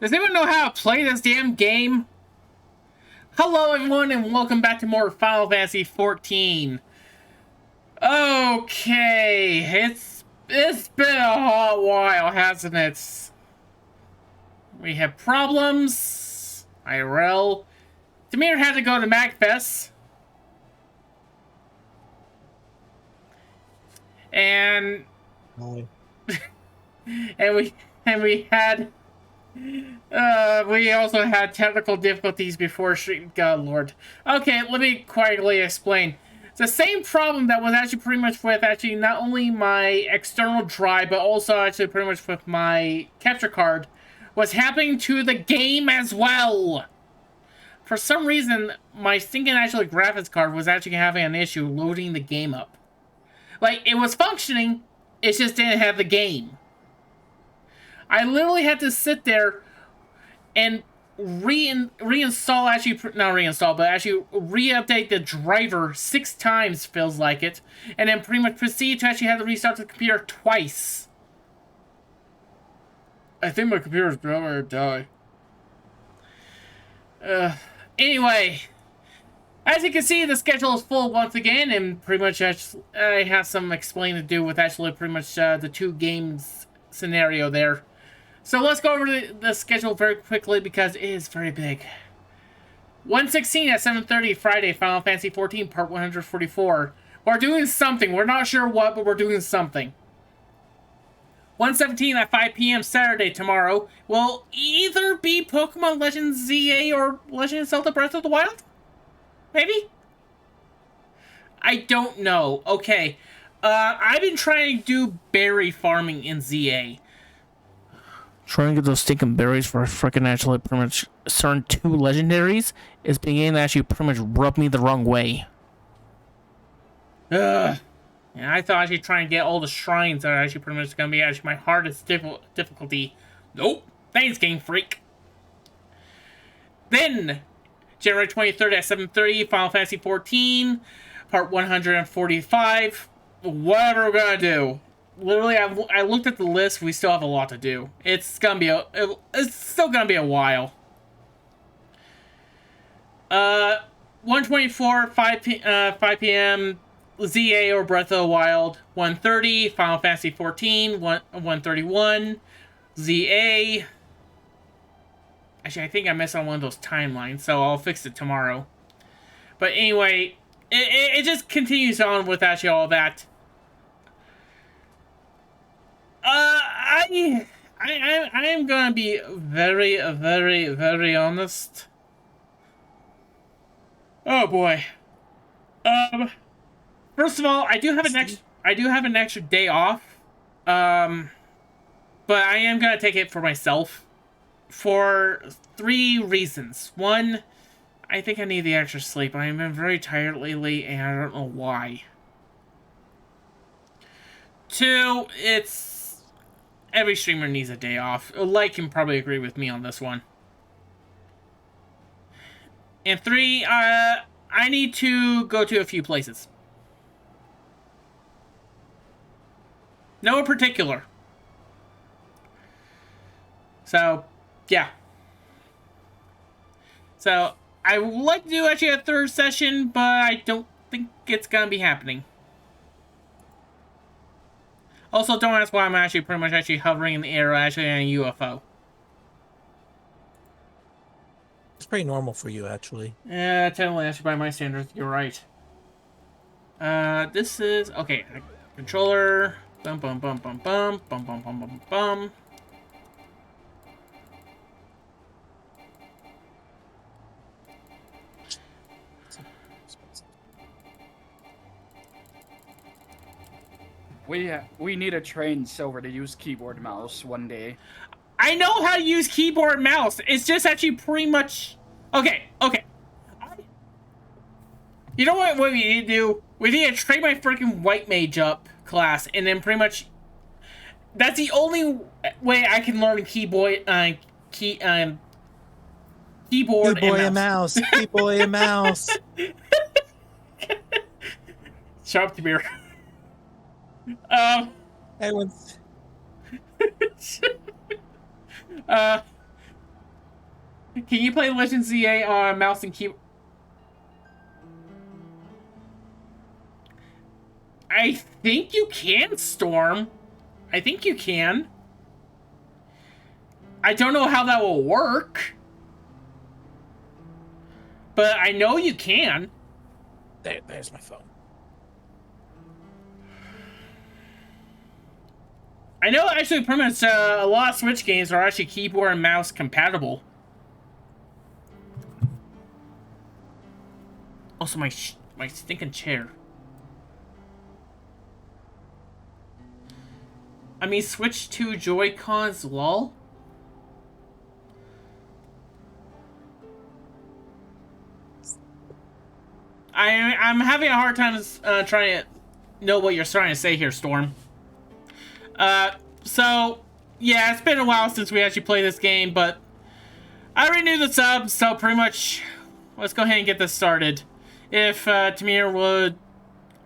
Does anyone know how to play this damn game? Hello everyone and welcome back to more Final Fantasy XIV. Okay, it's been a hot while, hasn't it? We have problems. IRL. Tamir had to go to MacFest. And we had we also had technical difficulties before stream. God Lord. Okay, let me quietly explain. It's the same problem that was actually pretty much with actually not only my external drive, but also actually pretty much with my capture card was happening to the game as well. For some reason, my stinking actually graphics card was actually having an issue loading the game up. Like, it was functioning, it just didn't have the game. I literally had to sit there and reinstall, actually, not reinstall, but actually re-update the driver 6 times, feels like it, and then pretty much proceed to actually have to restart the computer twice. I think my computer's gonna die. Anyway, as you can see, the schedule is full once again, and pretty much I have some explaining to do with actually pretty much the 2 games scenario there. So let's go over the schedule very quickly because it is very big. 116 at 7:30 Friday, Final Fantasy XIV Part 144. We're doing something. We're not sure what, but we're doing something. 117 at 5 p.m. Saturday tomorrow will either be Pokemon Legends ZA or Legend of Zelda Breath of the Wild? Maybe? I don't know. Okay. I've been trying to do berry farming in ZA. Trying to get those stinking berries for freaking actually pretty much certain 2 legendaries is beginning to actually pretty much rub me the wrong way. Ugh. And I thought actually trying to get all the shrines are actually pretty much going to be actually my hardest difficulty. Nope. Thanks, Game Freak. Then, January 23rd at 7:30, Final Fantasy XIV, Part 145. Whatever we're going to do. Literally, I looked at the list. We still have a lot to do. It's still gonna be a while. 124, 5 p.m. ZA or Breath of the Wild. 1:30 Final Fantasy XIV. 1:31 ZA. Actually, I think I missed on one of those timelines, so I'll fix it tomorrow. But anyway, it just continues on with actually all that. I am gonna be very, very, very honest. Oh boy. First of all, I do have an extra day off. But I am gonna take it for myself for 3 reasons. 1, I think I need the extra sleep. I've been very tired lately, and I don't know why. 2, it's every streamer needs a day off. Like can probably agree with me on this one. And 3, I need to go to a few places. No in particular. So, yeah. So, I would like to do actually a 3rd session, but I don't think it's gonna be happening. Also, don't ask why I'm actually pretty much actually hovering in the air actually in a UFO. It's pretty normal for you, actually. Yeah, technically, actually by my standards, you're right. This is okay. Controller. Bum bum bum bum bum bum bum bum bum bum. We need to train Silver to use keyboard and mouse one day. I know how to use keyboard and mouse. It's just actually pretty much okay. You know what we need to do? We need to train my freaking white mage up class, and then pretty much that's the only way I can learn keyboard and mouse. Keyboard and mouse. Shut up, Tamir. Everyone's Can you play Legend ZA on mouse and keyboard? I think you can, Storm. I think you can. I don't know how that will work. But I know you can. There's my phone. I know actually pretty much a lot of Switch games are actually keyboard and mouse compatible. Also, my stinking chair. I mean, Switch 2 Joy-Cons, lol. I'm having a hard time trying to know what you're trying to say here, Storm. So, yeah, it's been a while since we actually played this game, but I renewed the sub, so pretty much, let's go ahead and get this started. If Tamir would...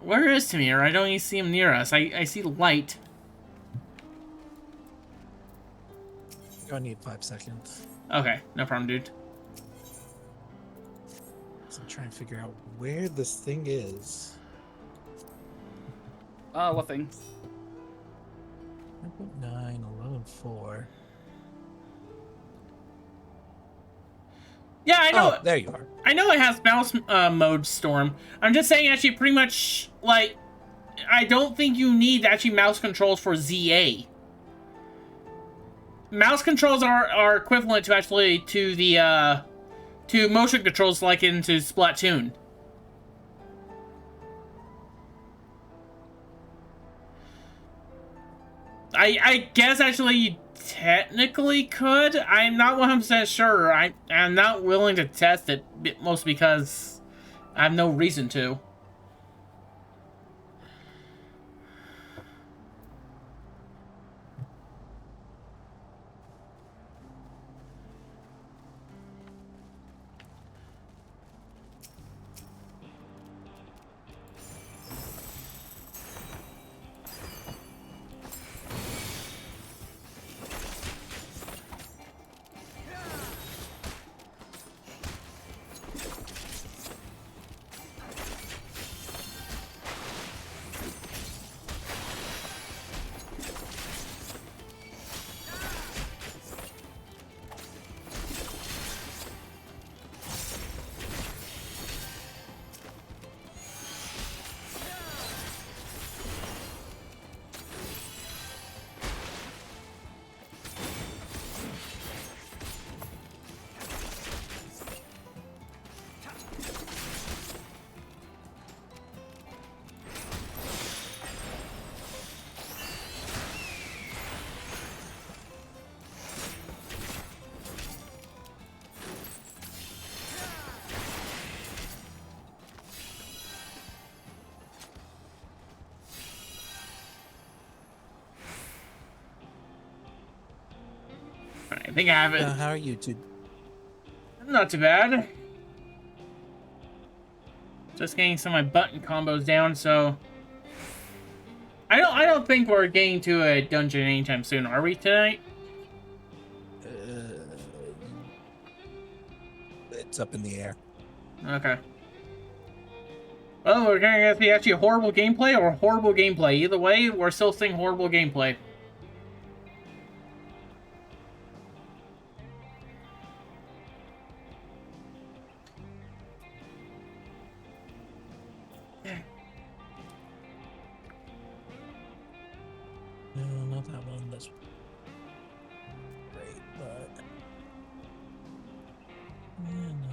Where is Tamir? I don't even see him near us. I see light. You're gonna need 5 seconds. Okay, no problem, dude. So I'm trying to figure out where this thing is. What thing? 9, 11, 4. Yeah, I know. Oh, there you are. I know it has mouse mode, Storm. I'm just saying, actually, pretty much, like, I don't think you need actually mouse controls for ZA. Mouse controls are equivalent to actually to the to motion controls like into Splatoon. I guess actually you technically could. I'm not 100% sure. I'm not willing to test it, mostly because I have no reason to. I think I have it. How are you, dude? Not too bad. Just getting some of my button combos down, so I don't think we're getting to a dungeon anytime soon, are we tonight? It's up in the air. Okay. Well, we're gonna see actually horrible gameplay or horrible gameplay. Either way, we're still seeing horrible gameplay. No, not that one. That's great, but yeah, no.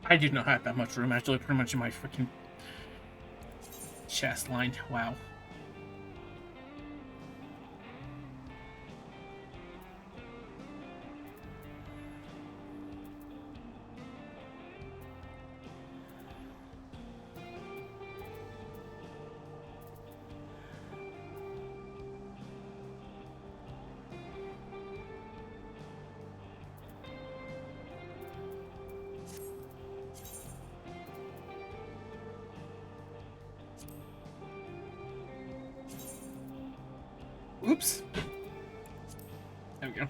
I do not have that much room, actually, pretty much in my freaking chest line. Wow. Oops. There we go.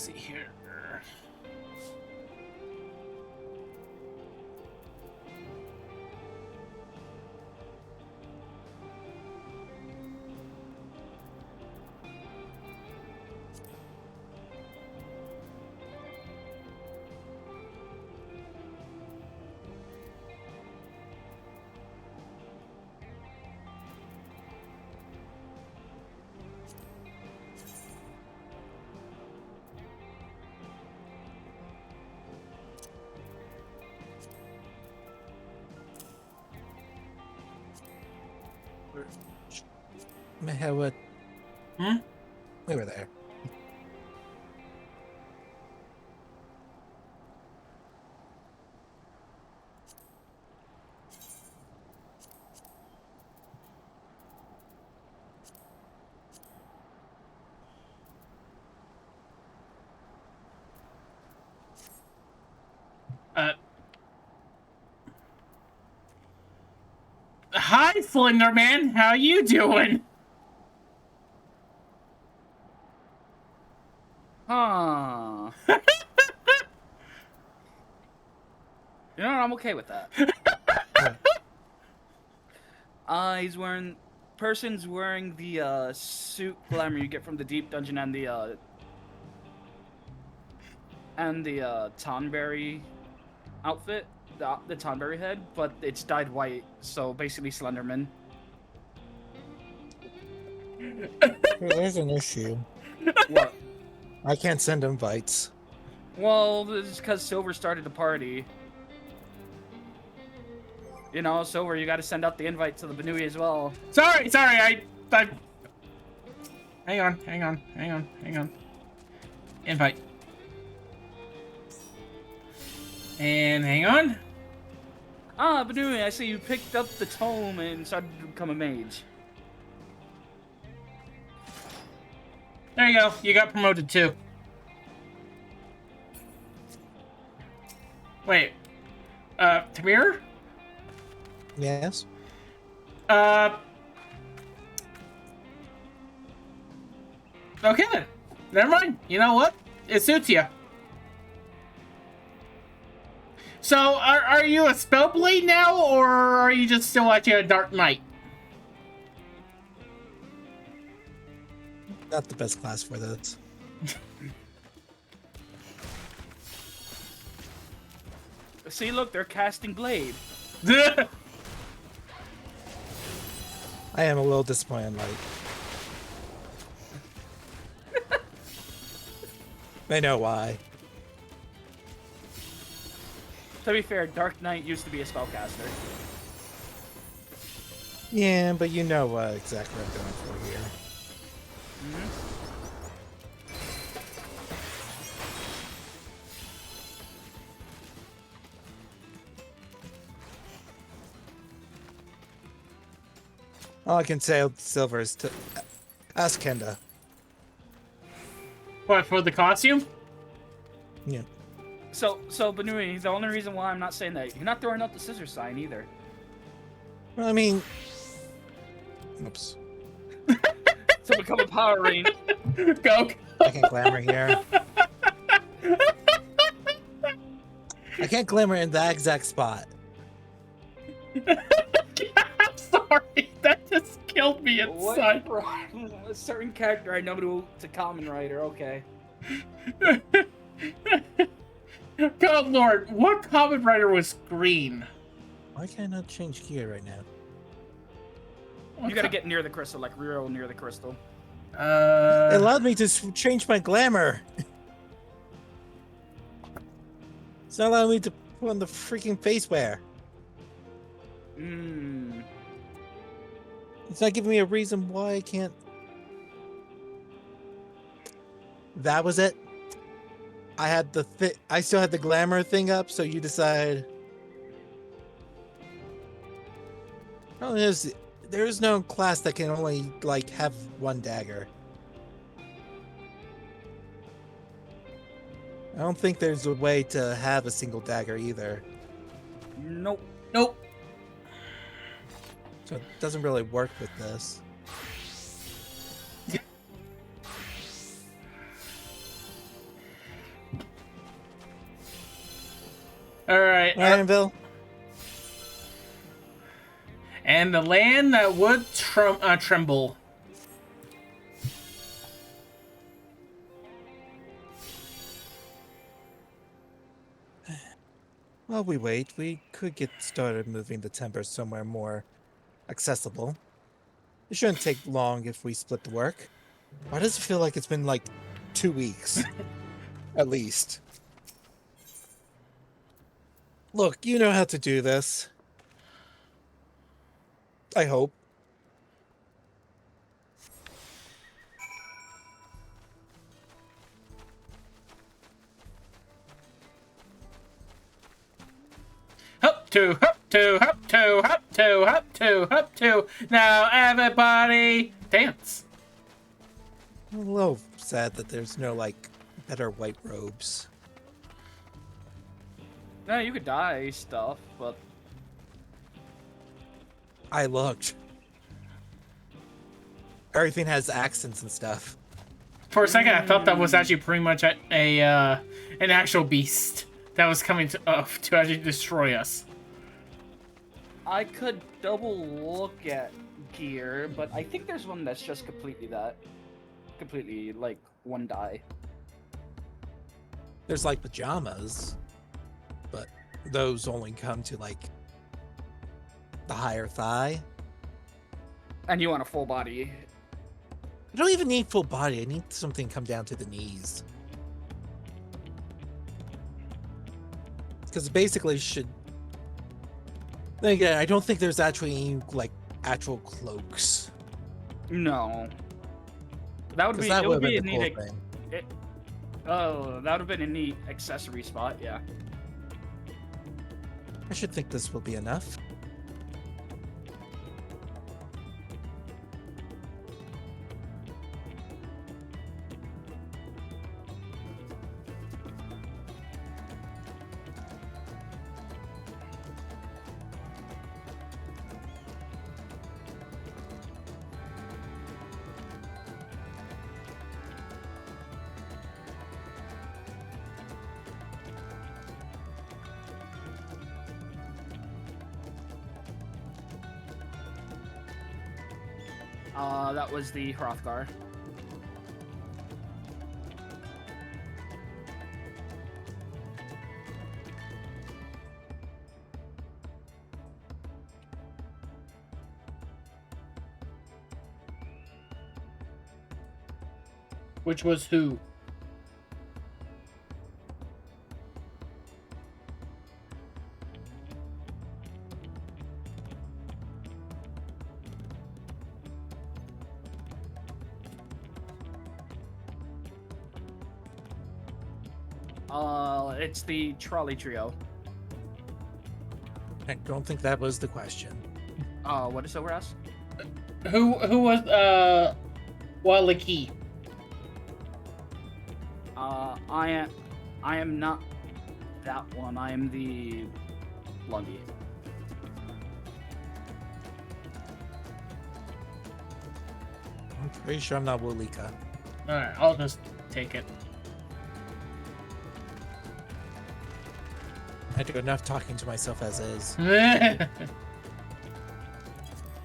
see here. What? Hmm? We were there. Hi, Flinderman. How you doing? Huh. You know what? I'm okay with that. He's wearing... Person's wearing the suit glamour you get from the Deep Dungeon and the Tonberry outfit. The Tonberry head, but it's dyed white, so basically Slenderman. There's an issue. What? I can't send invites. Well, it's because Silver started the party. You know, Silver, you gotta send out the invite to the Banui as well. Sorry, I... Hang on. Invite. And hang on. Ah, Banui, I see you picked up the tome and started to become a mage. There you go. You got promoted too. Wait. Tamir? Yes. Okay then. Never mind. You know what? It suits you. So, are you a Spellblade now, or are you just still watching a Dark Knight? Not the best class for this. See, look, they're casting Blade. I am a little disappointed, like. I know why. To be fair, Dark Knight used to be a spellcaster. Yeah, but you know what exactly I'm going for here. All I can say, Silver, is to ask Kenda. What, for the costume? Yeah. So Banui, the only reason why I'm not saying that, you're not throwing out the scissor sign either. Well, I mean... Oops. To become a Power Ranger. Go. I can't glamour here. I can't glamour in that exact spot. I'm sorry. That just killed me inside. A certain character I know to Common Rider, okay. God Lord, what Common Rider was green? Why can't I not change gear right now? You gotta get near the crystal, like real near the crystal. It allowed me to change my glamour. It's not allowing me to put on the freaking face wear. It's not giving me a reason why I can't. That was it. I had I still had the glamour thing up, so you decide. Oh, there's no class that can only like have one dagger. I don't think there's a way to have a single dagger either. Nope. So it doesn't really work with this. All right. Ironville. And the land that would tremble. While we wait, we could get started moving the timber somewhere more accessible. It shouldn't take long if we split the work. Why does it feel like it's been like 2 weeks? At least. Look, you know how to do this. I hope. Hop to, hop to, hop to, hop to, hop to, hop to. Now everybody dance. I'm a little sad that there's no, like, better white robes. No, you could dye stuff, but I looked. Everything has accents and stuff. For a second, I thought that was actually pretty much an actual beast that was coming to actually destroy us. I could double look at gear, but I think there's one that's just completely like one dye. There's like pajamas, but those only come to like the higher thigh. And you want a full body. I don't even need full body. I need something to come down to the knees. Because basically should... Then again, I don't think there's actually any, like, actual cloaks. No. That would be, That it would be a been the neat, cool thing. that would have been a neat accessory spot, yeah. I should think this will be enough. That was the Hrothgar. Which was who? It's the trolley trio. I don't think that was the question. What is over us? Who was Waliki? I am not that one. I am the Lungi. I'm pretty sure I'm not Wolika. Alright, I'll just take it. I do enough talking to myself as is.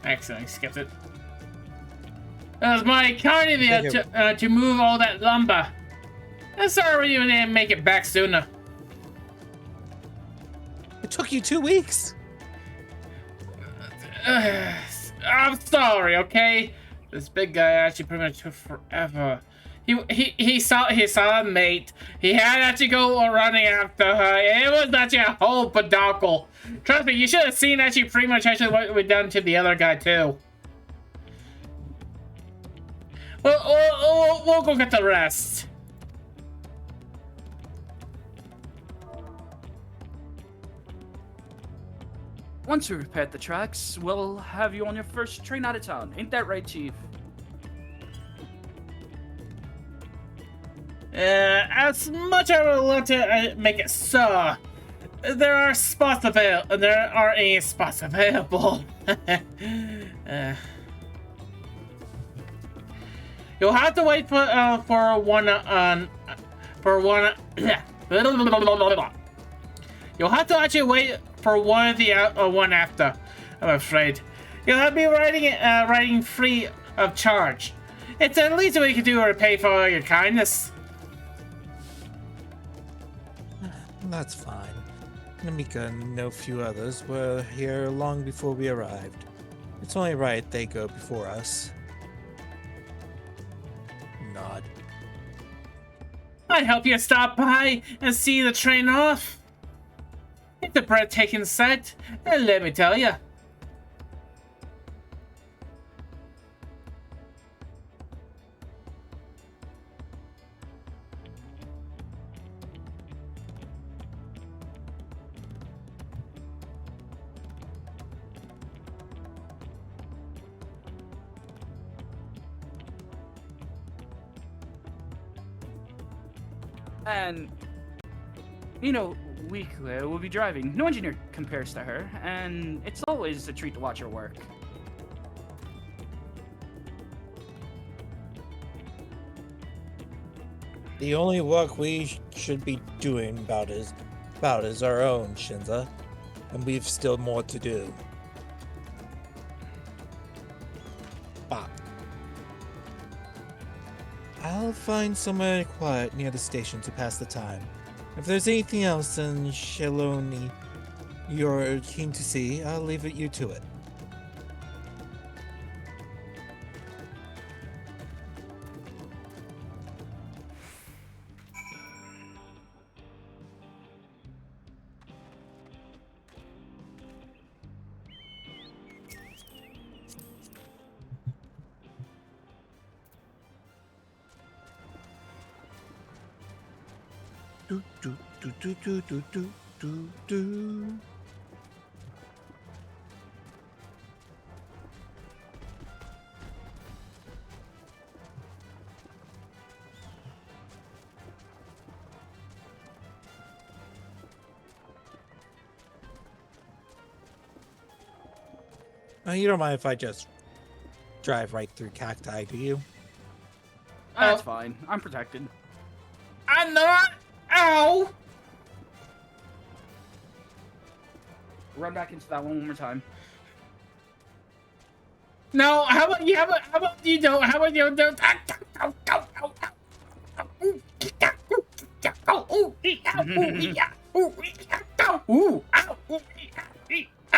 Excellent, skipped it. It was my kind idea to move all that lumber. I'm sorry you didn't make it back sooner. It took you 2 weeks. I'm sorry, okay? This big guy actually pretty much took forever. He saw a mate. He had actually go running after her. It was actually a whole pedocle. Trust me, you should have seen actually pretty much actually what we done to the other guy too. We'll go get the rest. Once we repaired the tracks, we'll have you on your first train out of town. Ain't that right, Chief? As much as I would love to make it so, there are spots available. There aren't any spots available. You'll have to wait for one. You'll You'll have to actually wait for one after, I'm afraid. You'll have to be riding free of charge. It's the least we can do to repay for all your kindness. That's fine. Namika and no few others were here long before we arrived. It's only right they go before us. Nod. I'd help you stop by and see the train off. It's a breathtaking sight, and let me tell you. And, you know, weekly we'll be driving. No engineer compares to her, and it's always a treat to watch her work. The only work we should be doing about is our own, Shinza. And we've still more to do. Bop. I'll find somewhere quiet near the station to pass the time. If there's anything else in Shaloni you're keen to see, I'll leave you to it. Do do do do do do do do do. You don't mind if I just drive right through cacti, do you? That's fine. I'm protected. I'm not. Ow! Run back into that one more time. No, how about you? How about you don't? How about you don't?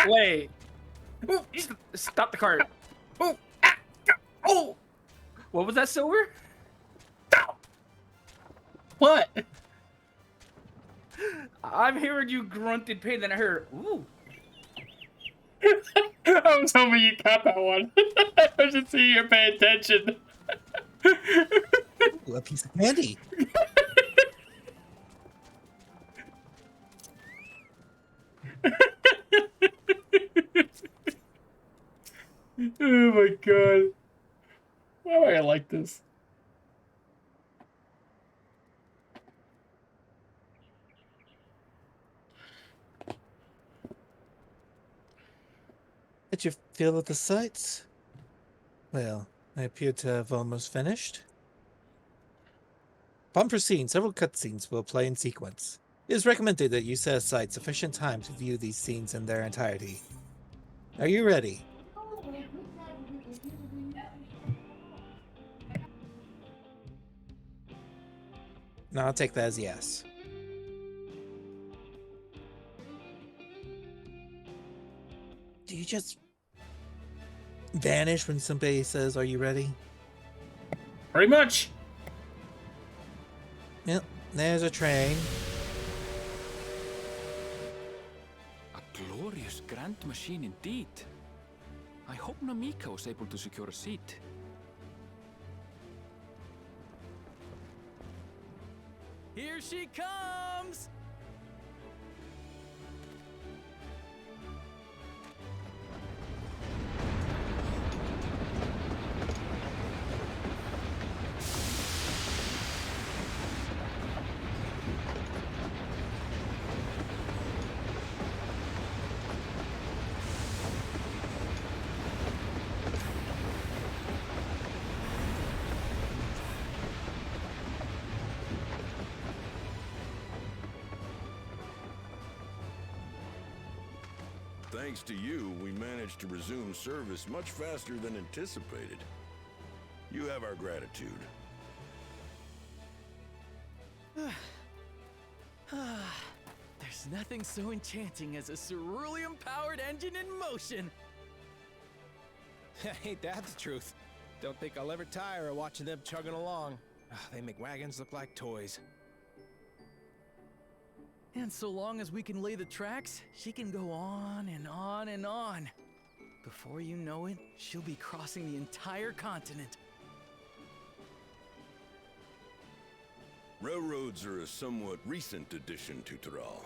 Wait. Stop the cart. What was that, Silver? What? I'm hearing you grunt in pain, then I heard, ooh. I was hoping you caught that one. I should see you pay attention. Ooh, a piece of candy. Oh my god. Why do I like this? Did you feel of the sights? Well, I appear to have almost finished. Upon proceeding, several cutscenes will play in sequence. It is recommended that you set aside sufficient time to view these scenes in their entirety. Are you ready? No, I'll take that as yes. Do you just vanish when somebody says, "Are you ready?" Pretty much. Yep, there's a train. A glorious grand machine indeed. I hope Namika was able to secure a seat. Here she comes! thanks to you, we managed to resume service much faster than anticipated. You have our gratitude. There's nothing so enchanting as a cerulean-powered engine in motion. Ain't that the truth? Don't think I'll ever tire of watching them chugging along. They make wagons look like toys. And so long as we can lay the tracks, she can go on and on and on. Before you know it, she'll be crossing the entire continent. Railroads are a somewhat recent addition to Tyrol.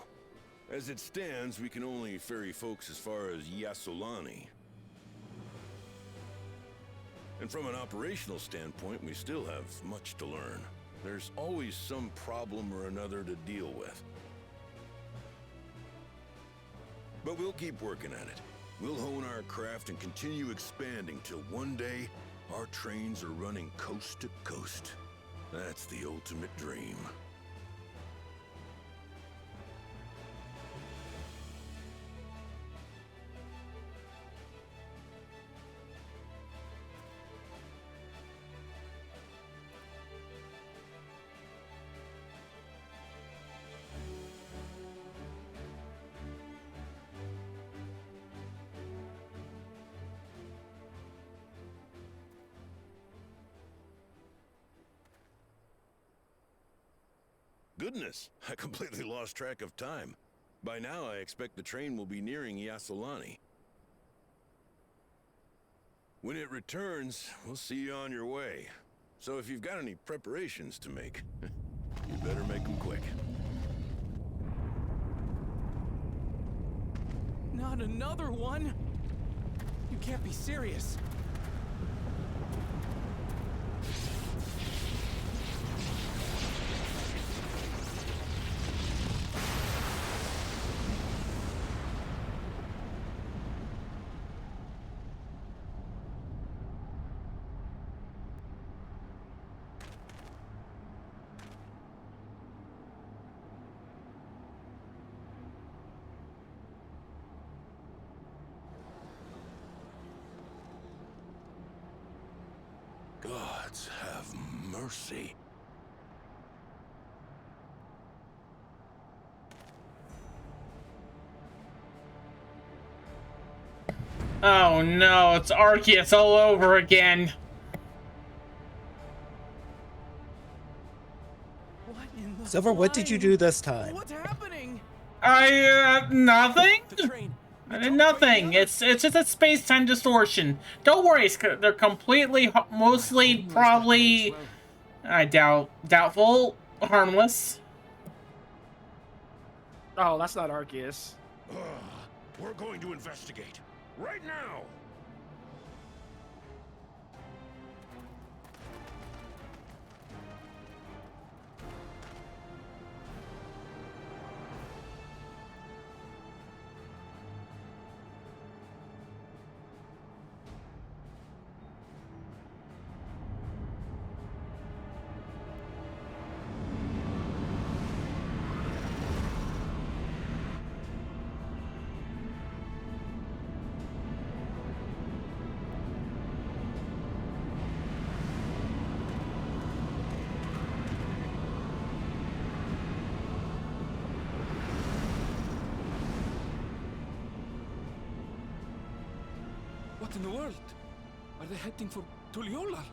As it stands, we can only ferry folks as far as Yasolani. And from an operational standpoint, we still have much to learn. There's always some problem or another to deal with. But we'll keep working at it. We'll hone our craft and continue expanding till one day, our trains are running coast to coast. That's the ultimate dream. Goodness, I completely lost track of time. By now, I expect the train will be nearing Yasolani. When it returns, we'll see you on your way. So if you've got any preparations to make, you better make them quick. Not another one! You can't be serious. Gods have mercy. Oh no, it's Arceus all over again. What in the Silver, what did you flying- do this time? What's happening? Nothing? The train. I did nothing. It's just a space-time distortion. Don't worry, they're completely, mostly, probably, I doubtful, harmless. Oh, that's not Arceus. We're going to investigate. Right now! What in the world? Are they heading for Tuliolal?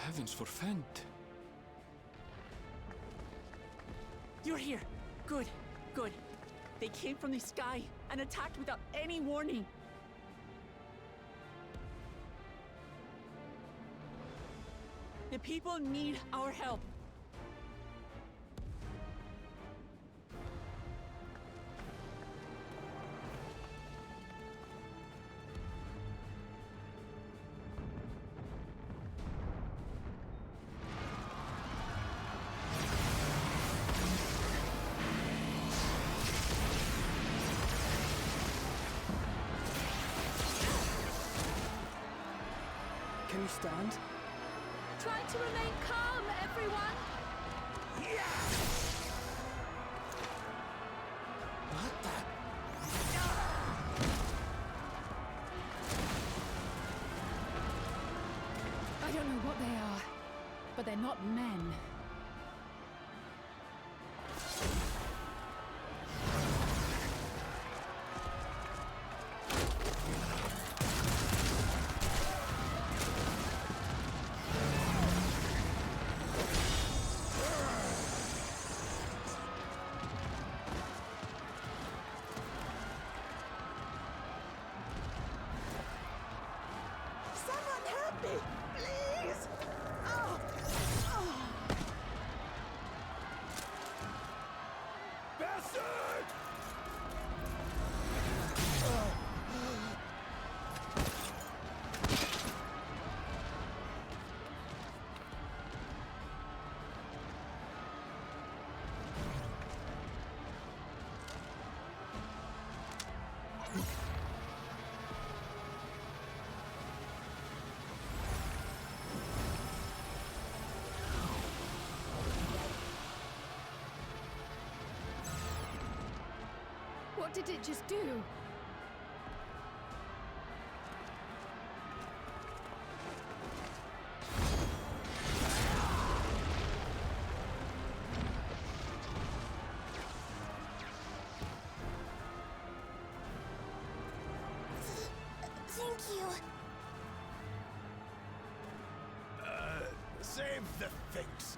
Heavens forfend. You're here. Good, good. They came from the sky and attacked without any warning. The people need our help. Can you stand? Try to remain calm, everyone! What the? I don't know what they are, but they're not men. Someone help me, please! Oh. Bastard! What did it just do? Thank you. Save the things.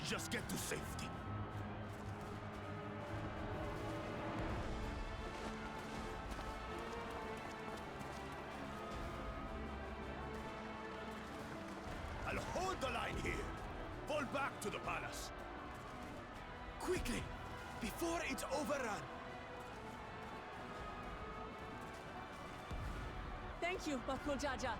Just get to safety. I'll hold the line here. Fall back to the palace. Quickly! Before it's overrun! Thank you, Bakul Jaja.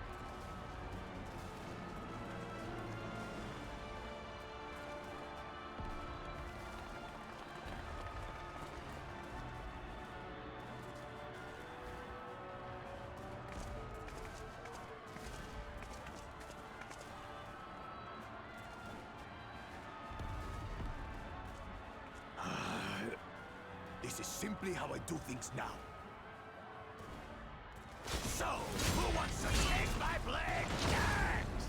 This is simply how I do things now. So, who wants to take my blade next?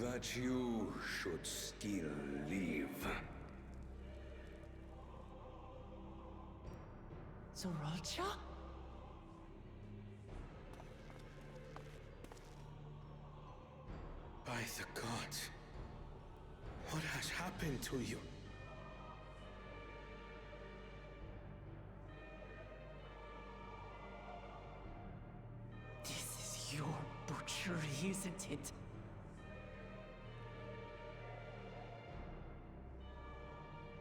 That you should still live. Zoralcha? By the gods, what has happened to you? This is your butchery, isn't it?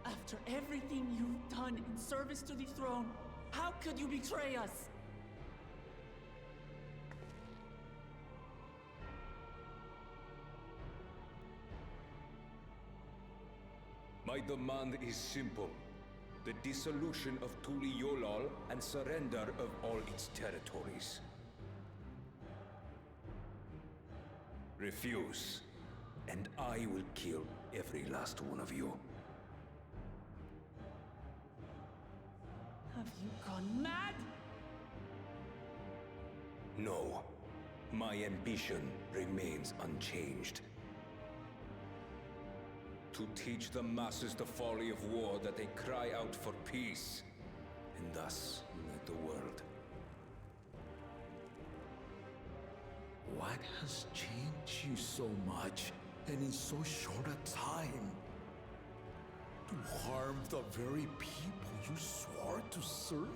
After everything you've done in service to the throne, how could you betray us? My demand is simple. The dissolution of Tuli Yolal and surrender of all its territories. Refuse, and I will kill every last one of you. Have you gone mad? No. My ambition remains unchanged. To teach the masses the folly of war, that they cry out for peace, and thus unite the world. What has changed you so much, and in so short a time? To harm the very people you swore to serve.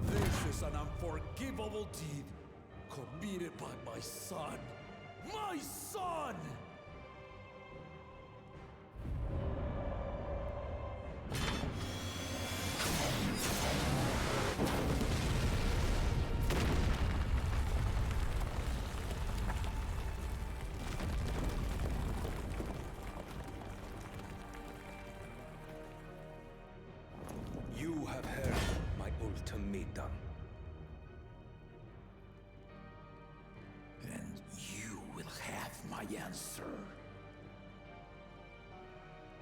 This is an unforgivable deed committed by my son. My son! You have heard my ultimatum. And you will have my answer.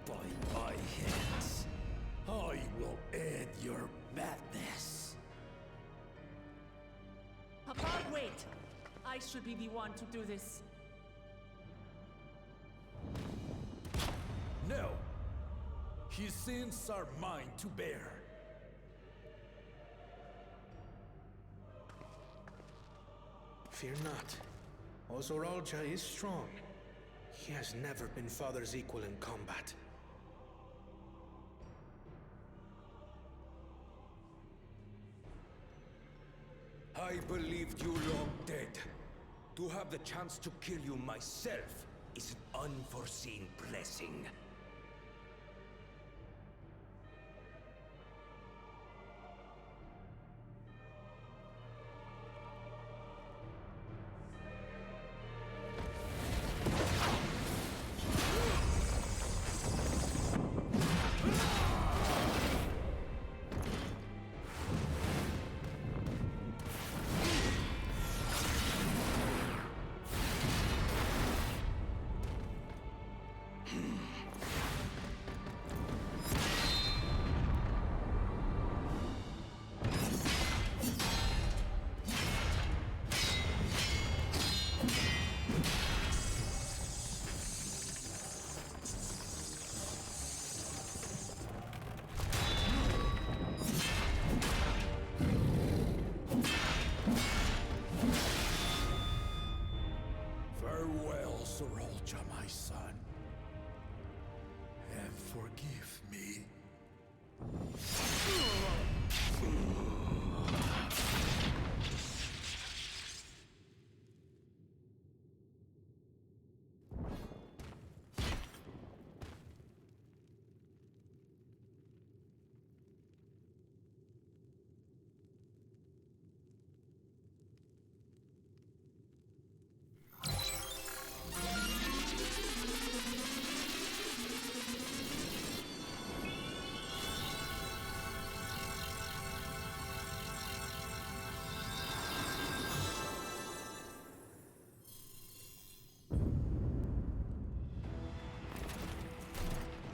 By my hands, I will end your madness. Papa, wait! I should be the one to do this. No. His sins are mine to bear. Fear not. Ozoralja is strong. He has never been Father's equal in combat. I believed you long dead. To have the chance to kill you myself is an unforeseen blessing. Farewell, Sorolja, my son. And forgive me.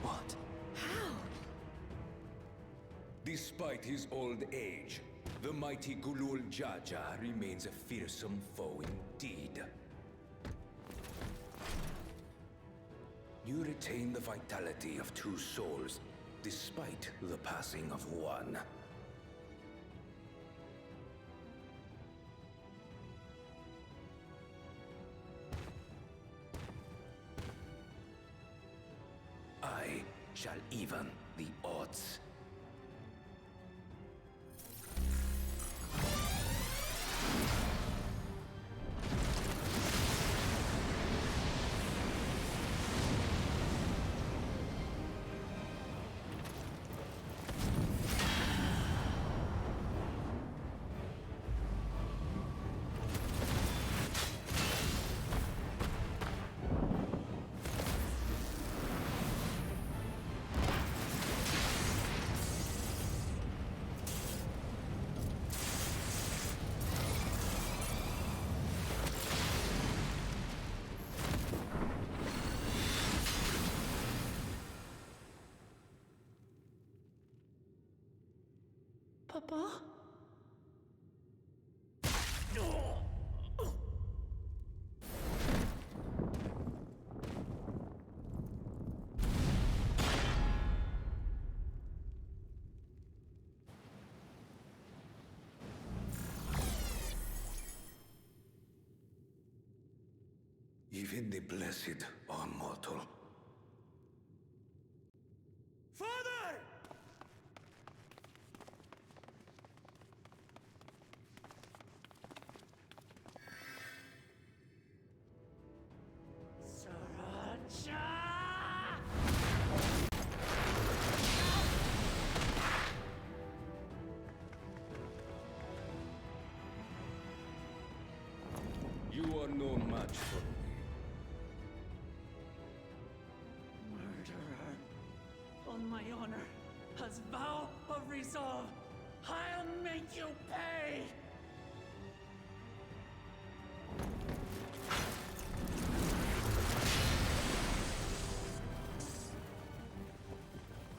What? How? Despite his old age, the mighty Gulul Jaja remains a fearsome foe indeed. You retain the vitality of two souls, despite the passing of one. shall even the odds. Papa? Even the blessed are mortal. Father! You are no match for me. Murderer. On my honor, as vow of resolve, I'll make you pay!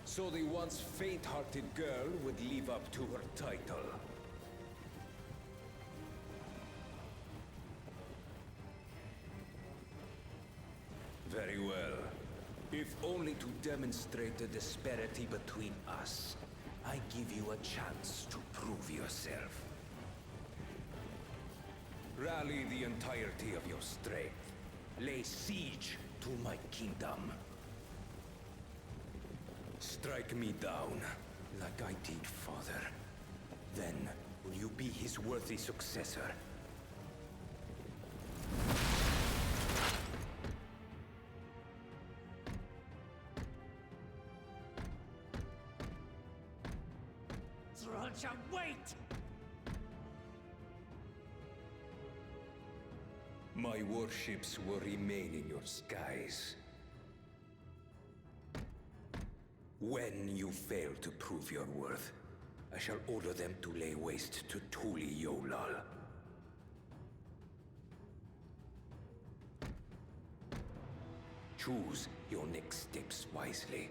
So the once faint-hearted girl would live up to her title. Very well. If only to demonstrate the disparity between us, I give you a chance to prove yourself. Rally the entirety of your strength. Lay siege to my kingdom. Strike me down, like I did father. Then, will you be his worthy successor? Sriracha, wait! My warships will remain in your skies. When you fail to prove your worth, I shall order them to lay waste to Tuli Yolal. Choose your next steps wisely.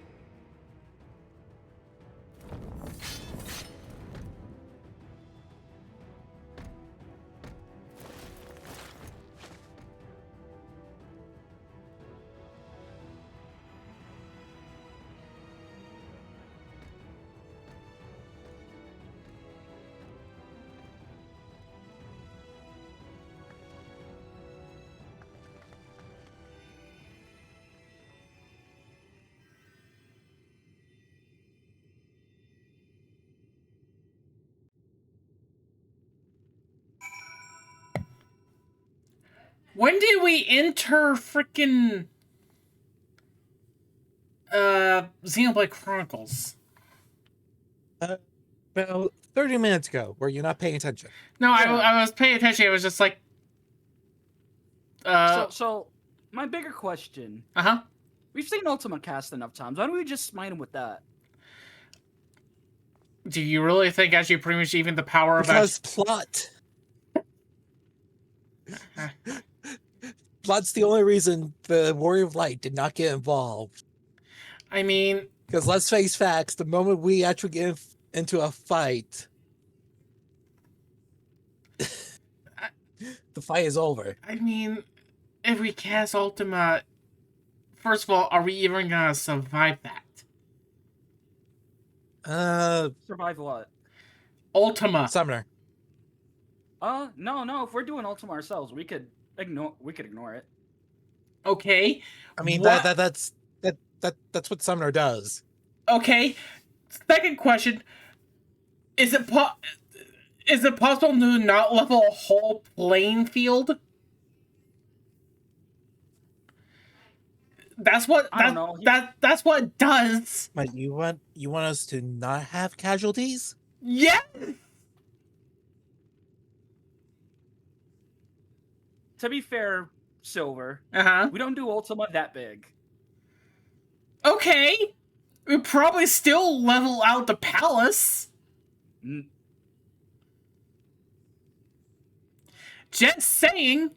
When did we enter frickin' Xenoblade Chronicles? About 30 minutes ago. Were you not paying attention? No, I was paying attention. I was just like, So my bigger question. Uh-huh. We've seen Ultima cast enough times. Why don't we just smite him with that? Do you really think actually pretty much even the power of because plot? Plot's the only reason the Warrior of Light did not get involved. I mean, because let's face facts, the moment we actually get into a fight, the fight is over. I mean, if we cast Ultima, first of all, are we even gonna survive that? Survive what? Ultima. Summoner. No. If we're doing Ultima ourselves, we could ignore it. Okay. I mean, That's what Summoner does. Okay. Second question: Is it possible to not level a whole playing field? That's what I don't know. that's what it does. But you want us to not have casualties? Yeah. To be fair, Silver, we don't do Ultima that big. Okay. We probably still level out the palace. Just saying.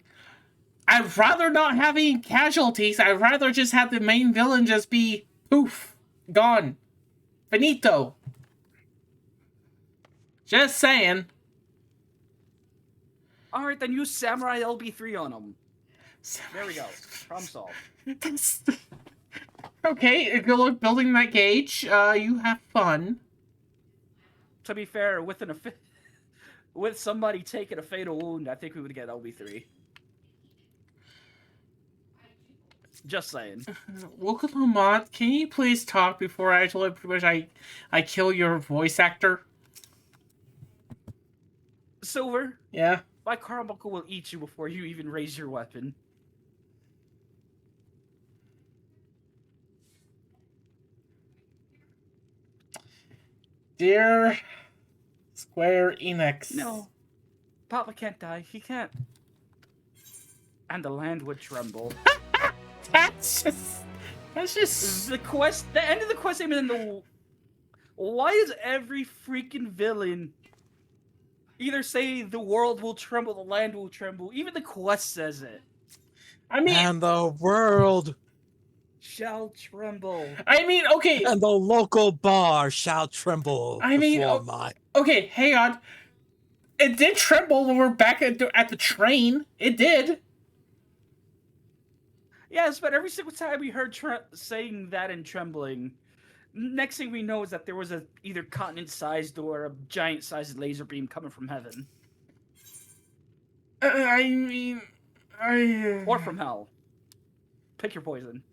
I'd rather not have any casualties. I'd rather just have the main villain just be poof, gone, finito. Just saying. All right, then use Samurai LB3 on him. There we go. Problem solved. Okay, good luck building that gauge. You have fun. To be fair, with somebody taking a fatal wound, I think we would get LB3. Just saying. Welcome, Lamont. Can you please talk before I kill your voice actor? Silver. Yeah. My carbuncle will eat you before you even raise your weapon. Dear Square Enix. No. Papa can't die. He can't. And the land would tremble. That's just the quest. The end of the quest even in the. Why does every freaking villain either say the world will tremble, the land will tremble? Even the quest says it. I mean, and the world shall tremble. I mean, okay. And the local bar shall tremble. Okay, hang on. It did tremble when we're back at the train. It did. Yes, but every single time we heard saying that and trembling, next thing we know is that there was a either continent-sized or a giant-sized laser beam coming from heaven. I mean, or from hell. Pick your poison.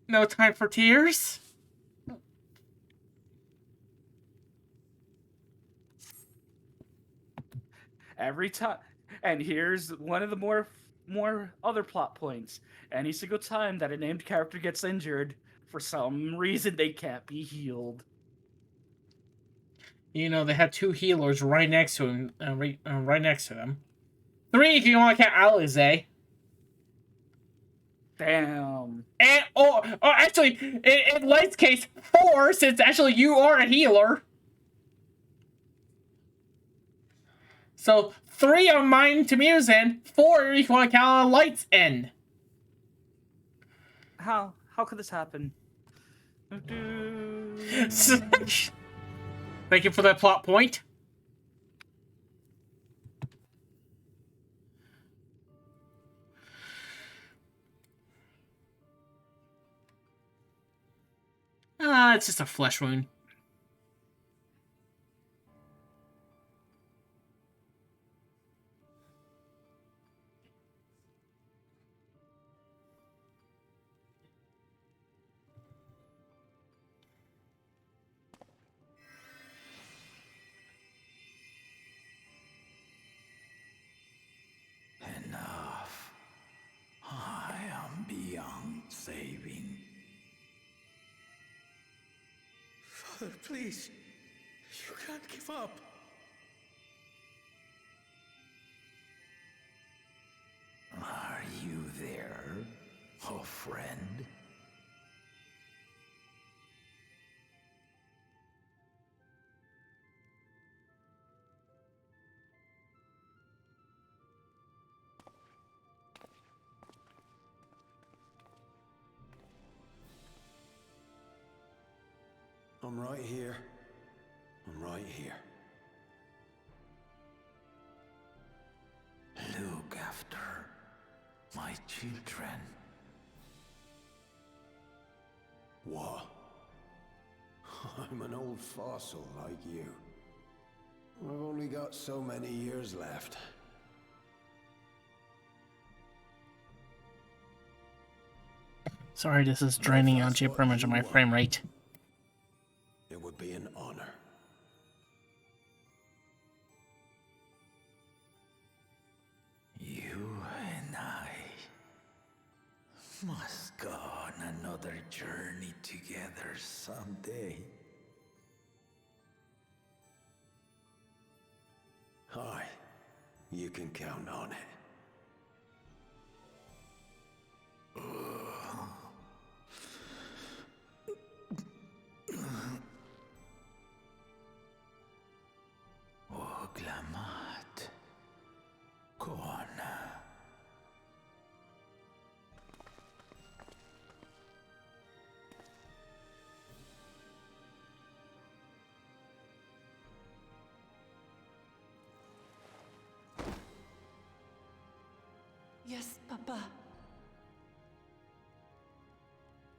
No time for tears. Every time, and here's one of the more other plot points. Any single time that a named character gets injured, for some reason they can't be healed. You know, they had 2 healers right next to him, right next to them. 3 if you want to count Alize. Damn. And actually, in Light's case, 4 since actually you are a healer. So 3 on mine Tamir's end, 4 if you want to count on Light's end. How could this happen? Thank you for that plot point. It's just a flesh wound. Enough. I am beyond saving. Father, please. You can't give up. Are you there, oh friend? I'm right here. I'm right here. Look after my children. What? I'm an old fossil like you. I've only got so many years left. Sorry, this is draining on pretty much on my frame rate. It would be an honor. You and I must go on another journey together someday. Hi. You can count on it. Oglamat. Kona. Yes, Papa.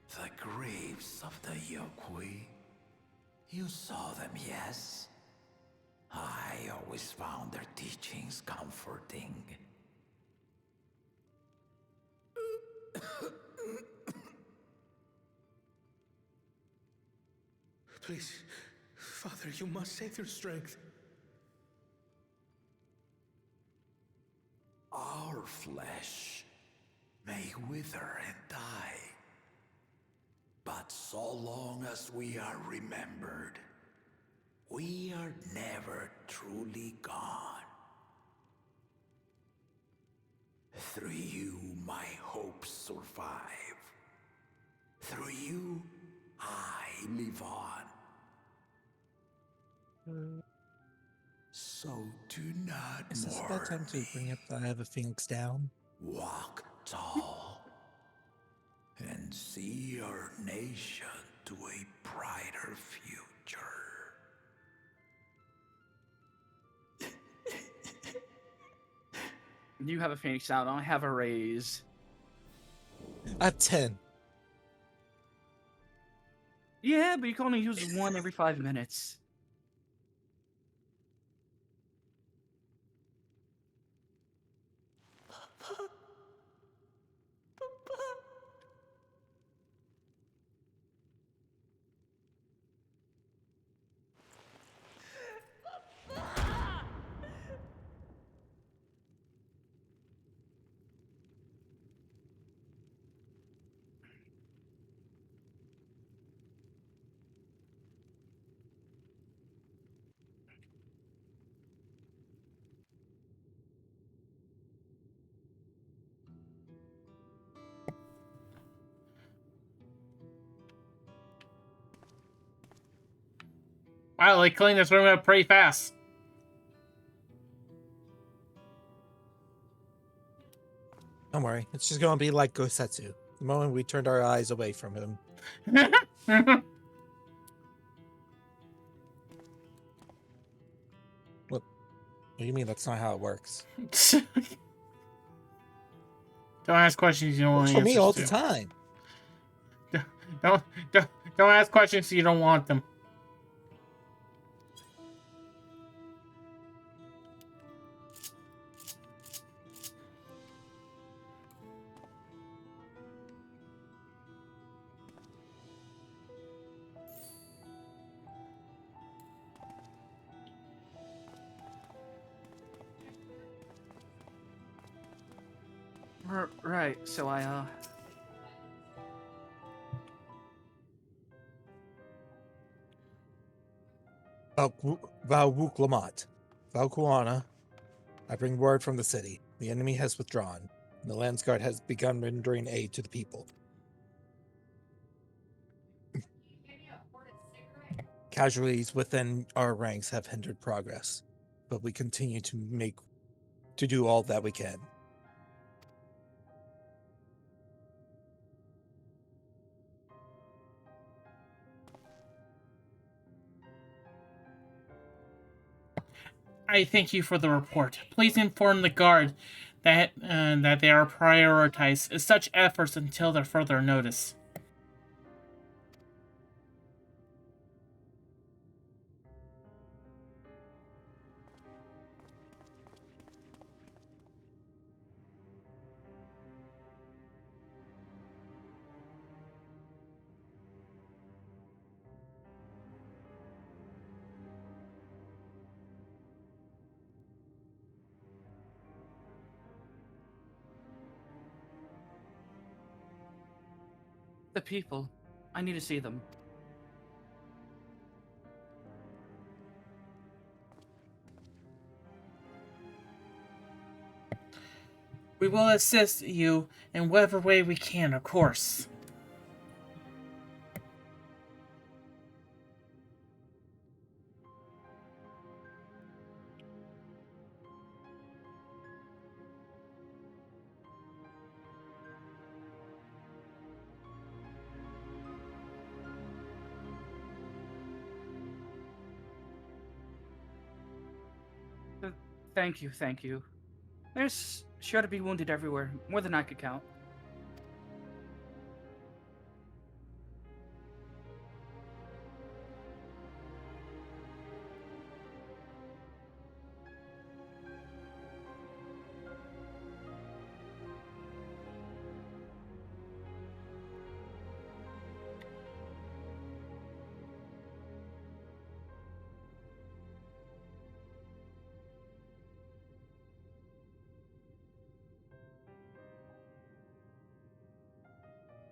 The graves of the Yokui. You saw them, yes? I always found their teachings comforting. Please, Father, you must save your strength. Our flesh may wither and die, but so long as we are remembered, we are never truly gone. Through you, my hopes survive. Through you, I live on. So do not Is this mourn about time to bring up the I Have a Phoenix down? Walk tall and see our nation to a brighter future. You have a Phoenix down. I have a raise. At 10. Yeah, but you can only use one every 5 minutes. Wow, they cleaned this room up pretty fast. Don't worry, it's just gonna be like Gosetsu. The moment we turned our eyes away from him. What do you mean that's not how it works? Don't ask questions you don't want Works for answers me all to. the time. Don't, don't, don't ask questions you don't want them. Right, so Valwuklamat. Valkuana. I bring word from the city. The enemy has withdrawn, and the Landsguard has begun rendering aid to the people. Casualties within our ranks have hindered progress, but we continue to do all that we can. I thank you for the report. Please inform the guard that that they are prioritized such efforts until their further notice. the people. I need to see them. We will assist you in whatever way we can, of course. Thank you, thank you. There's sure to be wounded everywhere, more than I could count.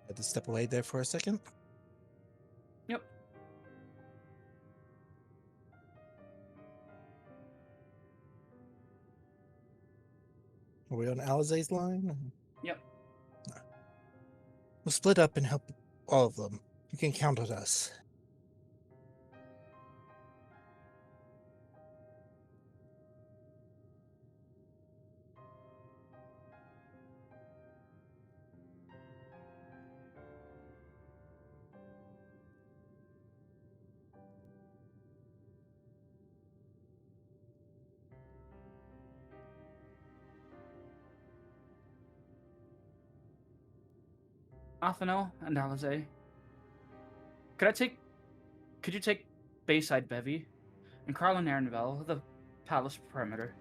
Had to step away there for a second. Yep. Are we on Alizé's line? Yep. We'll split up and help all of them. You can count on us. Athanel and Alizé. Could you take Bayside Bevy and Carl and Aaronville, the palace perimeter?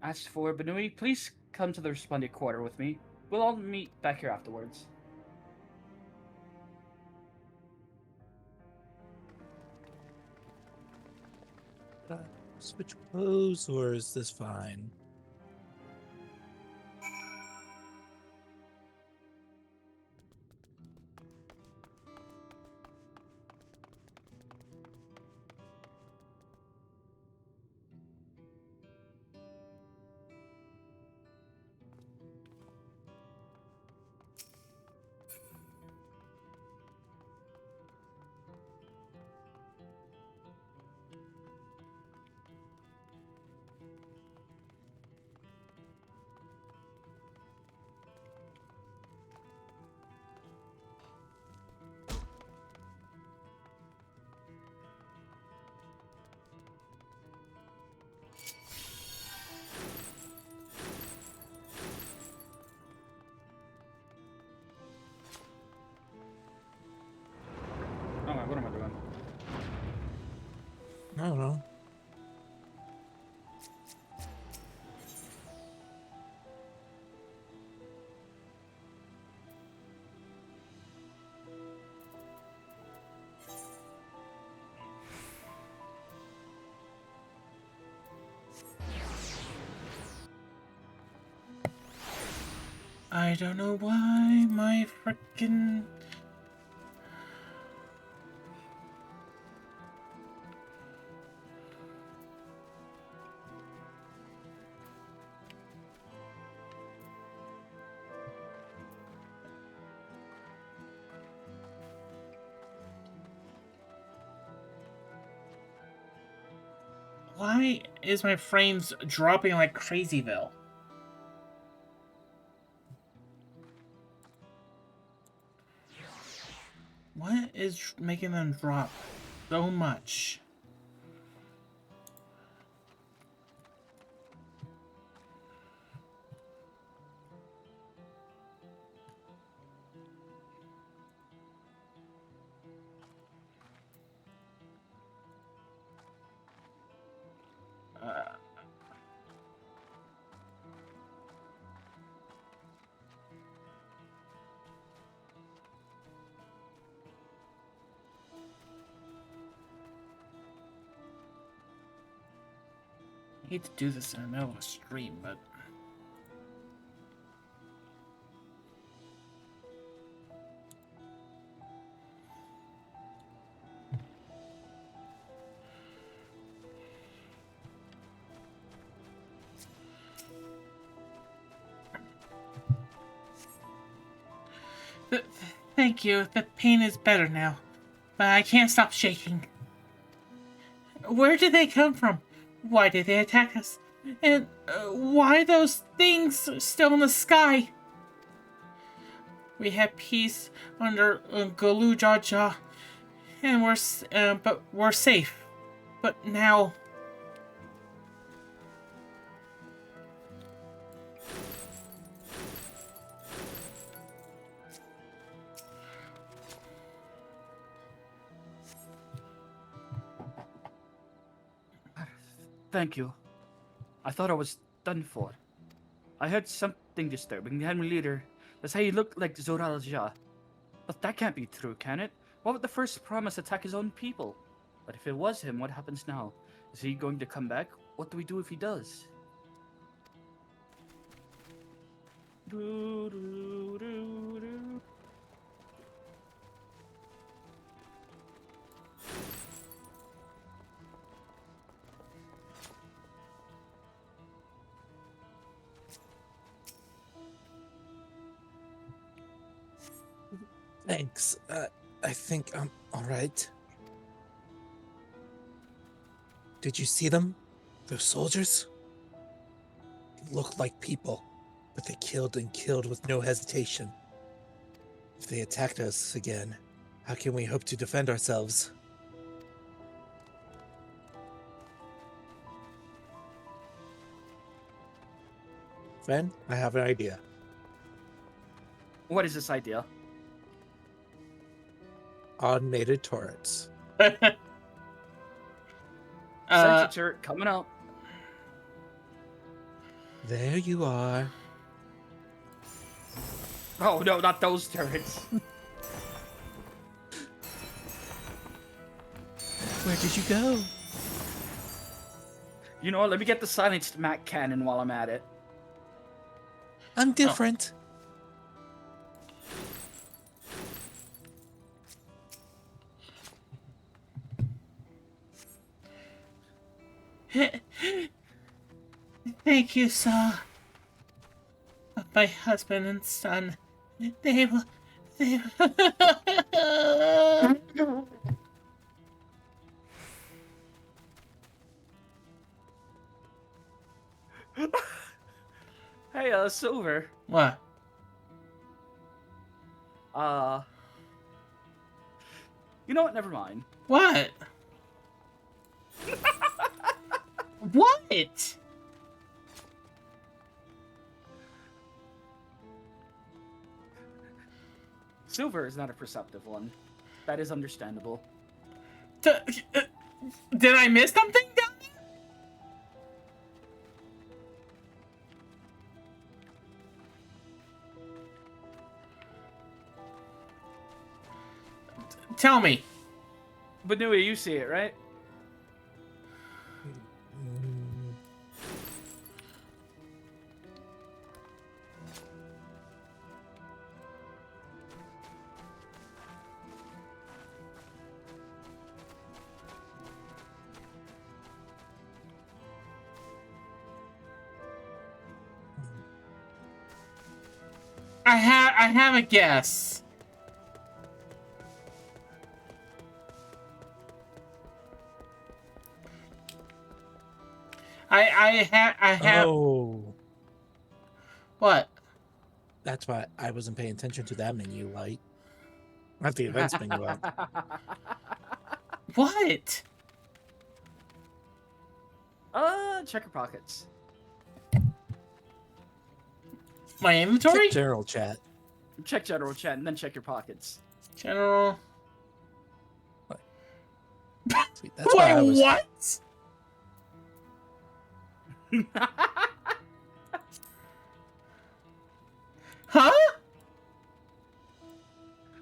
As for Benui, please come to the Resplendent Quarter with me. We'll all meet back here afterwards. Switch clothes, or is this fine? Oh my, what am I doing? I don't know. I don't know why my frickin'... Why is my frames dropping like crazyville? What is making them drop so much? I hate to do this in the middle of a stream, but... Thank you. The pain is better now. But I can't stop shaking. Where did they come from? Why did they attack us? And why those things still in the sky? We had peace under Galujaja, and we're safe. But now... Thank you. I thought I was done for. I heard something disturbing. The enemy leader. That's how he looked like Zoral Jah. But that can't be true, can it? Why would the first promise attack his own people? But if it was him, what happens now? Is he going to come back? What do we do if he does? Thanks. I think I'm alright. Did you see them? Those soldiers? They looked like people, but they killed and killed with no hesitation. If they attacked us again, how can we hope to defend ourselves? Friend, I have an idea. What is this idea? Automated turrets. Sentry turret coming out. There you are. Oh no, not those turrets. Where did you go? You know what? Let me get the silenced Mac cannon while I'm at it. I'm different. Thank you, sir. My husband and son. They will... Hey, Silver. What? You know what? Never mind. What? What? Silver is not a perceptive one. That is understandable. Did I miss something down there? Tell me. But Nui, you see it, right? I have a guess. I have. Oh. What? That's why I wasn't paying attention to that menu, right? Not the events menu up. What? Check your pockets. My inventory? Check general chat. Check general chat and then check your pockets. General. Sweet, that's why I was... What? Huh?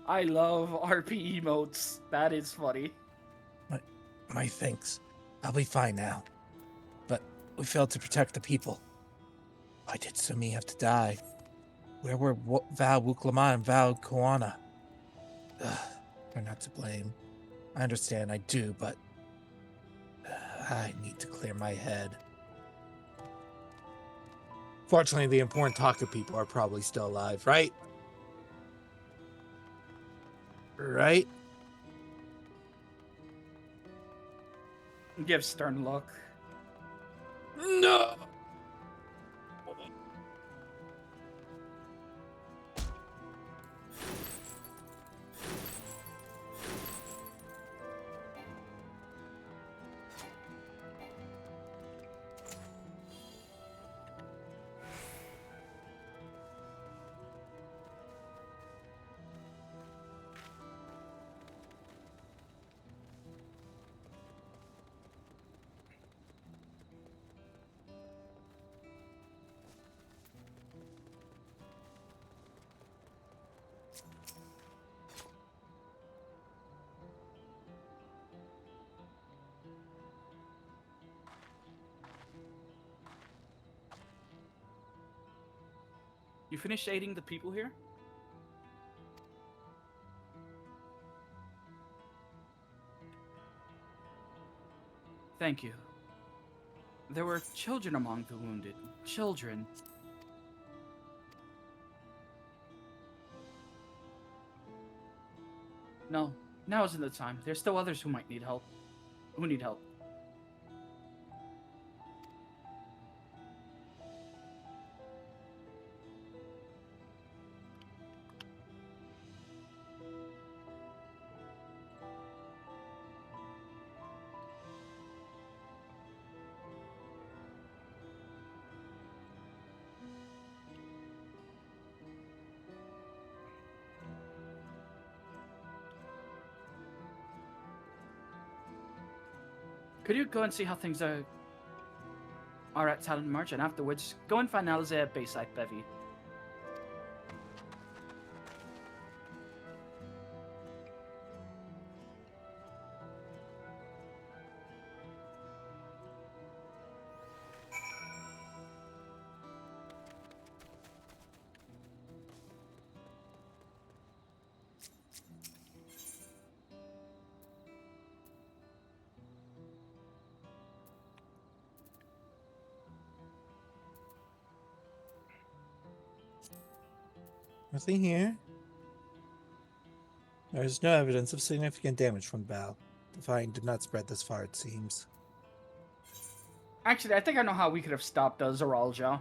I love RP emotes. That is funny. My thanks. I'll be fine now. But We failed to protect the people. Why did Sumi have to die? Where were Val Wuklama and Val Koana? They're not to blame. I understand, I do, but I need to clear my head. Fortunately, the important Taka people are probably still alive, right? Right? Give stern look. No! You finished aiding the people here? Thank you. There were children among the wounded. Children. No, now isn't the time. There's still others who might need help. Who need help. Could you go and see how things are at Talon March, and afterwards, go and find Alize at Bayside Bevy. Nothing here. There is no evidence of significant damage from Val. The fire did not spread this far, it seems. Actually, I think I know how we could have stopped Zoralja.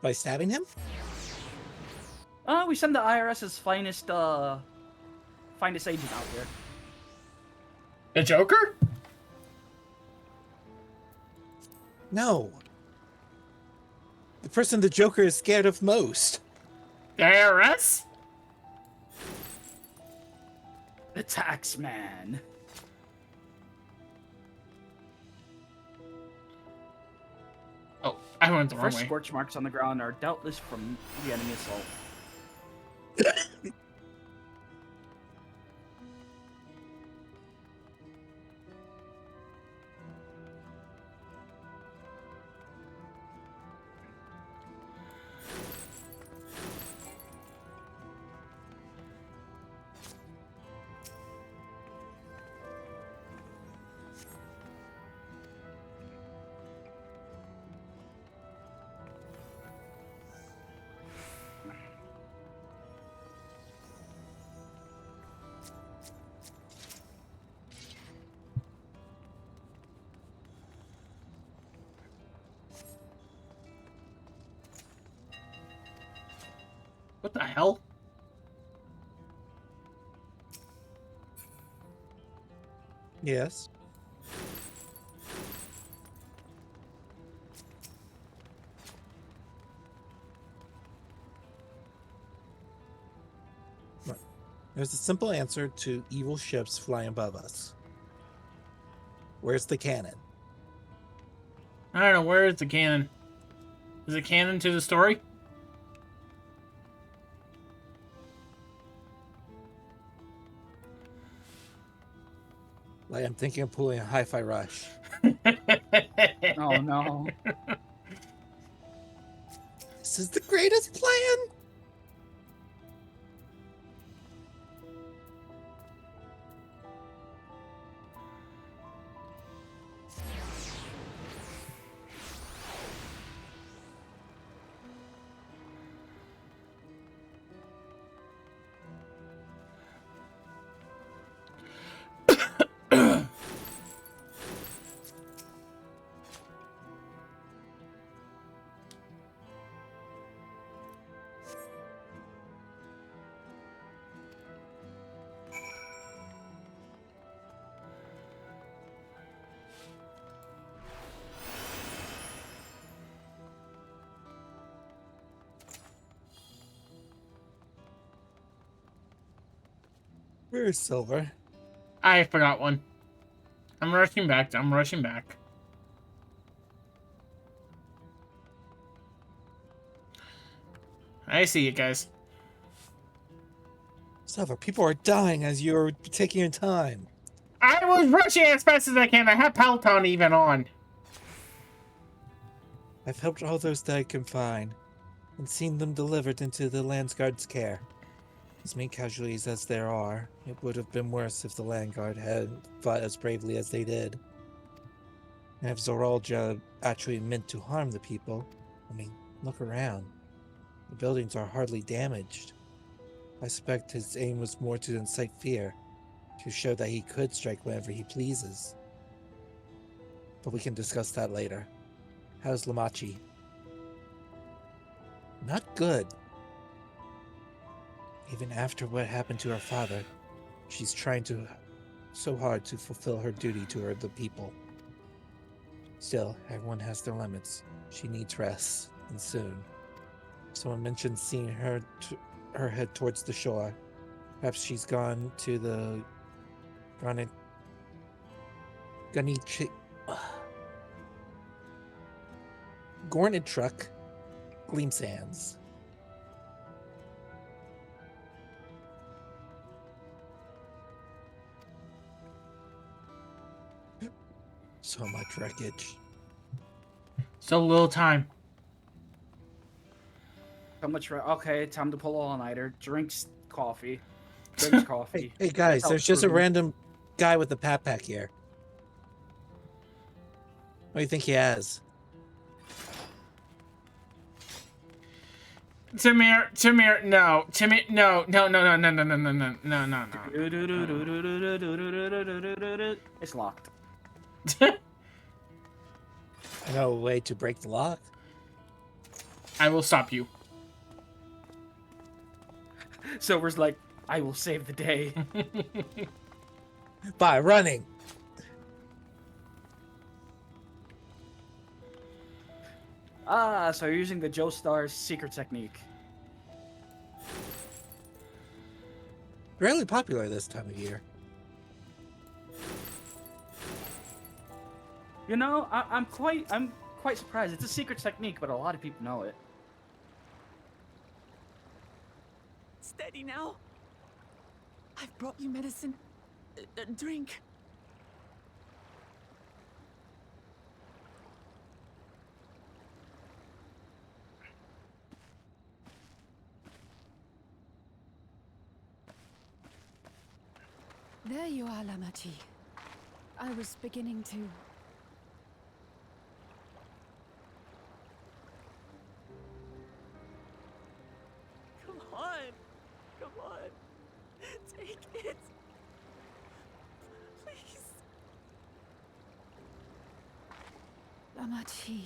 By stabbing him? We send the IRS's finest agent out here. The Joker? No. The person the Joker is scared of most. The IRS? The tax man. Oh, I went the wrong First way. scorch marks on the ground are doubtless from the enemy assault. What the hell? Yes. Right. There's a simple answer to evil ships flying above us. Where's the cannon? I don't know, where is the canon? Is it canon to the story? Like, I'm thinking of pulling a Hi-Fi Rush. Oh no. This is the greatest plan! Where's Silver? I forgot one. I'm rushing back. I'm rushing back. I see you guys. Silver, people are dying as you're taking your time. I was rushing as fast as I can. I have Peloton even on. I've helped all those that I can find, and seen them delivered into the Landsguard's care. As many casualties as there are, it would have been worse if the Landguard had fought as bravely as they did. And if Zoralja actually meant to harm the people, I mean, look around. The buildings are hardly damaged. I suspect his aim was more to incite fear, to show that he could strike whenever he pleases. But we can discuss that later. How's Lamachi? Not good. Even after what happened to her father, she's trying so hard to fulfill her duty to the people. Still, everyone has their limits. She needs rest, and soon. Someone mentioned seeing her head towards the shore. Perhaps she's gone to the Gorned Truck Gleam Sands. So much wreckage. So little time. How much? Okay, time to pull all nighter. Drinks coffee. Drinks coffee. Hey guys, there's just a random guy with a pack here. What do you think he has? Tamir, no. Tamir, no. It's locked. I know a way to break the lock. I will stop you. Silver's like, I will save the day. By running. So you're using the Joestar's secret technique. Really popular this time of year. You know, I'm quite surprised. It's a secret technique, but a lot of people know it. Steady now. I've brought you medicine. Drink. There you are, Lamachi. I was beginning to... Come on. Come on. Take it. Please. Lamachi.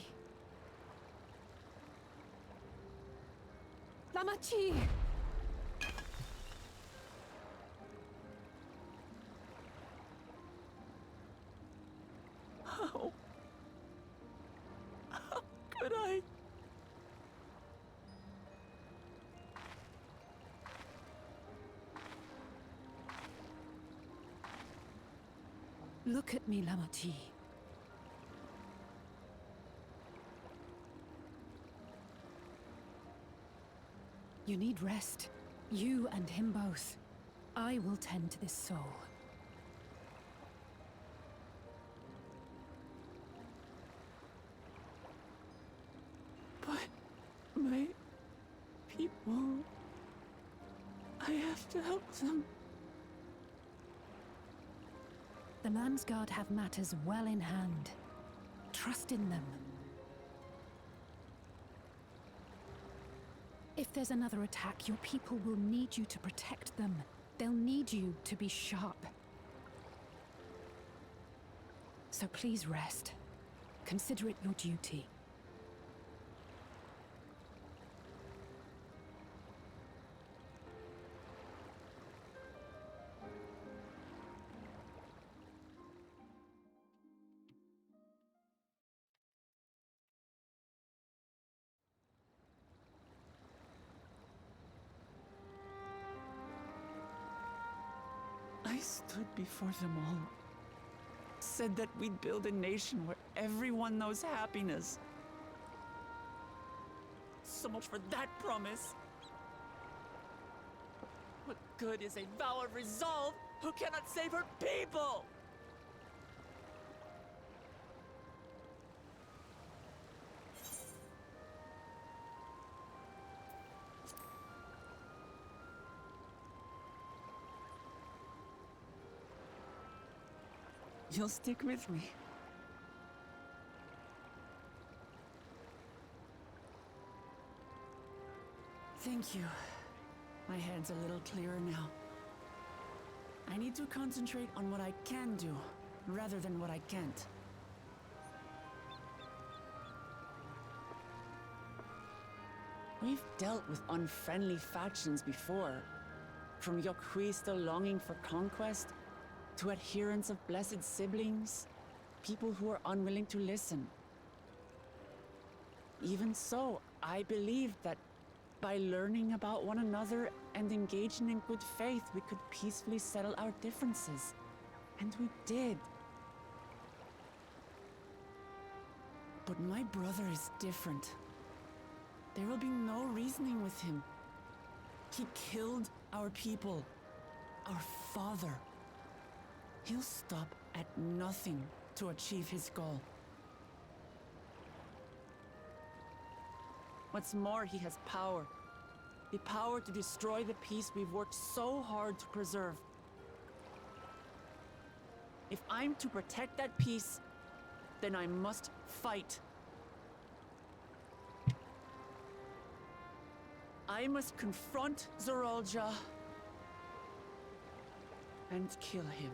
Lamachi! How could I? Look at me, Lamachi. You need rest. You and him both. I will tend to this soul. people. I have to help them. The Landsguard have matters well in hand. Trust in them. If there's another attack, your people will need you to protect them. They'll need you to be sharp. So please rest. Consider it your duty. I stood before them all. Said that we'd build a nation where everyone knows happiness. So much for that promise. What good is a vow of resolve who cannot save her people? You'll stick with me. Thank you. My head's a little clearer now. I need to concentrate on what I can do, rather than what I can't. We've dealt with unfriendly factions before. From Yokhui still longing for conquest, to adherents of blessed siblings, people who are unwilling to listen. Even so, I believe that by learning about one another and engaging in good faith, we could peacefully settle our differences. And we did. But my brother is different. There will be no reasoning with him. He killed our people, our father. He'll stop at nothing to achieve his goal. What's more, he has power. The power to destroy the peace we've worked so hard to preserve. If I'm to protect that peace, then I must fight. I must confront Zoralja and kill him.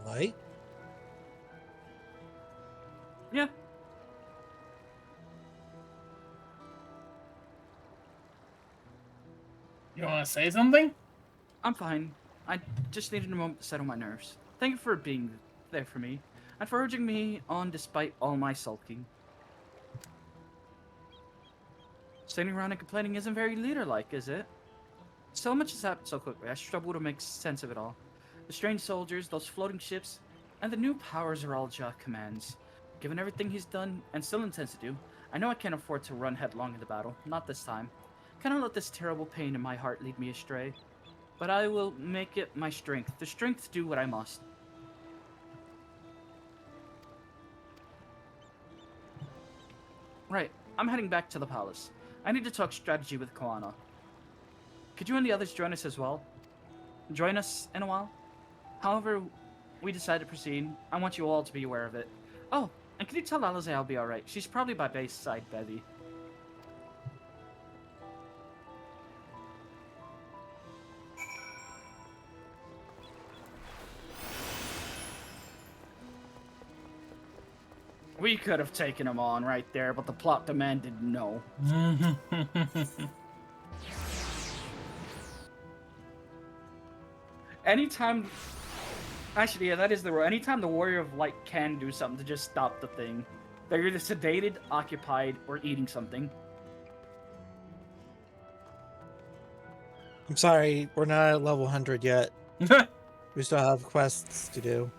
Light? Yeah. You want to say something? I'm fine. I just needed a moment to settle my nerves. Thank you for being there for me. and for urging me on despite all my sulking. Standing around and complaining isn't very leader-like, is it? So much has happened so quickly, I struggle to make sense of it all. The strange soldiers, those floating ships, and the new powers Zeralja commands. Given everything he's done, and still intends to do, I know I can't afford to run headlong into battle. Not this time. Cannot let this terrible pain in my heart lead me astray. But I will make it my strength, the strength to do what I must. Right, I'm heading back to the palace. I need to talk strategy with Koana. Could you and the others join us as well? Join us in a while? However we decide to proceed, I want you all to be aware of it. Oh, and can you tell Alize I'll be alright? She's probably by base side Bevy. We could have taken him on right there, but the plot demanded no. Anytime... Actually, yeah, that is the rule. Anytime the Warrior of Light can do something to just stop the thing, they're either sedated, occupied, or eating something. I'm sorry, we're not at level 100 yet. We still have quests to do.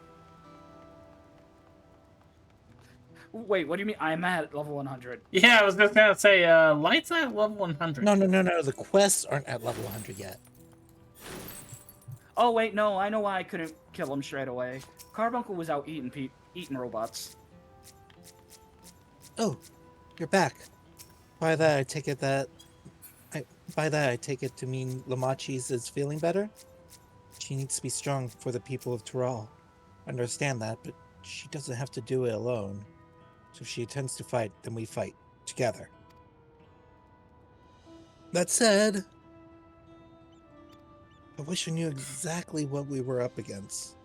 Wait, what do you mean I'm at level 100? Yeah, I was just gonna say, Light's at level 100. No, the quests aren't at level 100 yet. Oh wait, no, I know why I couldn't kill him straight away. Carbuncle was out eating robots. Oh, you're back. By that, I take it to mean Lamachis is feeling better? She needs to be strong for the people of Tural. I understand that, but she doesn't have to do it alone. So if she intends to fight, then we fight together. That said, I wish I knew exactly what we were up against.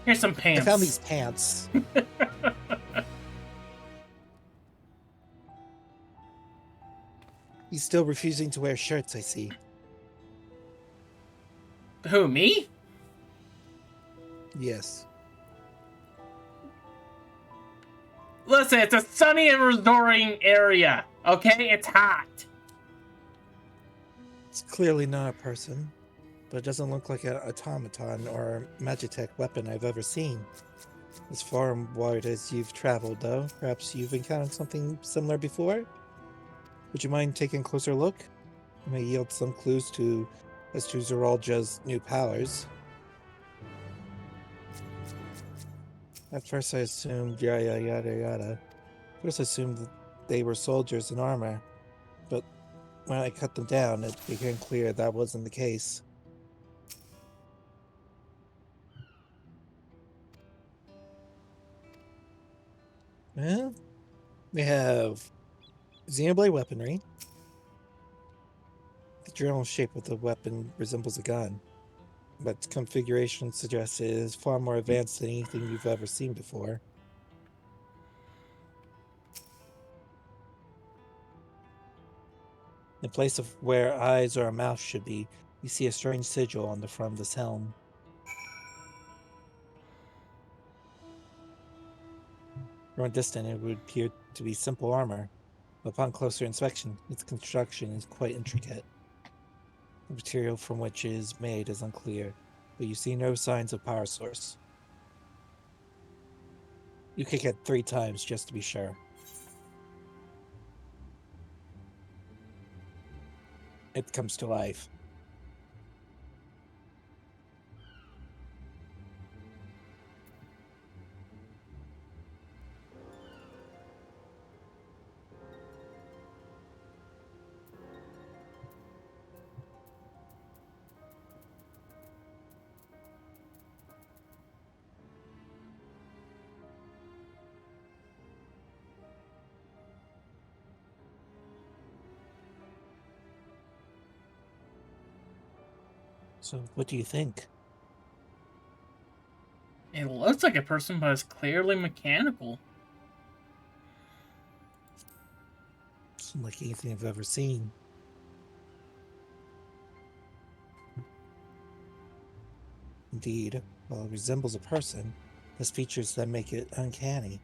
Here's some pants. I found these pants. He's still refusing to wear shirts, I see. Who, me? Yes. Listen, it's a sunny and restoring area, okay? It's hot. It's clearly not a person, but it doesn't look like an automaton or a Magitech weapon I've ever seen. As far wide as you've traveled, though, perhaps you've encountered something similar before? Would you mind taking a closer look? It may yield some clues as to Zeralja's new powers. At first I assumed yada yada yada. First I assumed that they were soldiers in armor, but when I cut them down, it became clear that wasn't the case. Well, we have Xenoblade weaponry. The general shape of the weapon resembles a gun, but its configuration suggests it is far more advanced than anything you've ever seen before. In place of where eyes or a mouth should be, you see a strange sigil on the front of this helm. From a distance, it would appear to be simple armor, but upon closer inspection, its construction is quite intricate. The material from which it is made is unclear, but you see no signs of power source. You kick it 3 times just to be sure. It comes to life. So, what do you think? It looks like a person, but it's clearly mechanical. It's unlike anything I've ever seen. Indeed, while it resembles a person, Has features that make it uncanny.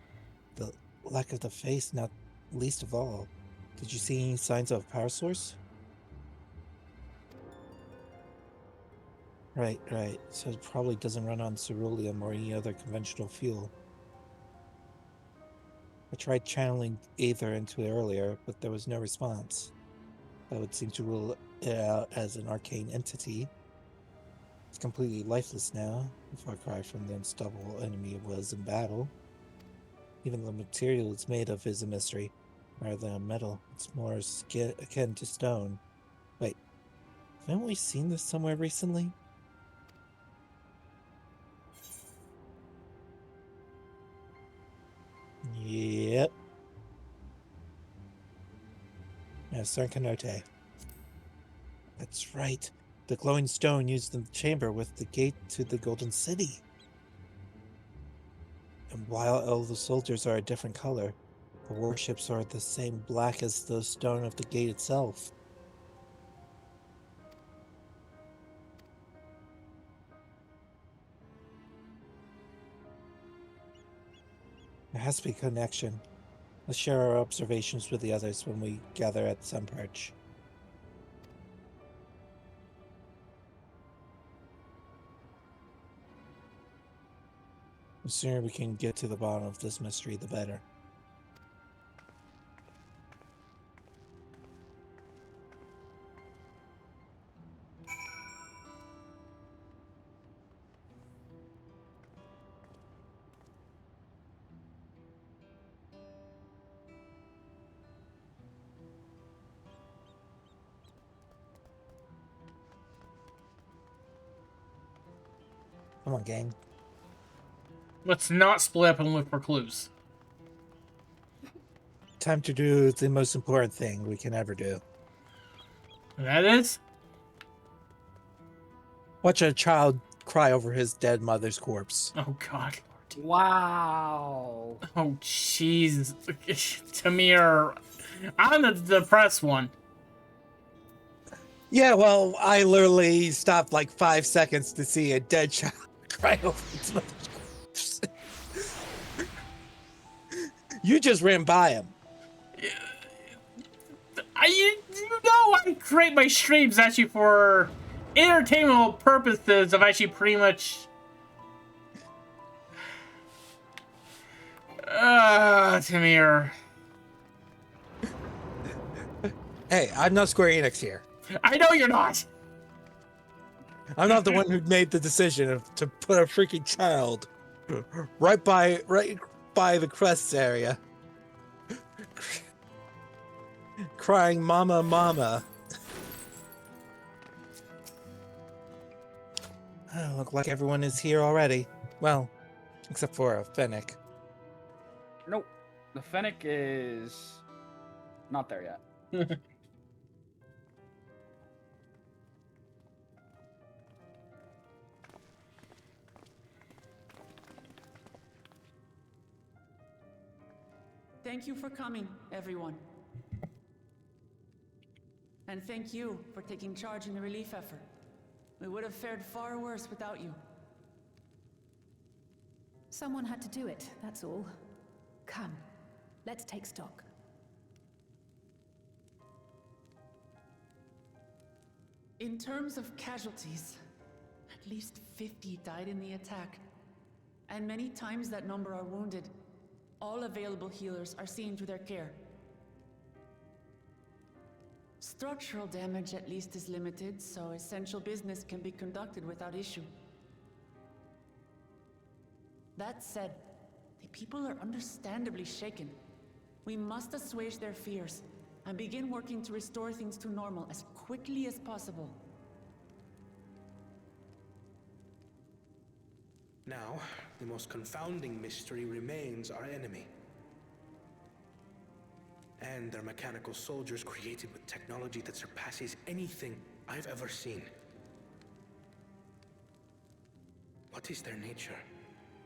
The lack of the face, not least of all. Did you see any signs of a power source? Right. So it probably doesn't run on ceruleum or any other conventional fuel. I tried channeling Aether into it earlier, but there was no response. That would seem to rule it out as an arcane entity. It's completely lifeless now, a far cry from the unstoppable enemy it was in battle. Even the material it's made of is a mystery. Rather than a metal, it's more akin to stone. Wait, haven't we seen this somewhere recently? Yep. Sarkanote. That's right. The glowing stone used in the chamber with the gate to the Golden City. And while all the soldiers are a different color, the warships are the same black as the stone of the gate itself. There has to be a connection. Let's share our observations with the others when we gather at Sun Perch. The sooner we can get to the bottom of this mystery, the better. Come on, gang. Let's not split up and look for clues. Time to do the most important thing we can ever do. That is? Watch a child cry over his dead mother's corpse. Oh, God. Wow. Oh, jeez. Tamir, I'm the depressed one. Yeah, well, I literally stopped like 5 seconds to see a dead child cry over its mother's corpse. You just ran by him. You know I create my streams actually for entertainment purposes of actually pretty much... Tamir. Hey, I'm not Square Enix here. I know you're not. I'm not the one who made the decision to put a freaking child right by the crests area, crying "Mama, Mama." Oh, look like everyone is here already. Well, except for Fennec. Nope. The Fennec is not there yet. Thank you for coming, everyone. And thank you for taking charge in the relief effort. We would have fared far worse without you. Someone had to do it, that's all. Come, let's take stock. In terms of casualties, at least 50 died in the attack. And many times that number are wounded. All available healers are seen to their care. Structural damage at least is limited, so essential business can be conducted without issue. That said, the people are understandably shaken. We must assuage their fears and begin working to restore things to normal as quickly as possible. Now, the most confounding mystery remains our enemy. And their mechanical soldiers created with technology that surpasses anything I've ever seen. What is their nature?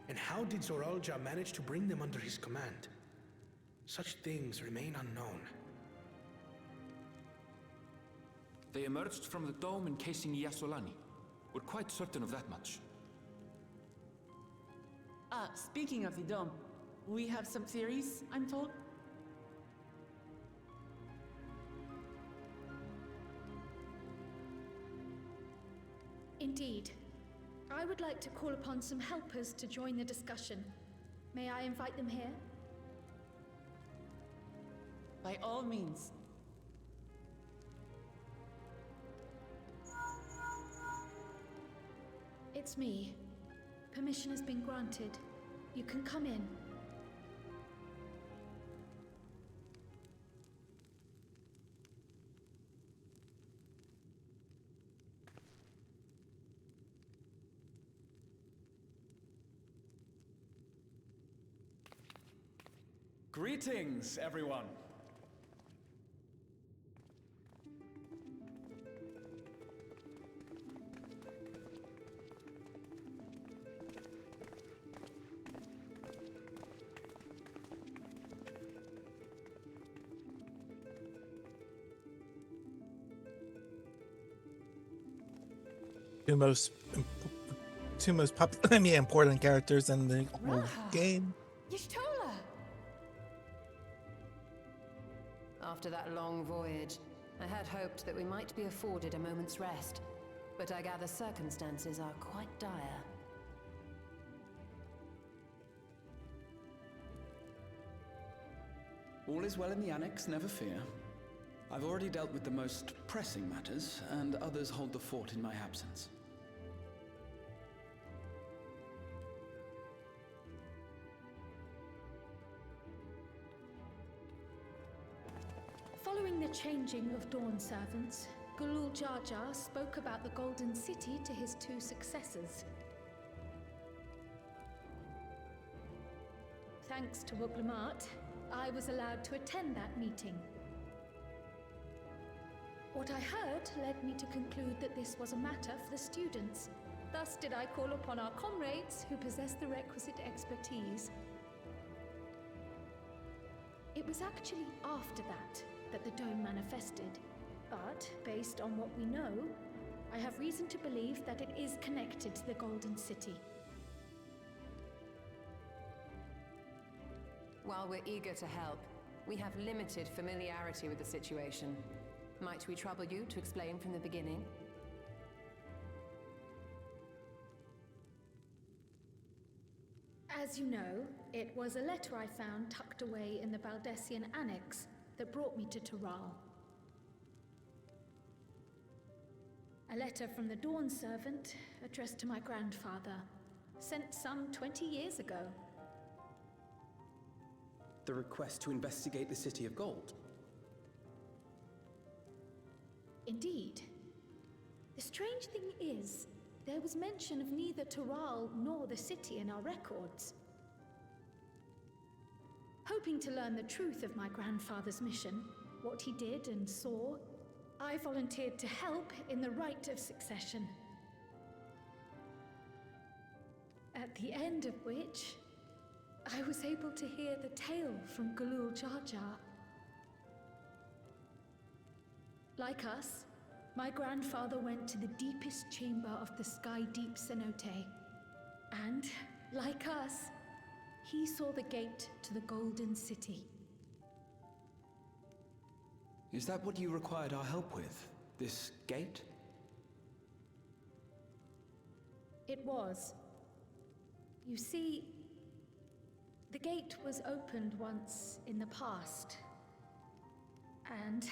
And how did Zoralja manage to bring them under his command? Such things remain unknown. They emerged from the dome encasing Yasolani. We're quite certain of that much. Speaking of the dome, we have some theories, I'm told. Indeed. I would like to call upon some helpers to join the discussion. May I invite them here? By all means. It's me. Permission has been granted. You can come in. Greetings, everyone. Two most important characters in the whole game. Y'shtola! After that long voyage, I had hoped that we might be afforded a moment's rest, but I gather circumstances are quite dire. All is well in the Annex, never fear. I've already dealt with the most pressing matters, and others hold the fort in my absence. Following the changing of Dawn servants, Gulul Jar Jar spoke about the Golden City to his two successors. Thanks to Wuglamat, I was allowed to attend that meeting. What I heard led me to conclude that this was a matter for the students. Thus did I call upon our comrades who possess the requisite expertise. It was actually after that the dome manifested. But, based on what we know, I have reason to believe that it is connected to the Golden City. While we're eager to help, we have limited familiarity with the situation. Might we trouble you to explain from the beginning? As you know, it was a letter I found tucked away in the Valdesian Annex that brought me to Tural. A letter from the Dawn servant, addressed to my grandfather, sent some 20 years ago. The request to investigate the City of Gold. Indeed. The strange thing is, there was mention of neither Tural nor the city in our records. Hoping to learn the truth of my grandfather's mission, what he did and saw, I volunteered to help in the rite of succession. At the end of which, I was able to hear the tale from Gulul Jar Jar. Like us, my grandfather went to the deepest chamber of the Sky Deep cenote. And, like us, he saw the gate to the Golden City. Is that what you required our help with? This gate? It was. You see, the gate was opened once in the past. And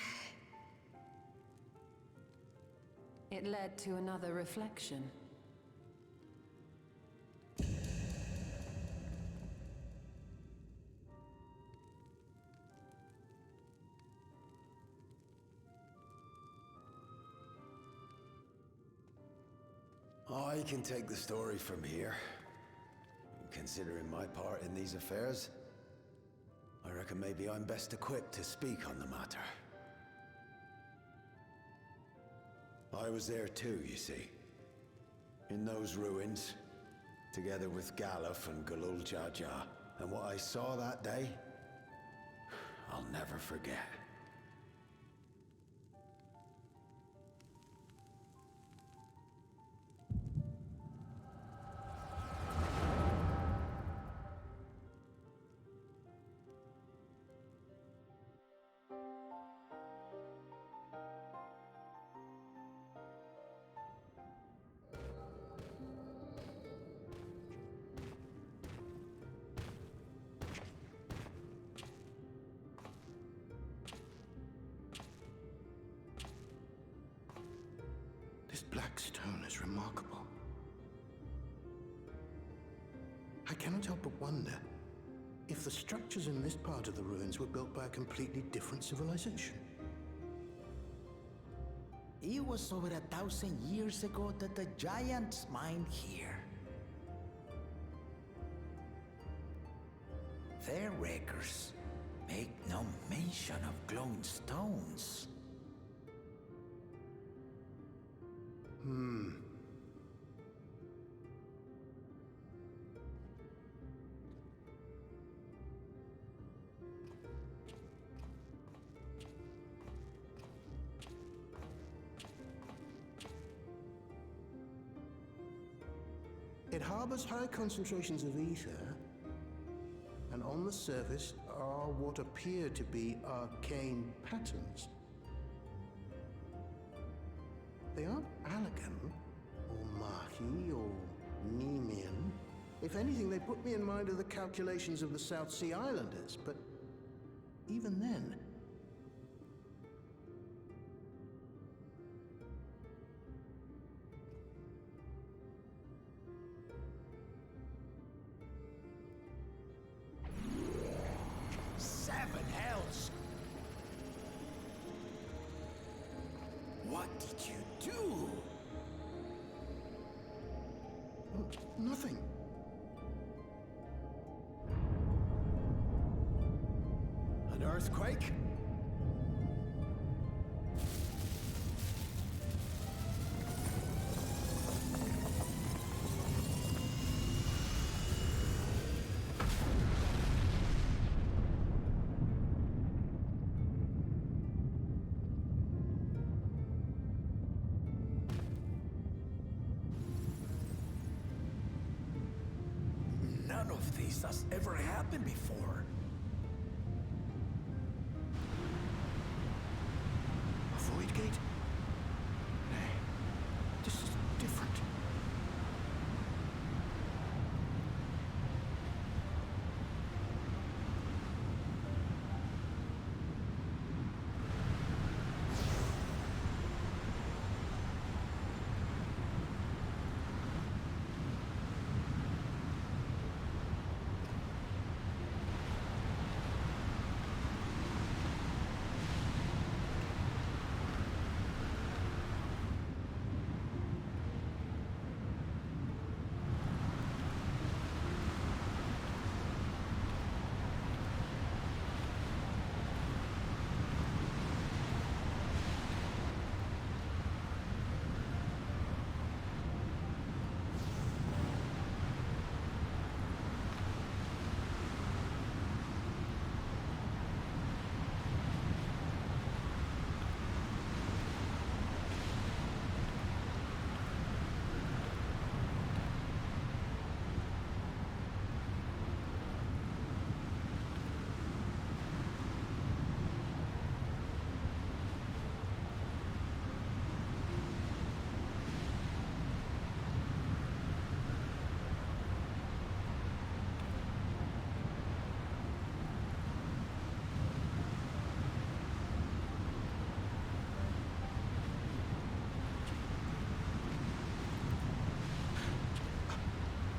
it led to another reflection. I can take the story from here. Considering my part in these affairs, I reckon maybe I'm best equipped to speak on the matter. I was there too, you see. In those ruins, together with Galuf and Gulul Jar Jar. And what I saw that day, I'll never forget. This black stone is remarkable. I cannot help but wonder if the structures in this part of the ruins were built by a completely different civilization. It was over 1,000 years ago that the giants mined here. Their records make no mention of glowing stones. It harbors high concentrations of ether, and on the surface are what appear to be arcane patterns. They aren't Allagan, or Mahi, or Nemean. If anything, they put me in mind of the calculations of the South Sea Islanders, but even then... Seven hells! What did you do? Nothing. An earthquake? None of this has ever happened before. A void gate? Nay, this is different.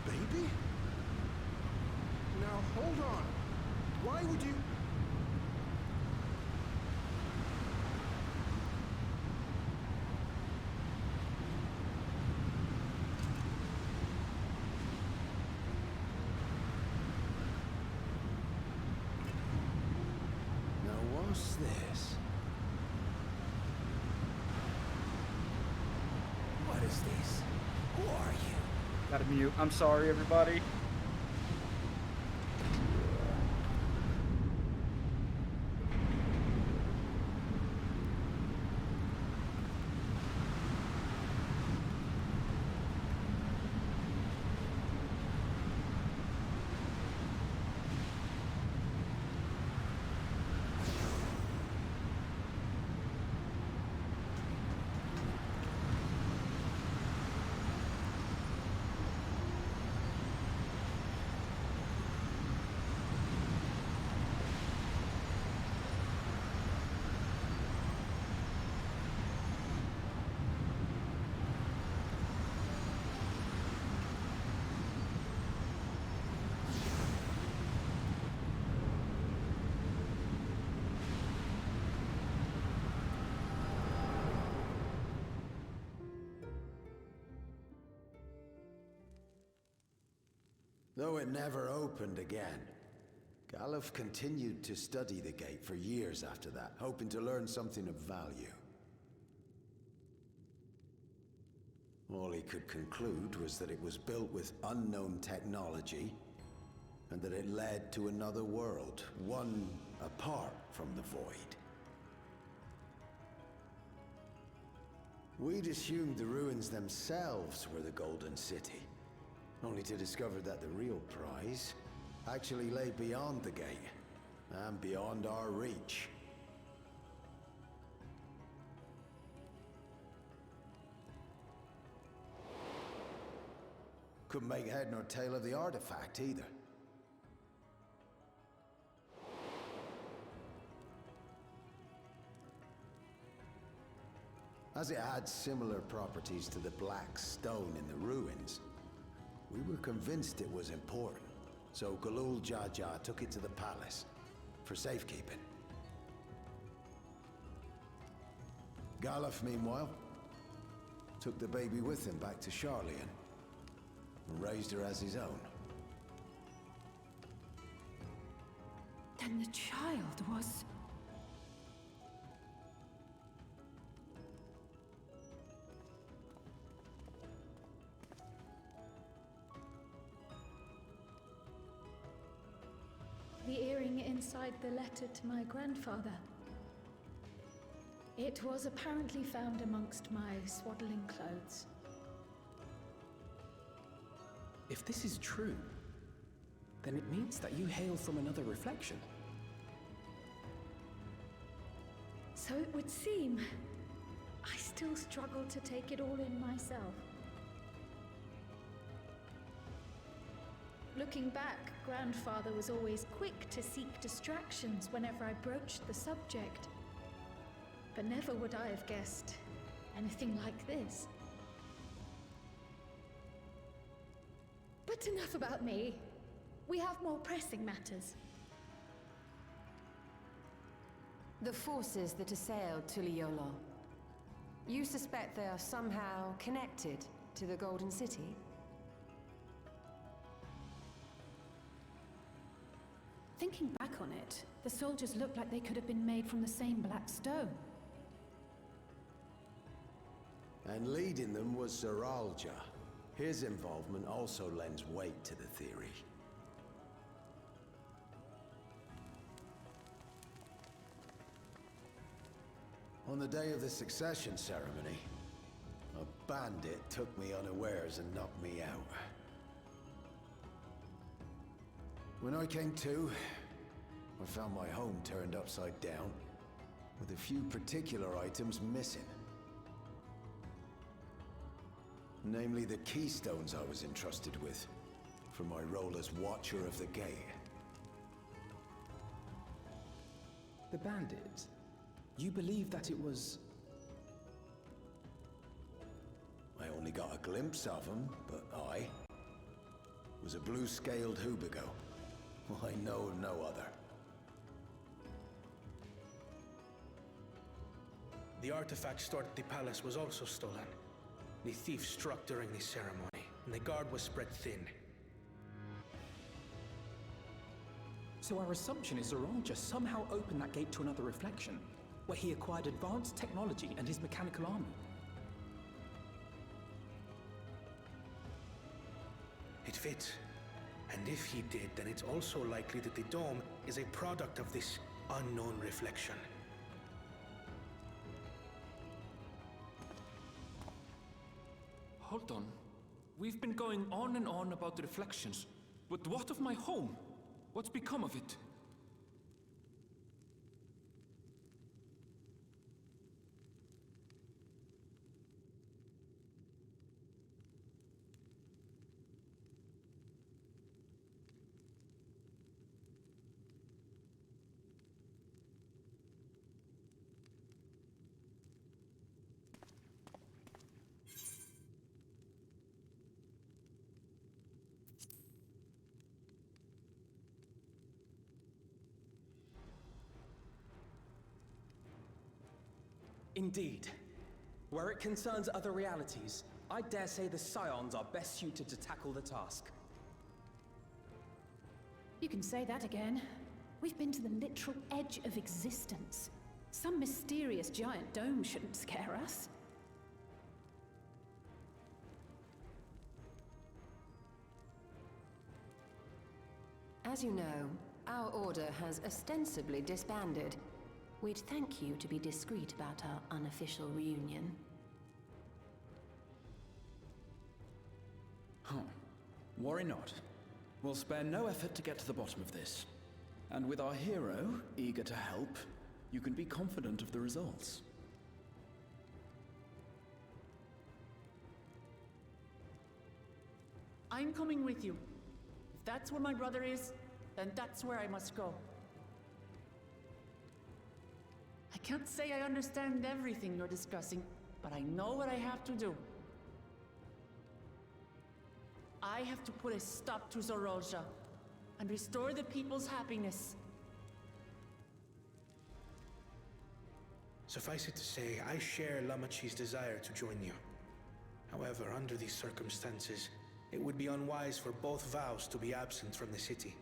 Baby? Now hold on. Why would you... Now what's this? What is this? Who are you? Gotta mute. I'm sorry, everybody. Though it never opened again, Galuf continued to study the gate for years after that, hoping to learn something of value. All he could conclude was that it was built with unknown technology, and that it led to another world, one apart from the Void. We'd assumed the ruins themselves were the Golden City, only to discover that the real prize actually lay beyond the gate, and beyond our reach. Couldn't make head nor tail of the artifact either. As it had similar properties to the black stone in the ruins, we were convinced it was important, so Galul Jaja took it to the palace for safekeeping. Galuf, meanwhile, took the baby with him back to Charlian and raised her as his own. Then the child was... The earring inside the letter to my grandfather. It was apparently found amongst my swaddling clothes. If this is true, then it means that you hail from another reflection. So it would seem. I still struggle to take it all in myself. Looking back, Grandfather was always quick to seek distractions whenever I broached the subject. But never would I have guessed anything like this. But enough about me. We have more pressing matters. The forces that assailed Tuliyola. You suspect they are somehow connected to the Golden City? Thinking back on it, the soldiers looked like they could have been made from the same black stone. And leading them was Zoralja. His involvement also lends weight to the theory. On the day of the succession ceremony, a bandit took me unawares and knocked me out. When I came to, I found my home turned upside down, with a few particular items missing. Namely the keystones I was entrusted with, for my role as Watcher of the Gate. The bandit? You believe that it was... I only got a glimpse of him, but I was a blue-scaled Hubigo. I know of no other. The artifact stored at the palace was also stolen. The thief struck during the ceremony, and the guard was spread thin. So our assumption is Zoralja somehow opened that gate to another reflection, where he acquired advanced technology and his mechanical army. It fits. And if he did, then it's also likely that the dome is a product of this unknown reflection. Hold on. We've been going on and on about the reflections. But what of my home? What's become of it? Indeed. Where it concerns other realities, I dare say the Scions are best suited to tackle the task. You can say that again. We've been to the literal edge of existence. Some mysterious giant dome shouldn't scare us. As you know, our order has ostensibly disbanded. We'd thank you to be discreet about our unofficial reunion. Huh. Worry not. We'll spare no effort to get to the bottom of this. And with our hero eager to help, you can be confident of the results. I'm coming with you. If that's where my brother is, then that's where I must go. I can't say I understand everything you're discussing, but I know what I have to do. I have to put a stop to Zorolja and restore the people's happiness. Suffice it to say, I share Lamachi's desire to join you. However, under these circumstances, it would be unwise for both vows to be absent from the city.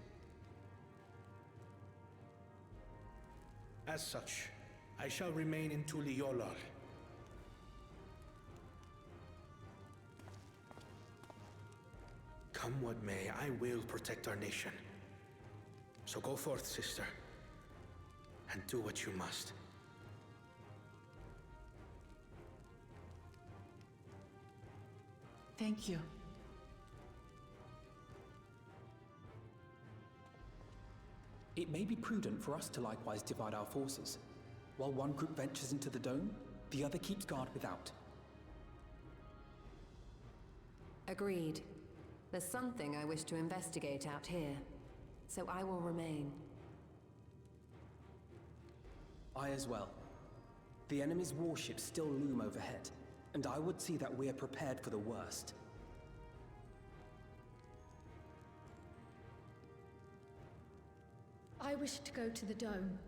As such, I shall remain in Tuliolol. Come what may, I will protect our nation. So go forth, sister, and do what you must. Thank you. It may be prudent for us to likewise divide our forces. While one group ventures into the dome, the other keeps guard without. Agreed. There's something I wish to investigate out here, so I will remain. I as well. The enemy's warships still loom overhead, and I would see that we are prepared for the worst. I wish to go to the dome.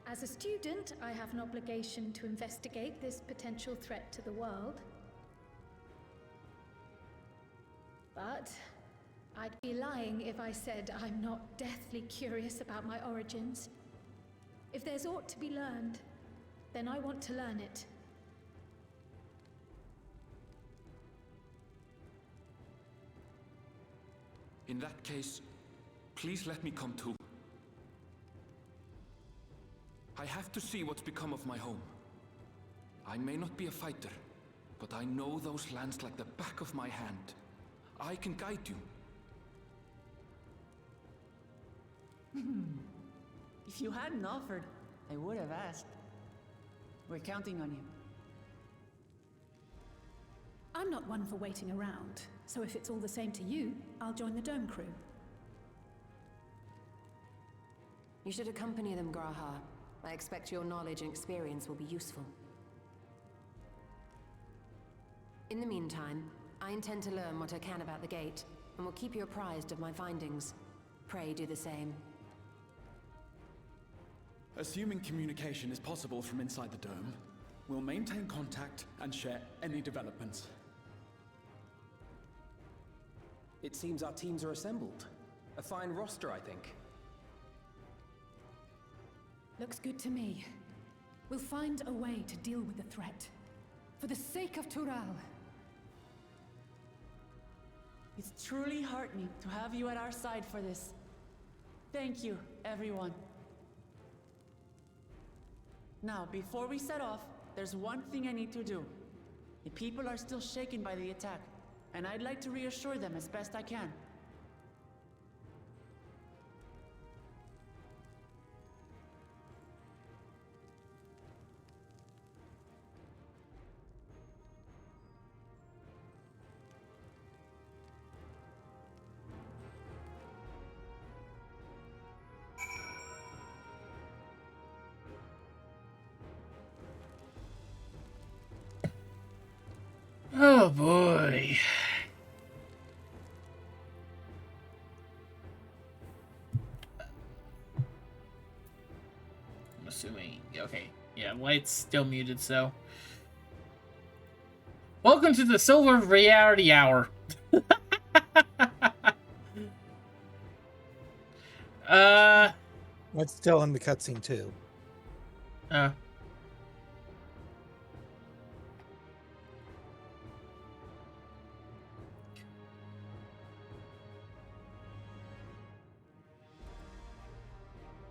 As a student, I have an obligation to investigate this potential threat to the world. But I'd be lying if I said I'm not deathly curious about my origins. If there's aught to be learned, then I want to learn it. In that case, please let me come too. I have to see what's become of my home. I may not be a fighter, but I know those lands like the back of my hand. I can guide you. If you hadn't offered, I would have asked. We're counting on you. I'm not one for waiting around, so if it's all the same to you, I'll join the dome crew. You should accompany them, Graha. I expect your knowledge and experience will be useful. In the meantime, I intend to learn what I can about the gate, and will keep you apprised of my findings. Pray do the same. Assuming communication is possible from inside the dome, we'll maintain contact and share any developments. It seems our teams are assembled. A fine roster, I think. Looks good to me. We'll find a way to deal with the threat. For the sake of Tural. It's truly heartening to have you at our side for this. Thank you, everyone. Now, before we set off, there's one thing I need to do. The people are still shaken by the attack, and I'd like to reassure them as best I can. Oh boy. I'm assuming. Okay. Yeah, light's still muted, so. Welcome to the Silver Reality Hour. It's still in the cutscene too.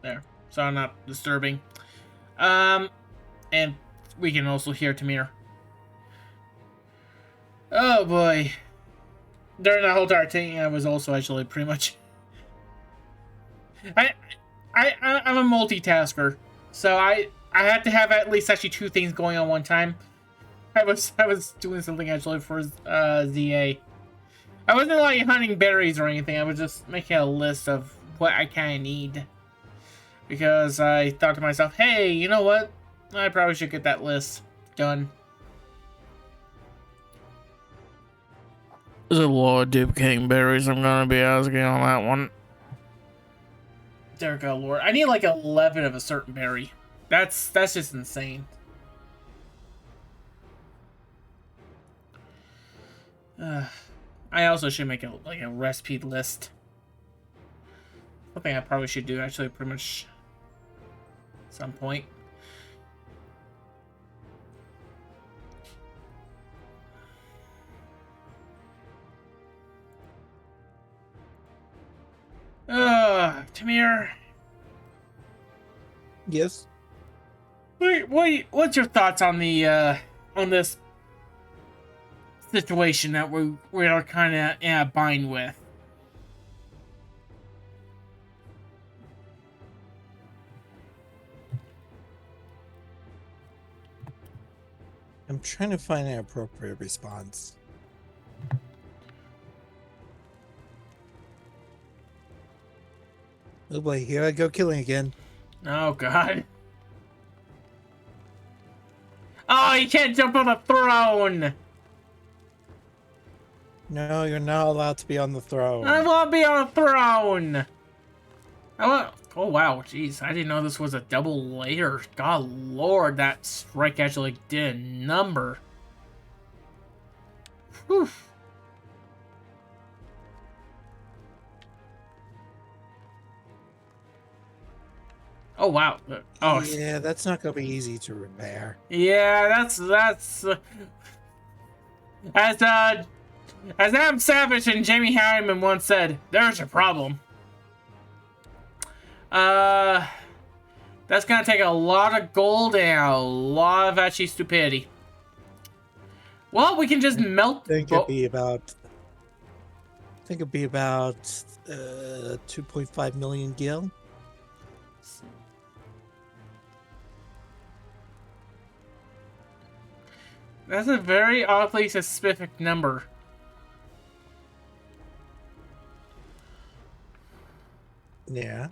There. So I'm not disturbing. And we can also hear Tamir. Oh boy. During the whole entire thing, I was also actually pretty much... I'm a multitasker. So I had to have at least actually 2 things going on one time. I was doing something actually for ZA. I wasn't like hunting berries or anything. I was just making a list of what I kind of need. Because I thought to myself, hey, you know what? I probably should get that list done. There's a lot of duplicating berries I'm gonna be asking on that one. There we go, Lord. I need like 11 of a certain berry. That's just insane. I also should make a recipe list. Something I probably should do actually pretty much at some point. Tamir. Yes. What's your thoughts on the on this situation that we are kind of in a bind with? I'm trying to find an appropriate response. Oh boy, here I go killing again. Oh god. Oh, you can't jump on the throne! No, you're not allowed to be on the throne. I want to be on a throne! Oh wow, jeez, I didn't know this was a double layer. God lord, that strike actually did a number. Whew. Oh wow. Oh yeah, that's not gonna be easy to repair. Yeah, that's as Adam Savage and Jamie Harriman once said, there's a problem. That's gonna take a lot of gold and a lot of actually stupidity. Well, we can just melt. I think it'd be about 2.5 million gil. That's a very oddly specific number. Yeah.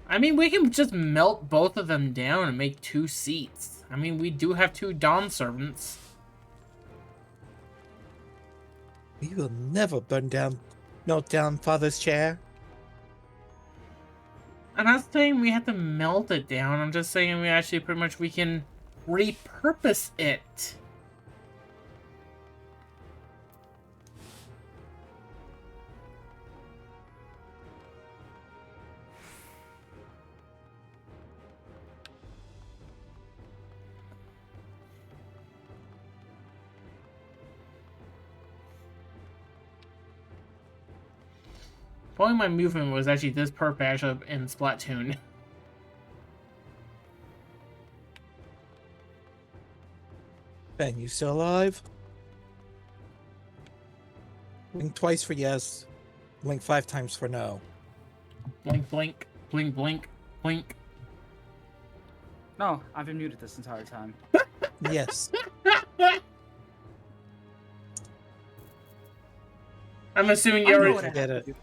I mean, we can just melt both of them down and make 2 seats. I mean, we do have 2 Dawn servants. We will never melt down Father's chair. I'm not saying we have to melt it down. I'm just saying we actually we can repurpose it. Probably my movement was actually this perfect actually in Splatoon. Ben, you still alive? Blink twice for yes. Blink 5 times for no. Blink, blink, blink, blink, blink. No, I've been muted this entire time. Yes. I'm assuming you already get it.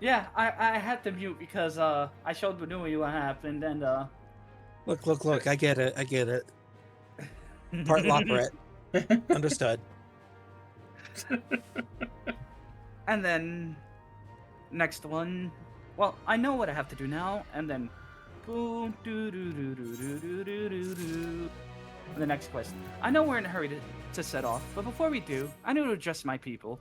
Yeah, I had to mute because I showed Banu what happened and Look, I get it. Part Loperet. Understood. And then next one, well, I know what I have to do now, and then boom, do do do do do do do do do. The next quest. I know we're in a hurry to set off, but before we do, I need to address my people.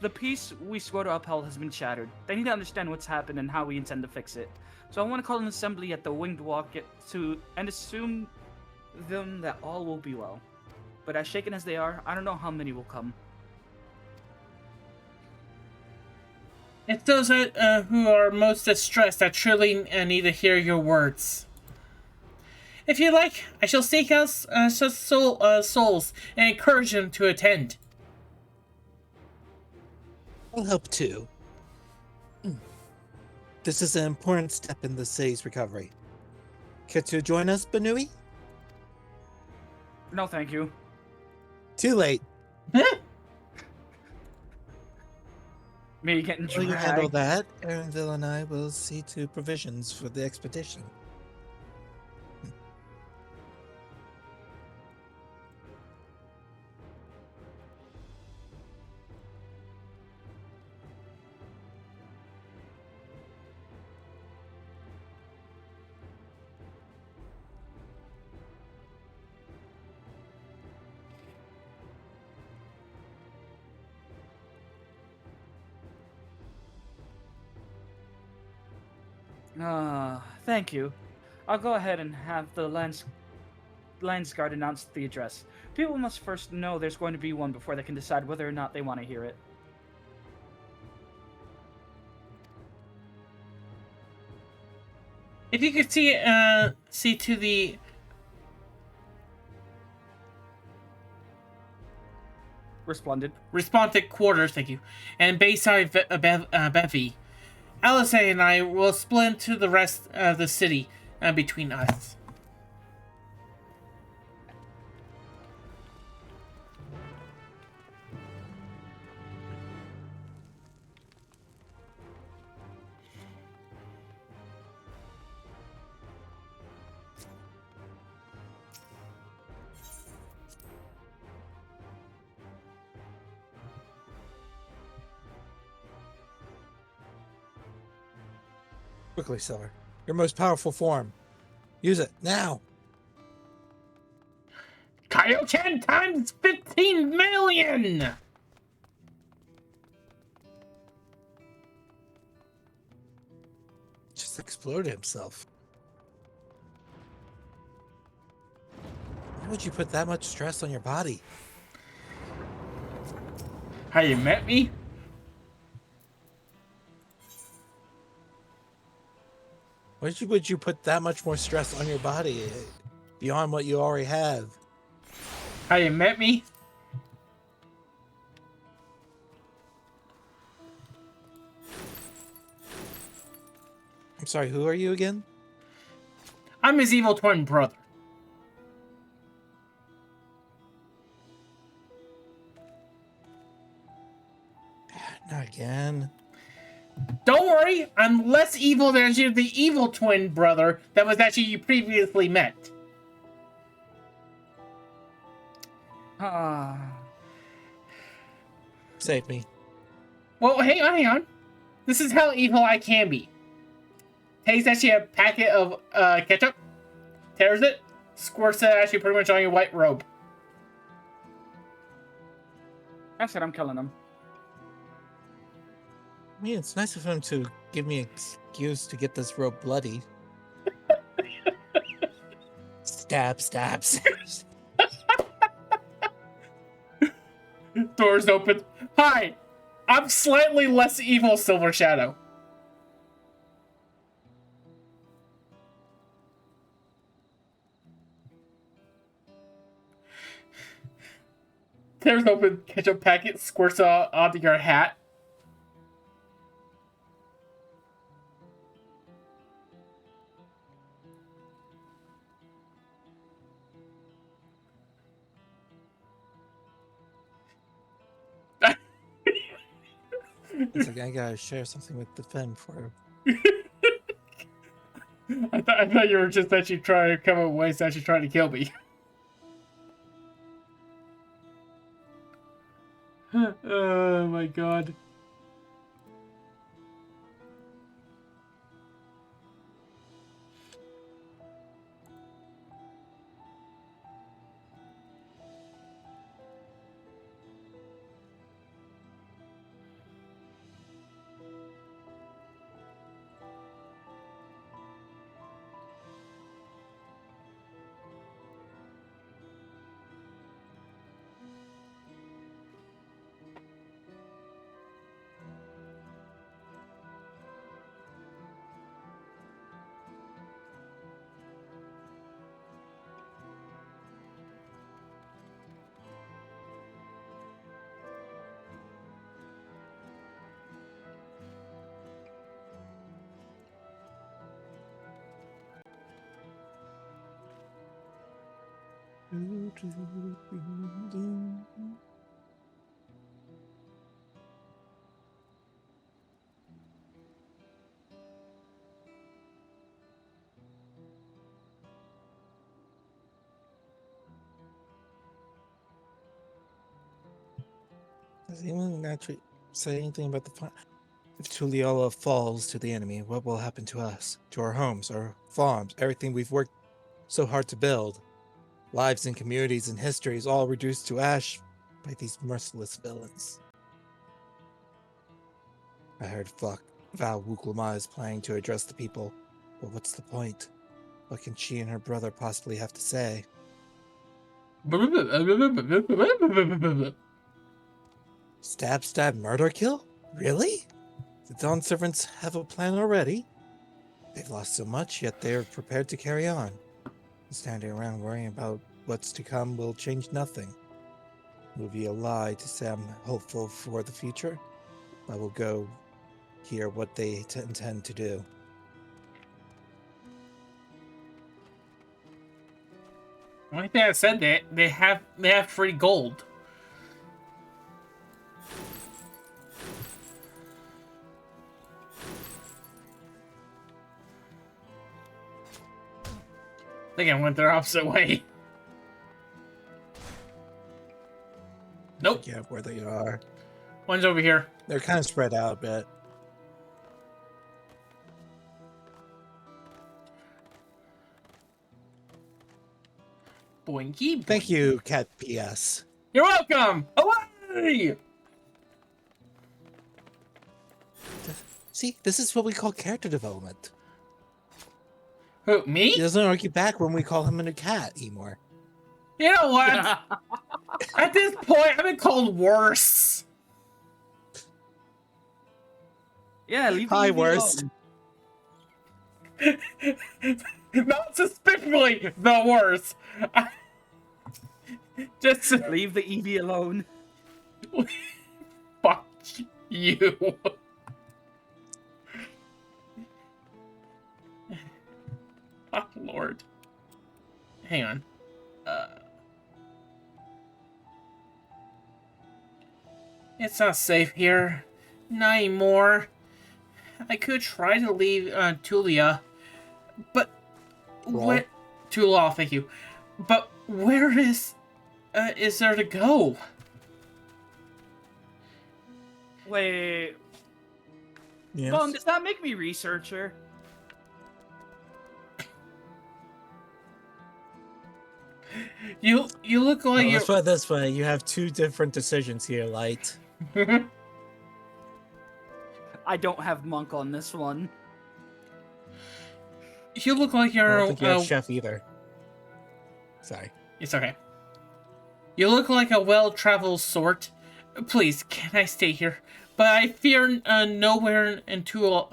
the peace we swore to uphold has been shattered. They need to understand what's happened and how we intend to fix it. So I want to call an assembly at the Winged Walk and assume them that all will be well. But as shaken as they are, I don't know how many will come. It's those who are most distressed that truly need to hear your words. If you like, I shall seek out such souls and encourage them to attend. I'll help too. This is an important step in the city's recovery. Care to join us, Banui? No, thank you. Too late. Me getting While you handle dragged. that, Arendelle and I will see to provisions for the expedition. Thank you. I'll go ahead and have the Lands Guard announce the address. People must first know there's going to be one before they can decide whether or not they want to hear it. If you could see to the Resplendent quarters, thank you, and Bayside Bevy. Alice and I will split to the rest of the city between us. Quickly, Silver. Your most powerful form. Use it now. Kaio-chan times 15 million! Just exploded himself. Why would you put that much stress on your body? How you met me? Why would you put that much more stress on your body beyond what you already have? How you met me? I'm sorry, who are you again? I'm his evil twin brother. Not again. Don't worry, I'm less evil than the evil twin brother that was actually you previously met. Save me. Well, hang on. This is how evil I can be. Takes actually a packet of ketchup, tears it, squirts it actually pretty much on your white robe. I said I'm killing him. I mean, it's nice of him to give me an excuse to get this robe bloody. Stab, stab, stab. Doors open. Hi, I'm slightly less evil, Silver Shadow. Tears open ketchup packet, squirts onto your hat. It's like I gotta share something with the Fem for. I thought you were just actually trying to come up with ways to actually trying to kill me. Oh my god. Does anyone actually say anything about the plan? If Tuliola falls to the enemy, what will happen to us? To our homes, our farms, everything we've worked so hard to build? Lives and communities and histories all reduced to ash by these merciless villains. I heard Val Wuklama is planning to address the people, but what's the point? What can she and her brother possibly have to say? Stab, stab, murder, kill? Really? The Dawn Servants have a plan already? They've lost so much, yet they're prepared to carry on. Standing around worrying about what's to come will change nothing. It would be a lie to say I'm hopeful for the future. I will go hear what they intend to do. Only thing I said that they have free gold. I think I went the opposite way. Nope. Yeah, where they are. One's over here. They're kind of spread out a bit. Boinky, boinky. Thank you, Cat PS. You're welcome. Away! See, this is what we call character development. Who, me? He doesn't argue back when we call him a cat anymore. You know what? At this point, I've been called worse. Yeah, leave Hi, me worst. Not suspiciously the worst. Just leave the Eevee alone. Fuck you. Oh, Lord. Hang on. It's not safe here. Not anymore. I could try to leave Tulia, but where? Tula, thank you. But where is there to go? Wait. Yes. Bone, does that make me researcher? You look like Let's put it this way. You have two different decisions here, Light. I don't have Monk on this one. You look like I you're don't think you have Chef either. Sorry. It's okay. You look like a well-traveled sort. Please, can I stay here? But I fear nowhere until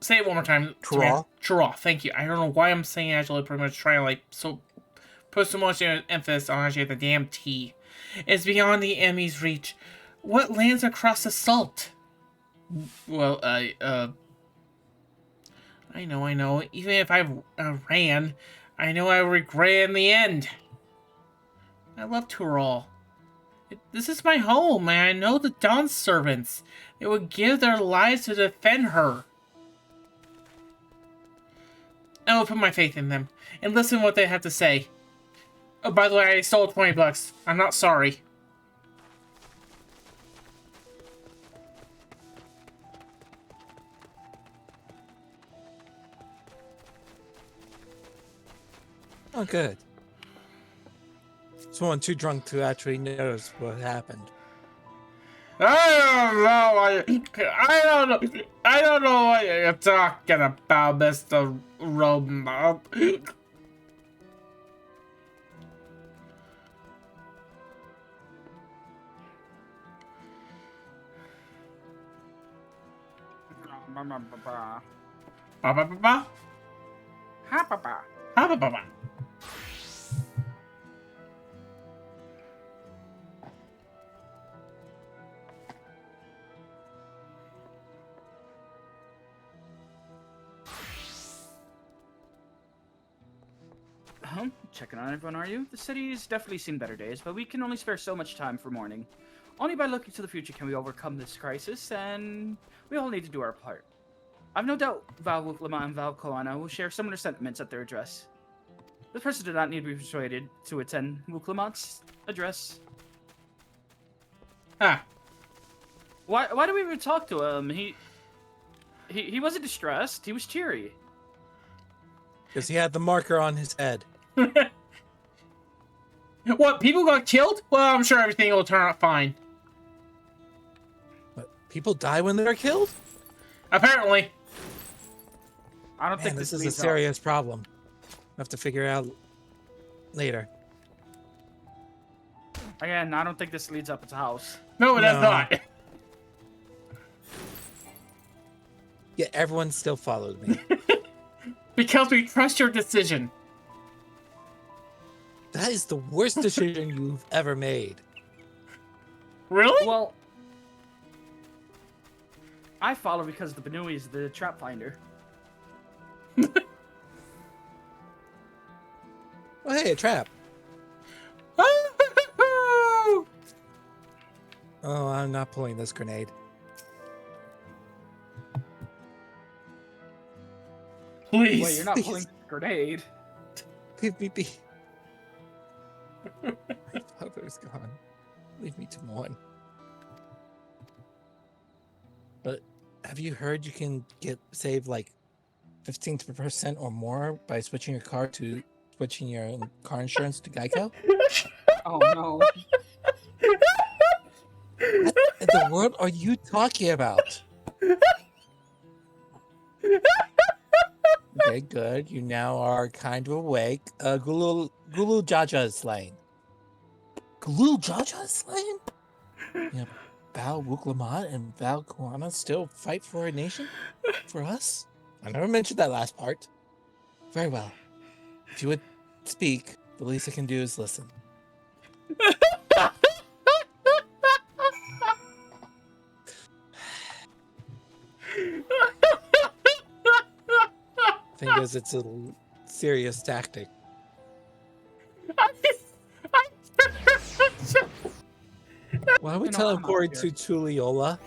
say it one more time. Chura. Thank you. I don't know why I'm saying actually pretty much trying to put so much emphasis on actually the damn T. It's beyond the enemy's reach. What lands across the salt? Well, I know. Even if I ran, I know I would regret it in the end. I love Tural. This is my home, and I know the Dawn Servants. They would give their lives to defend her. I will put my faith in them, and listen to what they have to say. Oh, by the way, I stole $20. I'm not sorry. Oh, good. Someone too drunk to actually notice what happened. I don't know what you're talking about, Mr. Robot. checking on everyone, are you? The city's definitely seen better days, but we can only spare so much time for mourning. Only by looking to the future can we overcome this crisis, and we all need to do our part. I've no doubt Val Wuklama and Val Koana will share similar sentiments at their address. This person did not need to be persuaded to attend Wuklamat's address. Huh. Why do we even talk to him? He wasn't distressed. He was cheery. Because he had the marker on his head. What, people got killed? Well, I'm sure everything will turn out fine. But people die when they're killed? Apparently. I don't Man, think this this is a leads serious problem. We'll have to figure out later. Again, I don't think this leads up its house. No, it does not. Yeah, everyone still followed me. Because we trust your decision. That is the worst decision you've ever made. Really? Well, I follow because the Benui is the trap finder. Oh, hey, a trap. Oh, I'm not pulling this grenade. Please. Wait, you're not pulling a grenade. Leave me be. My father's gone. Leave me to mourn. But have you heard you can save like 15% or more by switching your car insurance to Geico? Oh no. What in the world are you talking about? Okay, good. You now are kind of awake. Gulu Jaja is slain. Gulu Jaja is slain? Yeah, Val Wuklamat and Val Koana still fight for a nation? For us? I never mentioned that last part. Very well. If you would speak, the least I can do is listen. Thing is, it's a serious tactic. Why are we teleporting to Tuliola?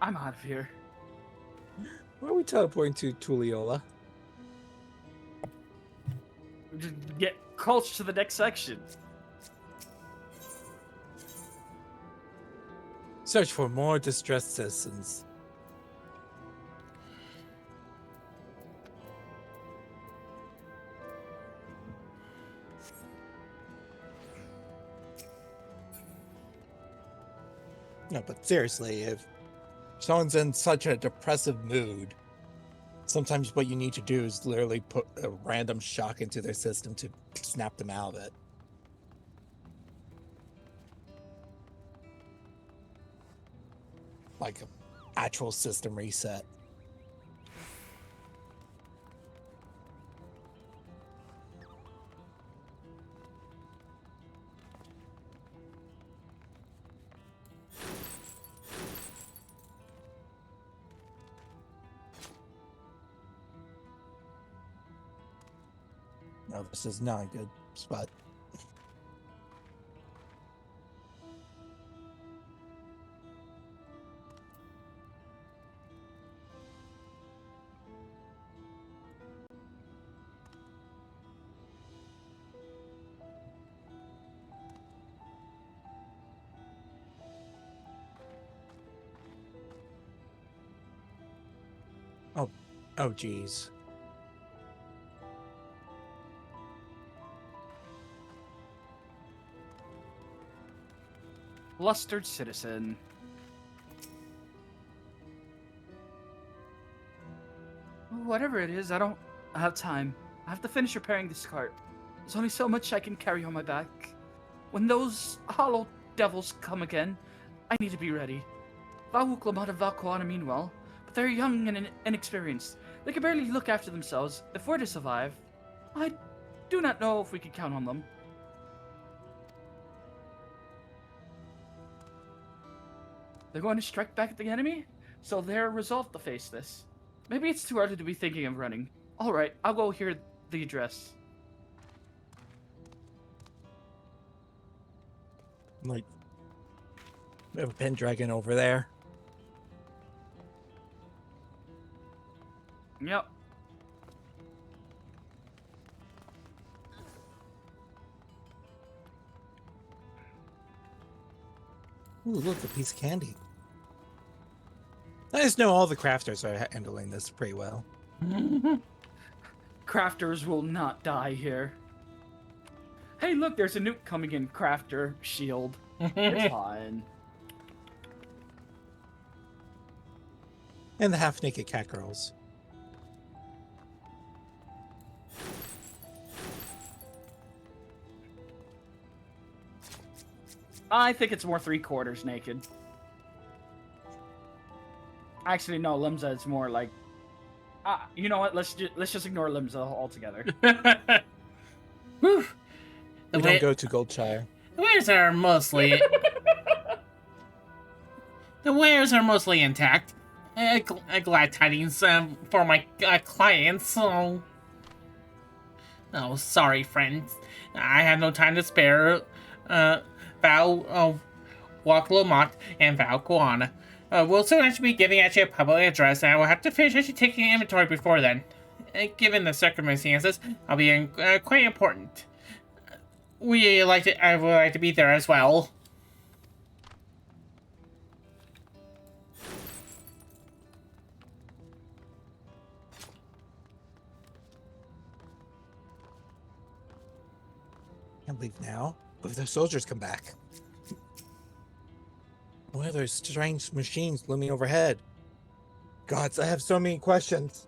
I'm out of here. Why are we teleporting to Tuliola? Just get close to the next section. Search for more distressed citizens. No, but seriously, if someone's in such a depressive mood, sometimes what you need to do is literally put a random shock into their system to snap them out of it. Like an actual system reset. No, this is not a good spot. Oh, geez. Flustered citizen. Whatever it is, I don't have time. I have to finish repairing this cart. There's only so much I can carry on my back. When those hollow devils come again, I need to be ready. Val Wuklamat and Val Koana mean well, but they're young and inexperienced. They can barely look after themselves. If we're to survive, I do not know if we can count on them. They're going to strike back at the enemy, so they're resolved to face this. Maybe it's too early to be thinking of running. All right, I'll go hear the address. Like, we have a Pendragon over there. Yep. Ooh, look, a piece of candy. I just know all the crafters are handling this pretty well. Crafters will not die here. Hey, look, there's a nuke coming in, Crafter. Shield. It's fine. And the half-naked cat girls. I think it's more 3/4 naked. Actually, no, Limza is more like. You know what? Let's just ignore Limza altogether. Whew. We don't go to Goldshire. The wares are mostly the wares are mostly intact. Glad tidings for my clients. Oh, sorry, friends. I have no time to spare. Val Lamont and Val Guana. We'll soon actually be giving at you a public address, and I will have to finish actually taking inventory before then. Given the circumstances, I'll be quite important. I would like to be there as well. Can't leave now. What if the soldiers come back? What are those strange machines looming overhead? Gods, I have so many questions.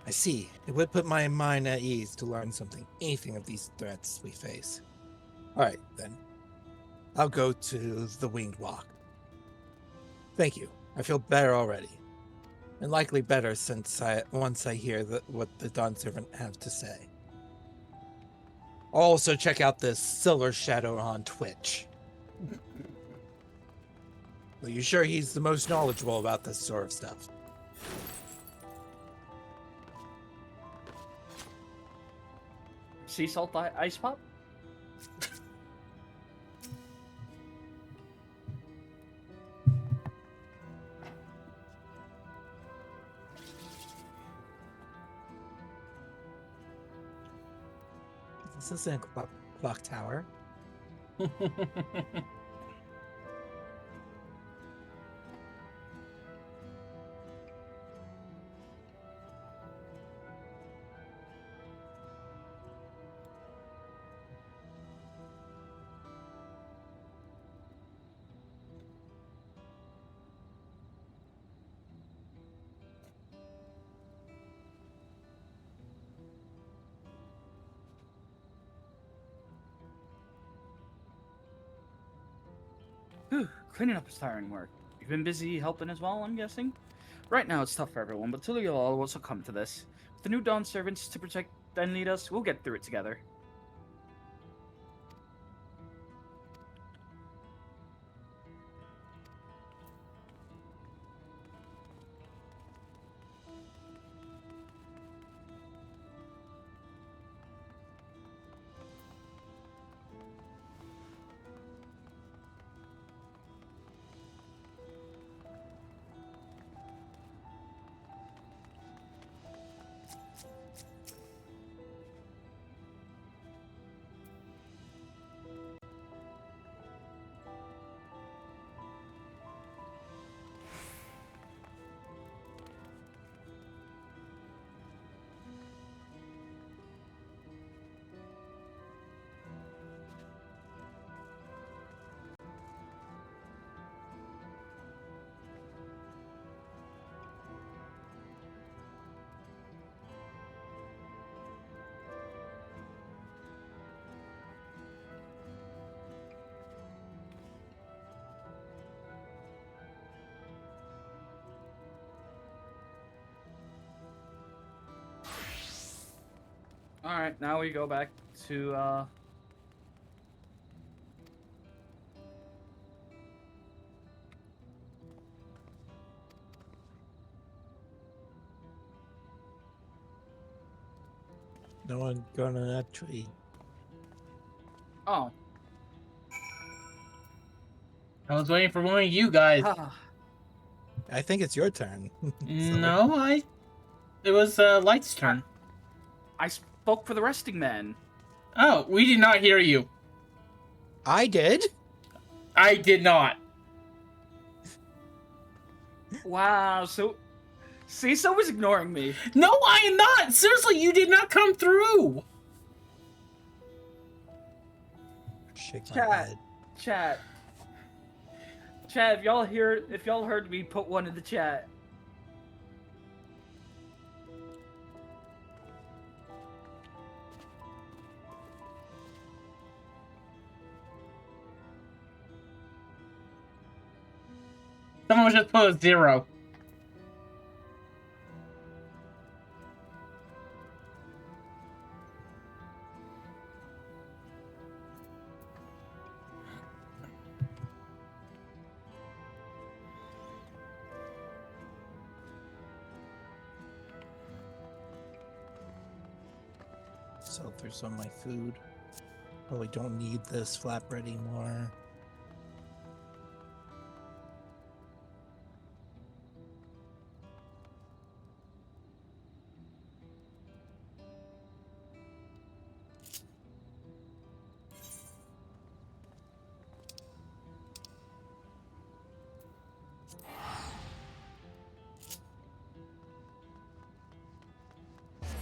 I see. It would put my mind at ease to learn anything of these threats we face. Alright, then. I'll go to the Winged Walk. Thank you. I feel better already. And likely better once I hear what the Dawn Servant have to say. I'll also check out this Silver Shadow on Twitch. Are you sure he's the most knowledgeable about this sort of stuff? Sea salt ice pop? This isn't a clock tower. Whew, cleaning up is tiring work. You've been busy helping as well, I'm guessing? Right now it's tough for everyone, but Tulio will also come to this. With the new Dawn servants to protect and lead us, we'll get through it together. Alright, now we go back to, No one going on that tree. Oh. I was waiting for one of you guys. I think it's your turn. No, it was Light's turn. I spoke for the resting man. Oh, we did not hear you. I did? I did not. Wow, so was ignoring me. No, I am not. Seriously, you did not come through. Shake my Chat. head. Chat, if y'all heard me, put one in the chat. Someone just put a 0. Sell through some of my food. Probably don't need this flatbread anymore.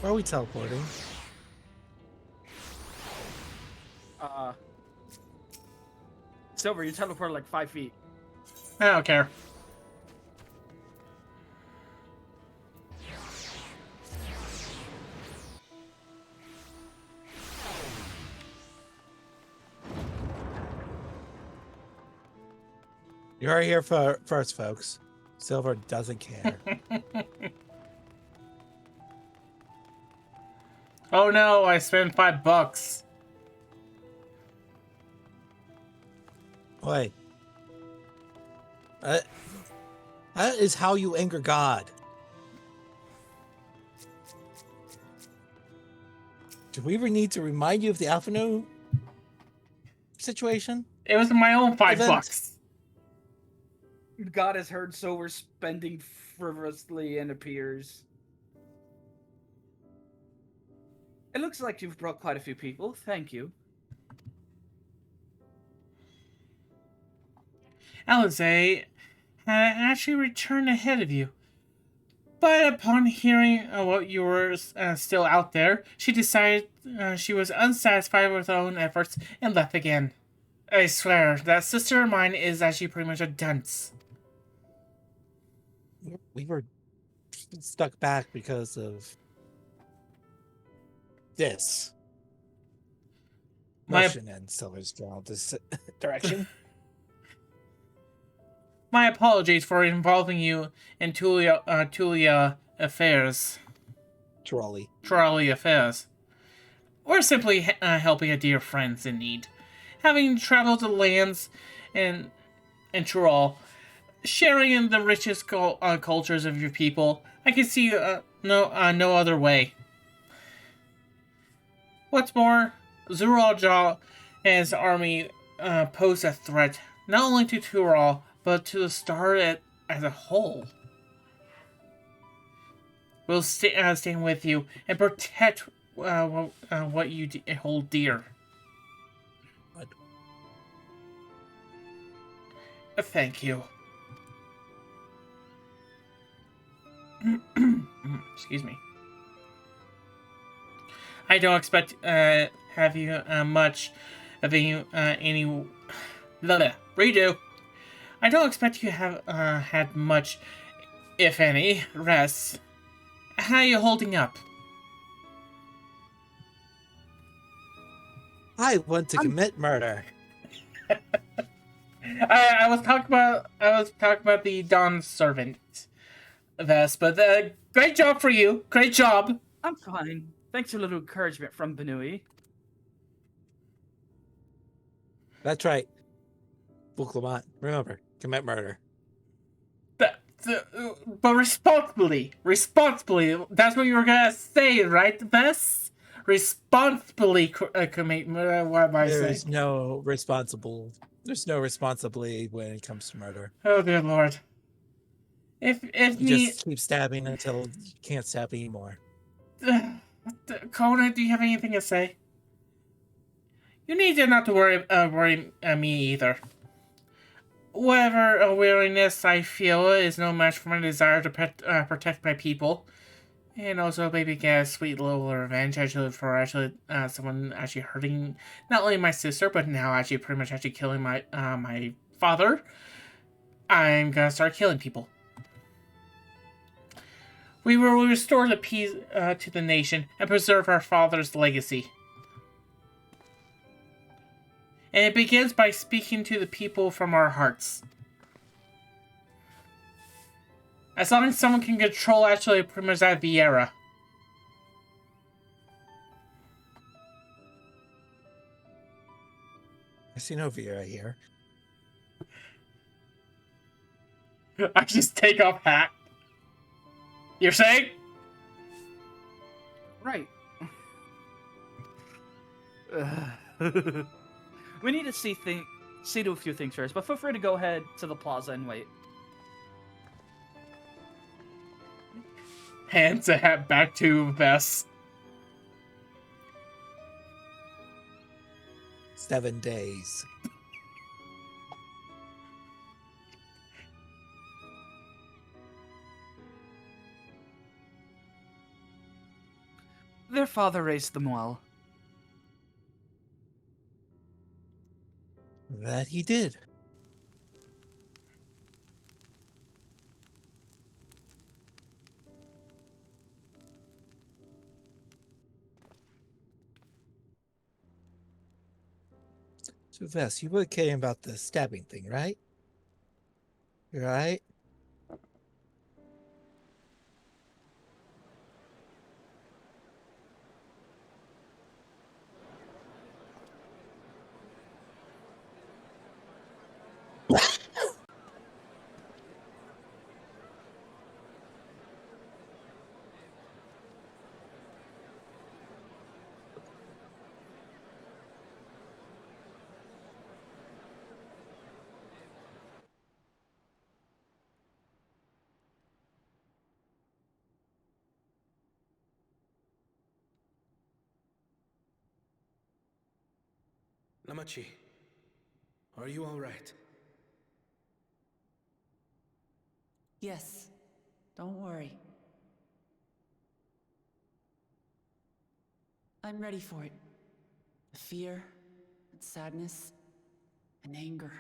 Where are we teleporting? Silver, you teleported like 5 feet. I don't care. You are here for first, folks. Silver doesn't care. Oh no, I spent $5. Wait. That is how you anger God. Do we ever need to remind you of the Alphino situation? It was my own $5. God has heard Silver spending frivolously and appears. It looks like you've brought quite a few people. Thank you. Alize had actually returned ahead of you. But upon hearing what you were still out there, she decided she was unsatisfied with her own efforts and left again. I swear, that sister of mine is actually pretty much a dunce. We were stuck back because of this motion, and Silver's drawn this direction. My apologies for involving you in Tulia affairs. Trolley affairs. Or simply helping a dear friends in need. Having traveled the lands and Troll, sharing in the richest cultures of your people, I can see no other way. What's more, Zuraljaw and his army pose a threat not only to Tural, but to the star as a whole. We'll stand with you and protect what you hold dear. Thank you. Excuse me. I don't expect have you much of any redo. I don't expect you have had much, if any, rest. How are you holding up? I want to commit murder. I was talking about the Dawn servant, Vess, but great job for you. Great job. I'm fine. Thanks for a little encouragement from Benui. That's right. Buklamont, remember, commit murder. But responsibly. That's what you were gonna say, right, Vess? responsibly commit. What am I saying? There's no responsibility when it comes to murder. Oh, good lord. If You me, just keep stabbing until you can't stab anymore. Kona, do you have anything to say? You need to not to worry me either. Whatever weariness I feel is no match for my desire to protect my people. And also maybe get a sweet little revenge for someone actually hurting not only my sister, but now actually pretty much actually killing my father. I'm gonna start killing people. We will restore the peace to the nation and preserve our father's legacy. And it begins by speaking to the people from our hearts. As long as someone can control actually pretty much that Vieira. I see no Vieira here. I just take off hat. You're saying? Right. We need to see to a few things first, but feel free to go ahead to the plaza and wait. Hands a hat back to Vess. 7 days. Their father raised them well. That he did. So, Vess, you were kidding about the stabbing thing, right? Right? Namachi, are you all right? Yes, don't worry. I'm ready for it. The fear, and sadness, and anger.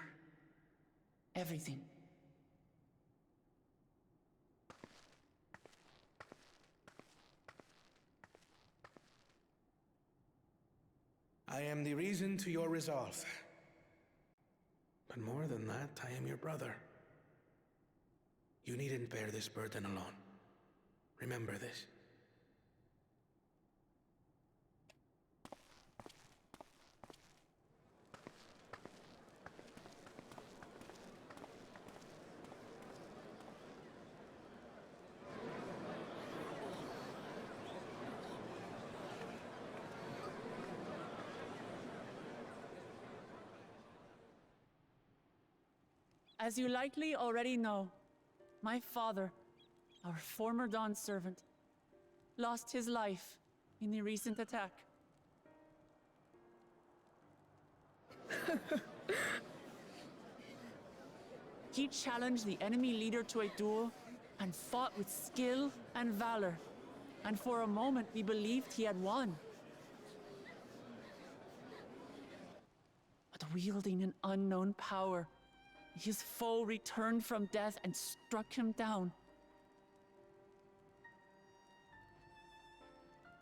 Everything. I am the reason to your resolve. But more than that, I am your brother. You needn't bear this burden alone. Remember this. As you likely already know, my father, our former Dawn servant, lost his life in the recent attack. He challenged the enemy leader to a duel and fought with skill and valor. And for a moment, we believed he had won. But wielding an unknown power, his foe returned from death and struck him down.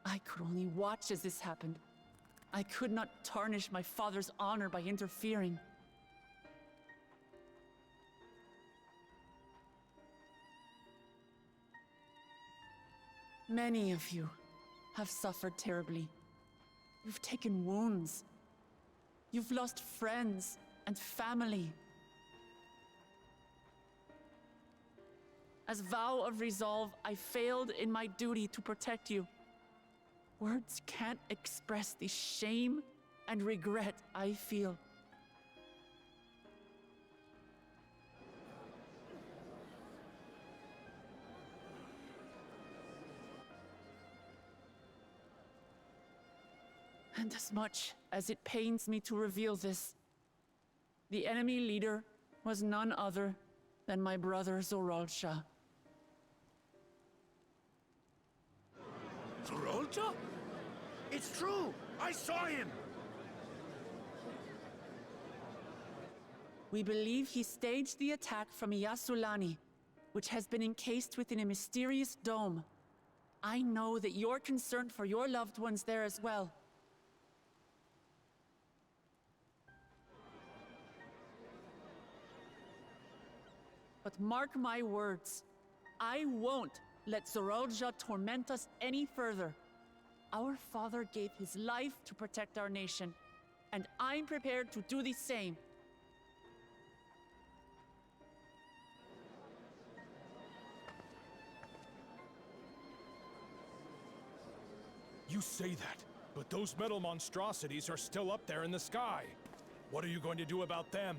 I could only watch as this happened. I could not tarnish my father's honor by interfering. Many of you have suffered terribly. You've taken wounds. You've lost friends and family. As vow of resolve, I failed in my duty to protect you. Words can't express the shame and regret I feel. And as much as it pains me to reveal this, the enemy leader was none other than my brother Zoralsha. Zoralsha? It's true! I saw him! We believe he staged the attack from Yasulani, which has been encased within a mysterious dome. I know that you're concerned for your loved ones there as well. But mark my words, I won't let Zoralsha torment us any further. Our father gave his life to protect our nation, and I'm prepared to do the same. You say that, but those metal monstrosities are still up there in the sky. What are you going to do about them?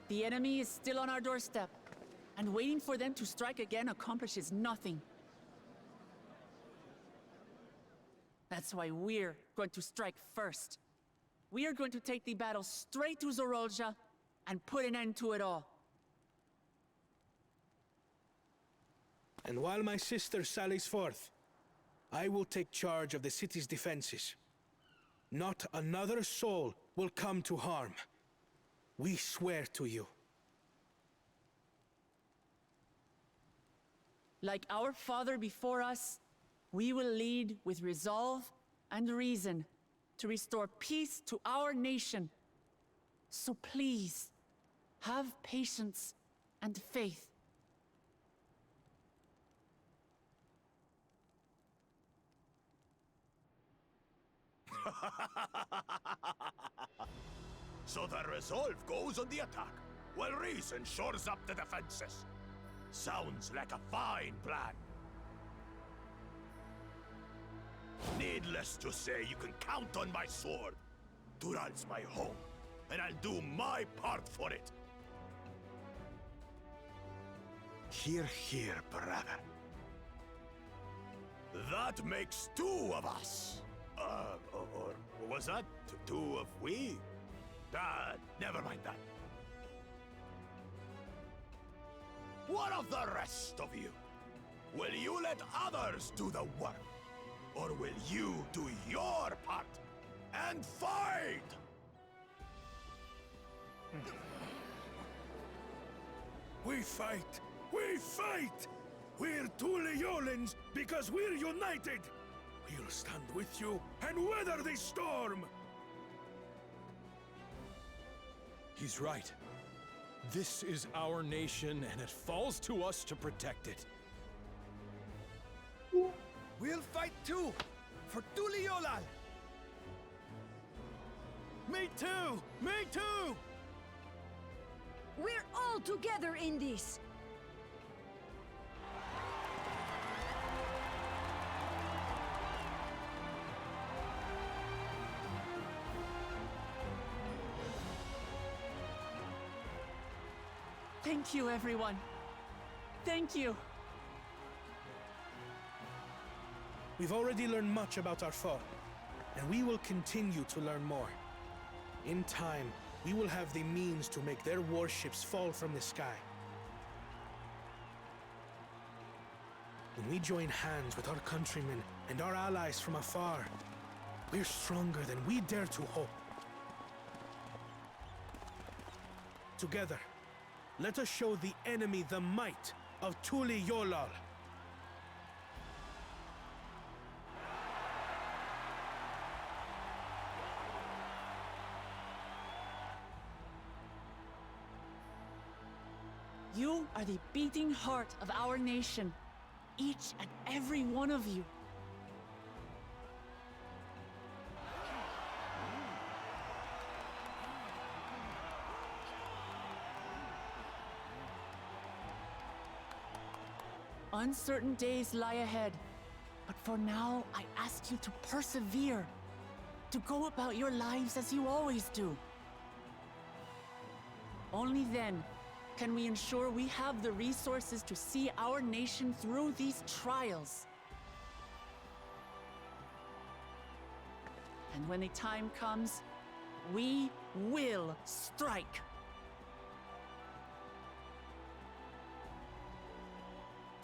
The enemy is still on our doorstep, and waiting for them to strike again accomplishes nothing. That's why we're going to strike first. We are going to take the battle straight to Zoralsha and put an end to it all. And while my sister sallies forth, I will take charge of the city's defenses. Not another soul will come to harm. We swear to you. Like our father before us, we will lead with resolve and reason to restore peace to our nation. So please, have patience and faith. So the resolve goes on the attack, while reason shores up the defenses. Sounds like a fine plan. Needless to say, you can count on my sword. Dural's my home, and I'll do my part for it. Hear, hear, brother. That makes two of us. Or was that two of we? Never mind that. What of the rest of you? Will you let others do the work? Or will you do your part and fight? We fight! We fight! We're Tuliolans because we're united! We'll stand with you and weather this storm! He's right. This is our nation, and it falls to us to protect it. We'll fight too! For Tuliolal! Me too! Me too! We're all together in this! Thank you, everyone. Thank you. We've already learned much about our foe, and we will continue to learn more. In time, we will have the means to make their warships fall from the sky. When we join hands with our countrymen and our allies from afar, we're stronger than we dare to hope. Together, let us show the enemy the might of Tuliolal. You are the beating heart of our nation. Each and every one of you. Uncertain days lie ahead, but for now, I ask you to persevere, to go about your lives as you always do. Only then can we ensure we have the resources to see our nation through these trials. And when the time comes, we will strike.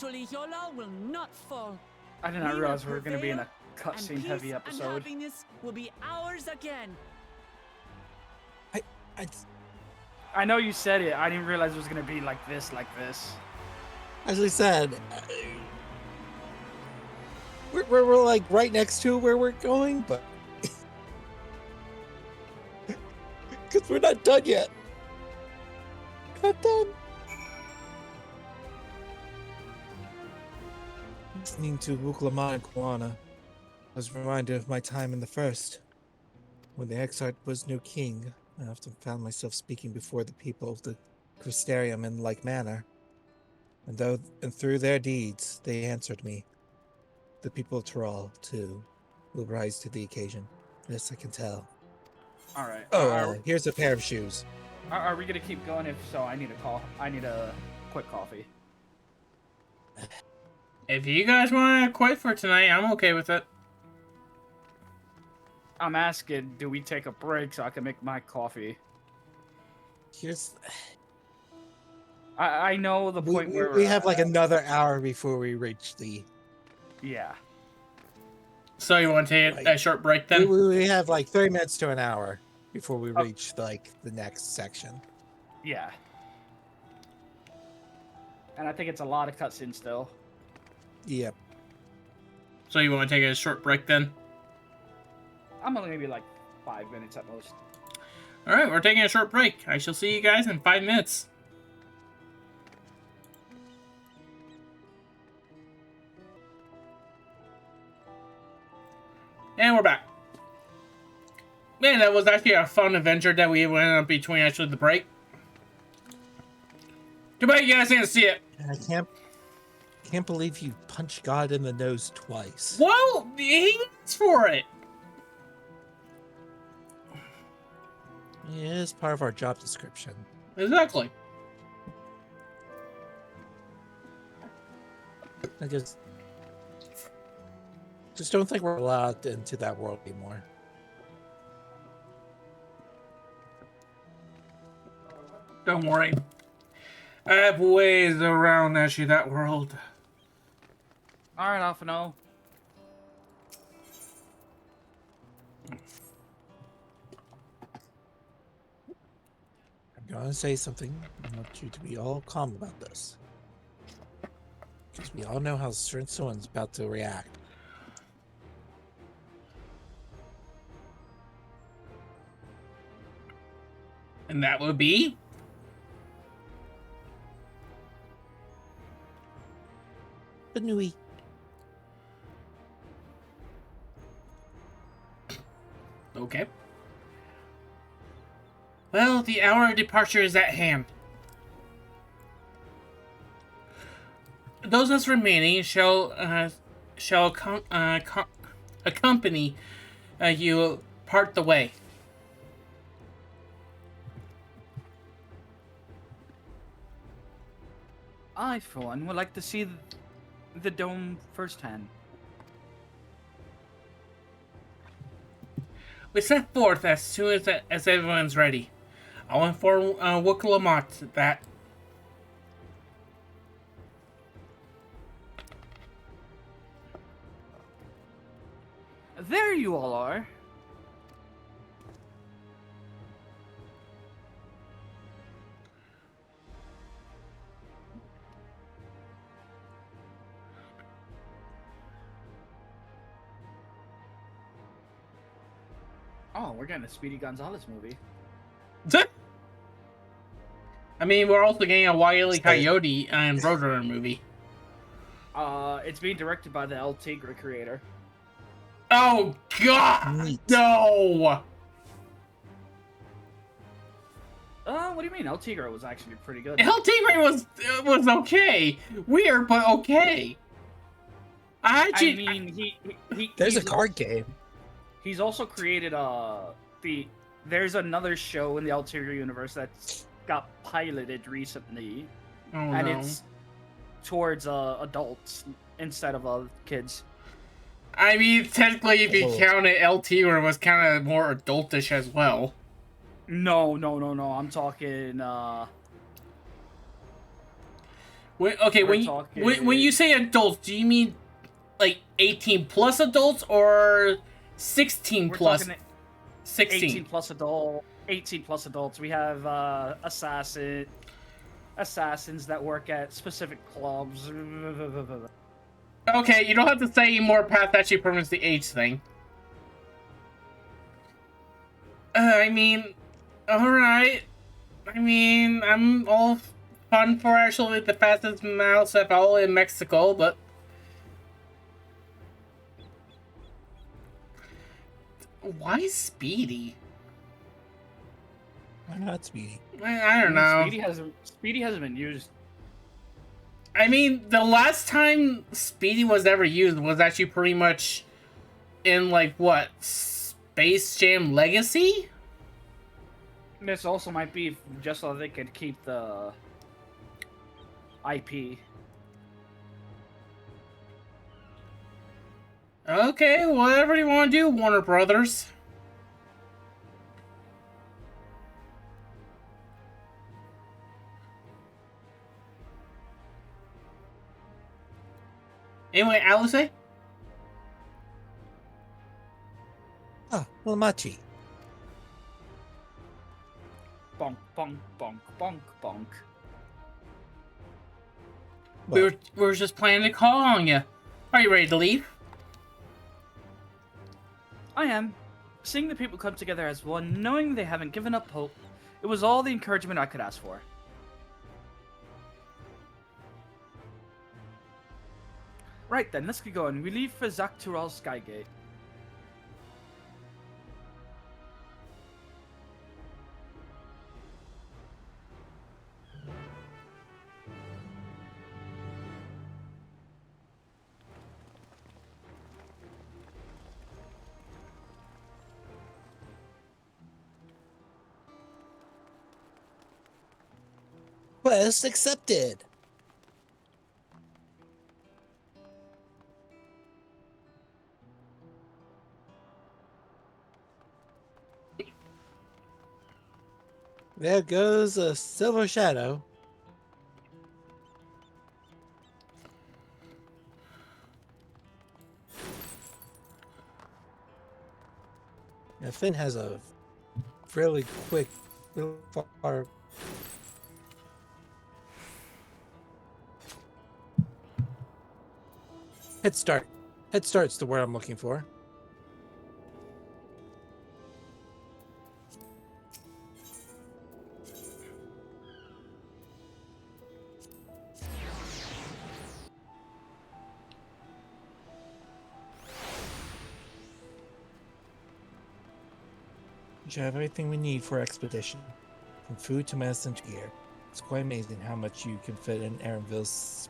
Tuliyola will not fall. I did not realize we will were going to be in a prevail, and cutscene heavy peace episode. And happiness will be ours again. I know you said it. I didn't realize it was going to be like this, As we said, we're like right next to where we're going, but because we're not done yet. Not done. Listening to Wuklama and Kwana, I was reminded of my time in the First. When the Exarch was new king, I often found myself speaking before the people of the Crystarium in like manner. And through their deeds, they answered me. The people of Tyrol, too, will rise to the occasion. This I can tell. All right. Oh, here's a pair of shoes. Are we going to keep going? If so, I need a quick coffee. If you guys want to quit for tonight, I'm okay with it. I'm asking, do we take a break so I can make my coffee? I know the point where we have like another hour before we reach the... Yeah. So you want to take a short break then? We have like 30 minutes to an hour before we reach like the next section. Yeah. And I think it's a lot of cutscenes still. Yep. So you want to take a short break then? I'm only maybe like 5 minutes at most. All right, we're taking a short break. I shall see you guys in 5 minutes. And we're back. Man, that was actually a fun adventure that we went on between actually the break. Goodbye, you guys. Didn't see it. I can't believe you punched God in the nose twice. Well, he asked for it. Yeah, it's part of our job description. Exactly. I just don't think we're allowed into that world anymore. Don't worry. I have ways around actually that world. All right, Alphino. I'm going to say something. I want you to be all calm about this. Because we all know how certain someone's about to react. And that would be? Banui. Okay. Well, the hour of departure is at hand. Those of us remaining shall accompany you part the way. I, for one, would like to see the dome firsthand. We set forth as soon as everyone's ready. I'll inform Wuklamat that. There you all are. Oh, we're getting a Speedy Gonzalez movie. I mean, we're also getting a Wile E. Coyote and Roadrunner movie. It's being directed by the El Tigre creator. Oh God, no! What do you mean? El Tigre was actually pretty good. El Tigre was okay, weird but okay. I mean, There's a he's card game. He's also created there's another show in the El Tigre universe that's got piloted recently, and no. it's towards adults instead of kids. I mean, technically, if you count it, El Tigre was kind of more adultish as well. No. I'm talking. When you say adults, do you mean like 18 plus adults or 16 plus? 16. 18 plus adult. 18 plus adults. We have assassins that work at specific clubs. Okay, you don't have to say anymore past that she permits the age thing. I mean, alright. I mean, I'm all fun for actually the fastest mouse of all in Mexico, but... Why Speedy? Why not Speedy? I don't know. Speedy hasn't been used. I mean, the last time Speedy was ever used was actually pretty much in, like, what? Space Jam Legacy? This also might be just so they could keep the IP. Okay, whatever you want to do, Warner Brothers. Anyway, Alice? Ah, well, Machi. Bonk, bonk, bonk, bonk, bonk. We were just planning to call on you. Are you ready to leave? I am. Seeing the people come together as one, knowing they haven't given up hope, it was all the encouragement I could ask for. Right then, let's get going. We leave for Zaktural's Skygate. Quest accepted. There goes a silver shadow. Now Finn has a fairly quick, little far. Head start. Head start's the word I'm looking for. We should have everything we need for our expedition, from food to medicine to gear. It's quite amazing how much you can fit in Aaronville's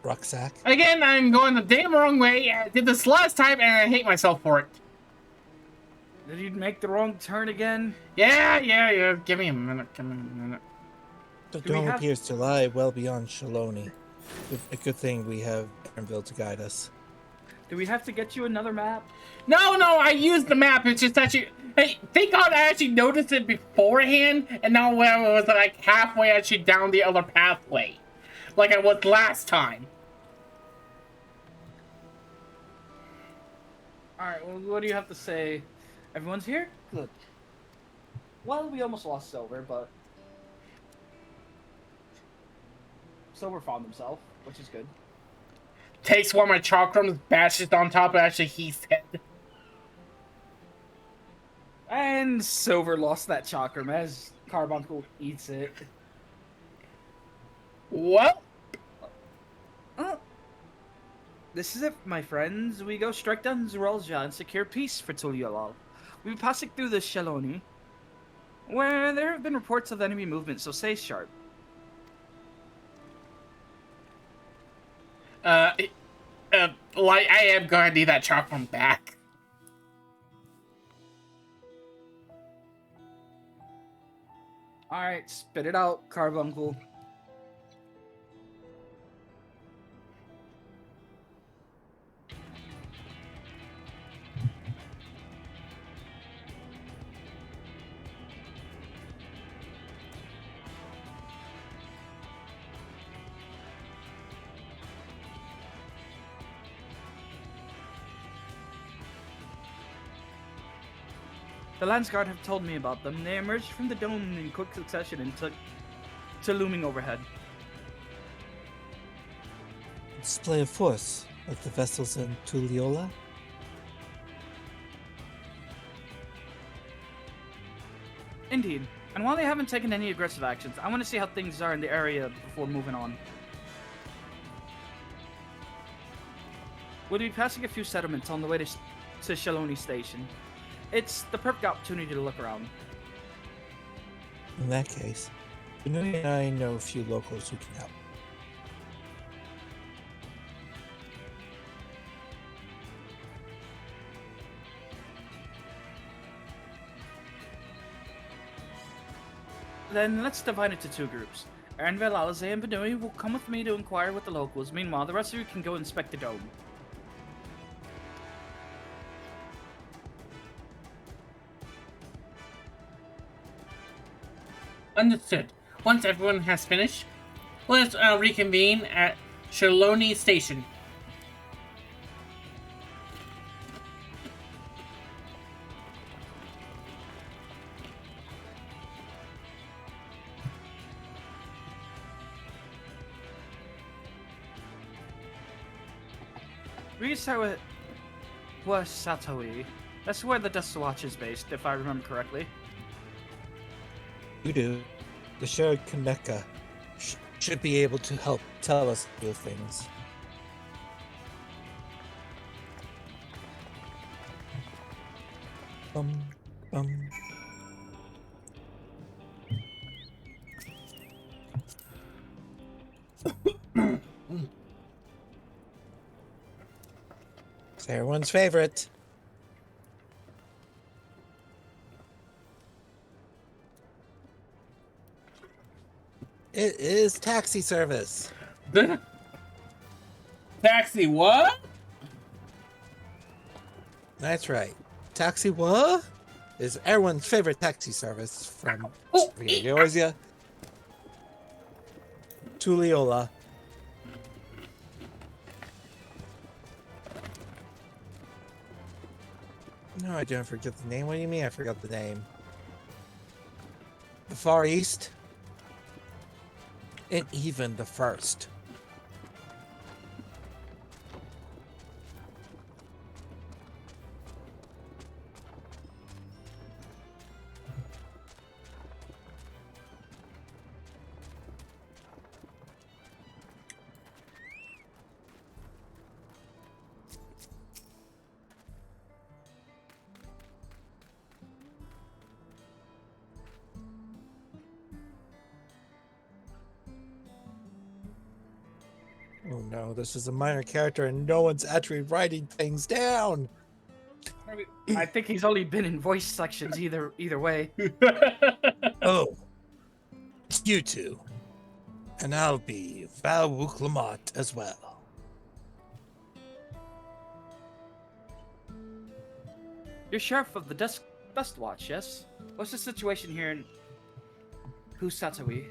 rucksack. Again, I'm going the damn wrong way. I did this last time and I hate myself for it. Did you make the wrong turn again? Yeah. Give me a minute. The dome appears to lie well beyond Shaloni. A good thing we have Aaronville to guide us. Do we have to get you another map? No, I used the map. It's just that hey, thank God I actually noticed it beforehand, and now when I was like halfway actually down the other pathway, like I was last time. Alright, well, what do you have to say? Everyone's here? Good. Well, we almost lost Silver, but Silver found himself, which is good. Takes one of my chakrams, bashes on top of actually Heath's head. And Silver lost that chakram as Carbuncle eats it. What? Oh. This is it, my friends. We go strike down Zoralja and secure peace for Tuliolal. We'll be passing through the Shaloni, where there have been reports of enemy movement, so stay sharp. Like, I am going to need that chalk one back. Alright, spit it out, Carbuncle. The Landsguard have told me about them. They emerged from the dome in quick succession and took to looming overhead. Display of force, like the vessels in Tuliola? Indeed. And while they haven't taken any aggressive actions, I want to see how things are in the area before moving on. We'll be passing a few settlements on the way to Shaloni Station. It's the perfect opportunity to look around. In that case, Benui and I know a few locals who can help. Then let's divide it into two groups. Ernvel, Alize, and Benui will come with me to inquire with the locals. Meanwhile, the rest of you can go inspect the dome. Understood. Once everyone has finished, let's reconvene at Shaloni Station. We start with Wasatoi. That's where the Dust Watch is based, if I remember correctly. You do. The shared Kaneka should be able to help tell us a few things. Um. It's everyone's favorite. It is taxi service. Taxi what? That's right. Taxi what? Is everyone's favorite taxi service from Georgia to Leola. No, I didn't forget the name. What do you mean I forgot the name? The Far East? And even the first. Oh no, this is a minor character and no one's actually writing things down. I think he's only been in voice sections either way. Oh, it's you two. And I'll be Val Wuklamot as well. You're Sheriff of the Dust Watch, yes? What's the situation here in Pusatoi?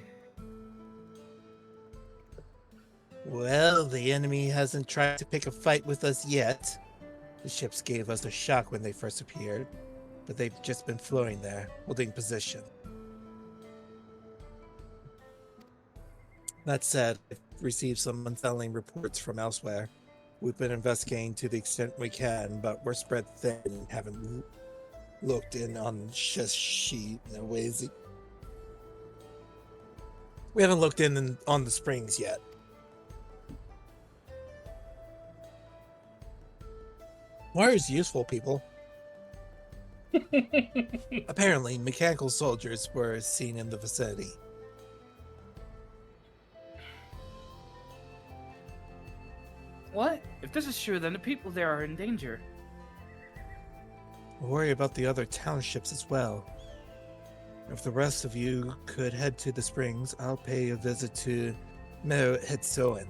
Well, the enemy hasn't tried to pick a fight with us yet. The ships gave us a shock when they first appeared, but they've just been floating there, holding position. That said, I've received some unsettling reports from elsewhere. We've been investigating to the extent we can, but we're spread thin and haven't looked in on Shashi Nawezi. We haven't looked in on the springs yet. Wire's useful, people. Apparently, mechanical soldiers were seen in the vicinity. What? If this is true, then the people there are in danger. Worry about the other townships as well. If the rest of you could head to the springs, I'll pay a visit to Mero Hetsoen.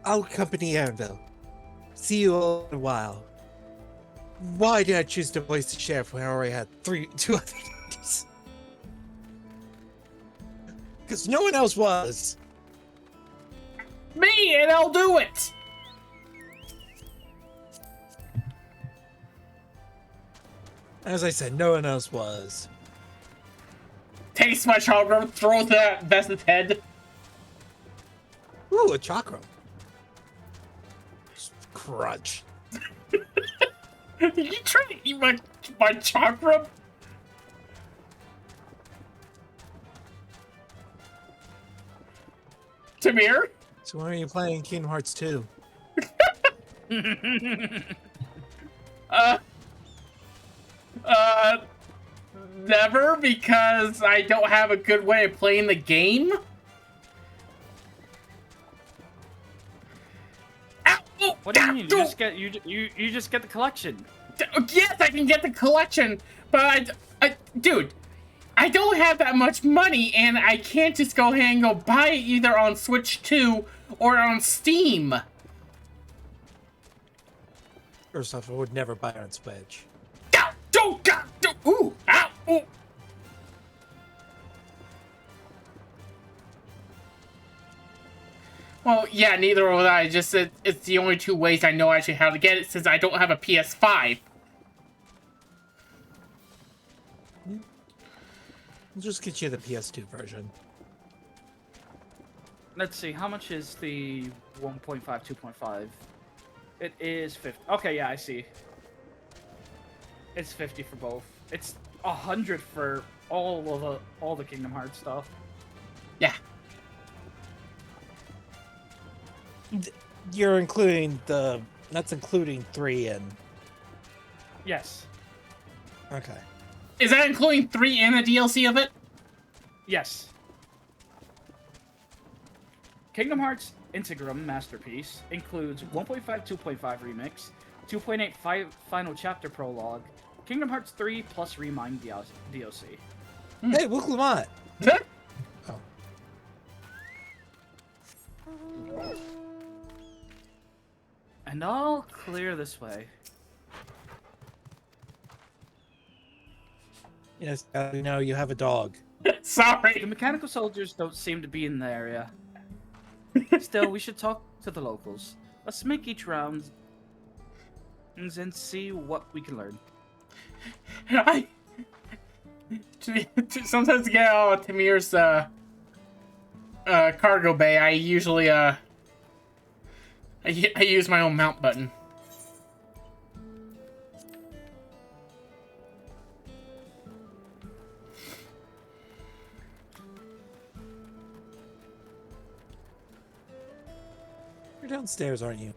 I'll accompany Anvil. See you all in a while. Why did I choose to voice the sheriff when I already had two other ladies? Because no one else was. Me, and I'll do it! As I said, no one else was. Takes my chakra, throws that Vesta's head. Ooh, a chakra. Crunch. You trying to eat my chakra? Tamir? So when are you playing Kingdom Hearts 2? Never, because I don't have a good way of playing the game. What do you mean? You just get the collection. Yes, I can get the collection, but dude, I don't have that much money, and I can't just go ahead and go buy it either on Switch 2 or on Steam. First off, I would never buy it on Switch. Ooh, ow, ooh. Well, yeah, neither would I. Just it's the only two ways I know actually how to get it, since I don't have a PS5. We'll just get you the PS2 version. Let's see, how much is the 1.5, 2.5? It is 50. Okay, yeah, I see. It's 50 for both. It's 100 for all the Kingdom Hearts stuff. Yeah. You're including that's including 3 and... Yes. Okay. Is that including 3 and the DLC of it? Yes. Kingdom Hearts Integrum Masterpiece includes 1.5 2.5 Remix, 2.8 Final Chapter Prologue, Kingdom Hearts 3 plus Remind DLC. Hey, look, Lamont! Oh. And I'll clear this way. Yes, we know you have a dog. Sorry. The mechanical soldiers don't seem to be in the area. Still, we should talk to the locals. Let's make each round and see what we can learn. Sometimes to get out of Tamir's cargo bay, I usually I use my own mount button. You're downstairs, aren't you?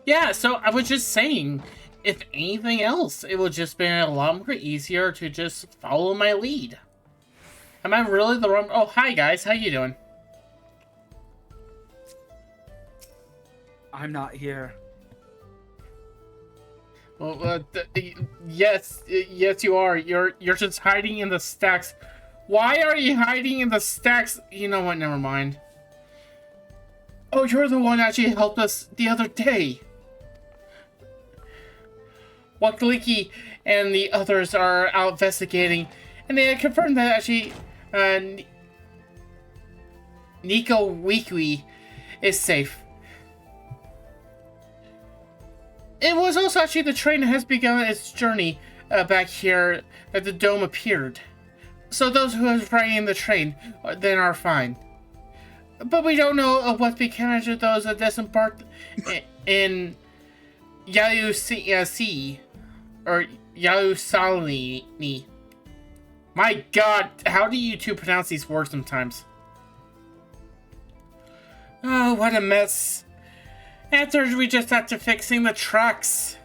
Yeah, so I was just saying, if anything else, it would just be a lot more easier to just follow my lead. Am I really the wrong... Oh, hi guys, how you doing? I'm not here. Well, yes, you are. You're just hiding in the stacks. Why are you hiding in the stacks? You know what? Never mind. Oh, you're the one that actually helped us the other day. Wakaliki and the others are out investigating, and they confirmed that actually, Nico Wiki is safe. It was also actually the train that has begun its journey back here that the dome appeared. So those who are riding the train then are fine. But we don't know what became of those that disembarked in Yausani or Yausani. My God, how do you two pronounce these words sometimes? Oh, what a mess. After we just have to fixing the trucks.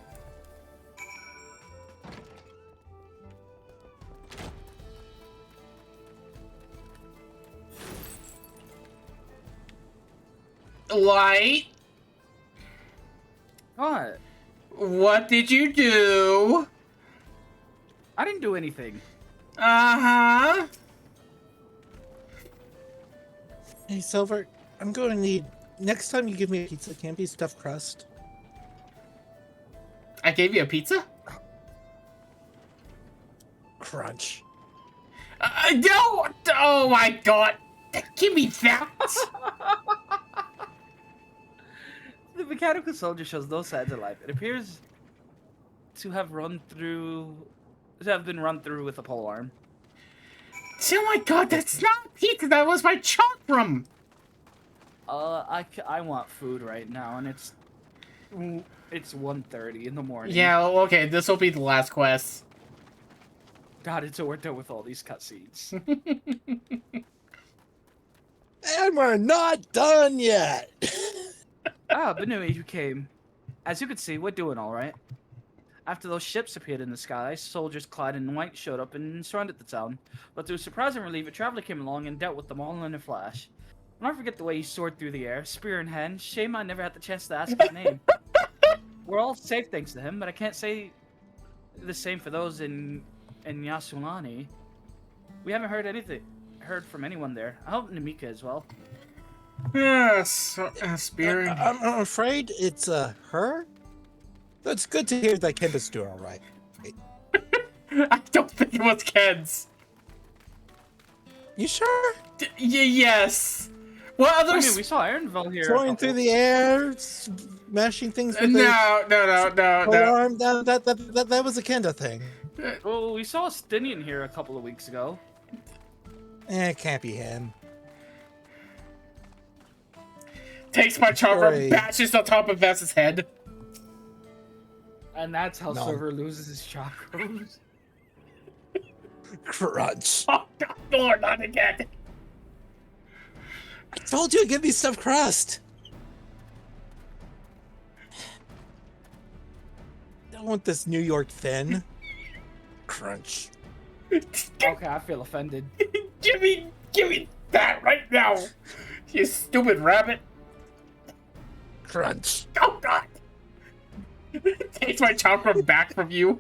Light? What? What did you do? I didn't do anything. Uh-huh. Hey, Silver, I'm going to need... Next time you give me a pizza, can't be stuffed crust. I gave you a pizza? Crunch. No! Oh my God! Give me that! The mechanical soldier shows no signs of life. It appears to have been run through with a pole arm. Oh my God, that's not pizza, that was my chakram! I want food right now, and it's 1:30 in the morning. Yeah, okay, this will be the last quest. God, it's so we're done with all these cutscenes. And we're not done yet! Benui, you came. As you can see, we're doing all right. After those ships appeared in the sky, soldiers clad in white showed up and surrounded the town. But to surprise and relief, a traveler came along and dealt with them all in a flash. I'll never forget the way he soared through the air, spear in hand. Shame I never had the chance to ask his name. We're all safe thanks to him, but I can't say the same for those in Yasulani. We haven't heard from anyone there. I hope Namika as well. Yes, spear. I'm afraid it's her. It's good to hear that Kenda's doing all right. I don't think it was Ken's. You sure? Yes. What other? I mean, we saw Aaronville here. Flying through the air, smashing things with No. arm. That was a Kenda thing. Well, we saw Stinian here a couple of weeks ago. It can't be him. Takes my chakra, bashes on top of Vess's head. And that's how Silver loses his chakras. Crunch. Oh, God, Lord, not again. I told you to give me stuffed crust. Don't want this New York thin. Crunch. Okay, I feel offended. Give me that right now, you stupid rabbit. Crunch. Oh God! Takes my chakra back from you.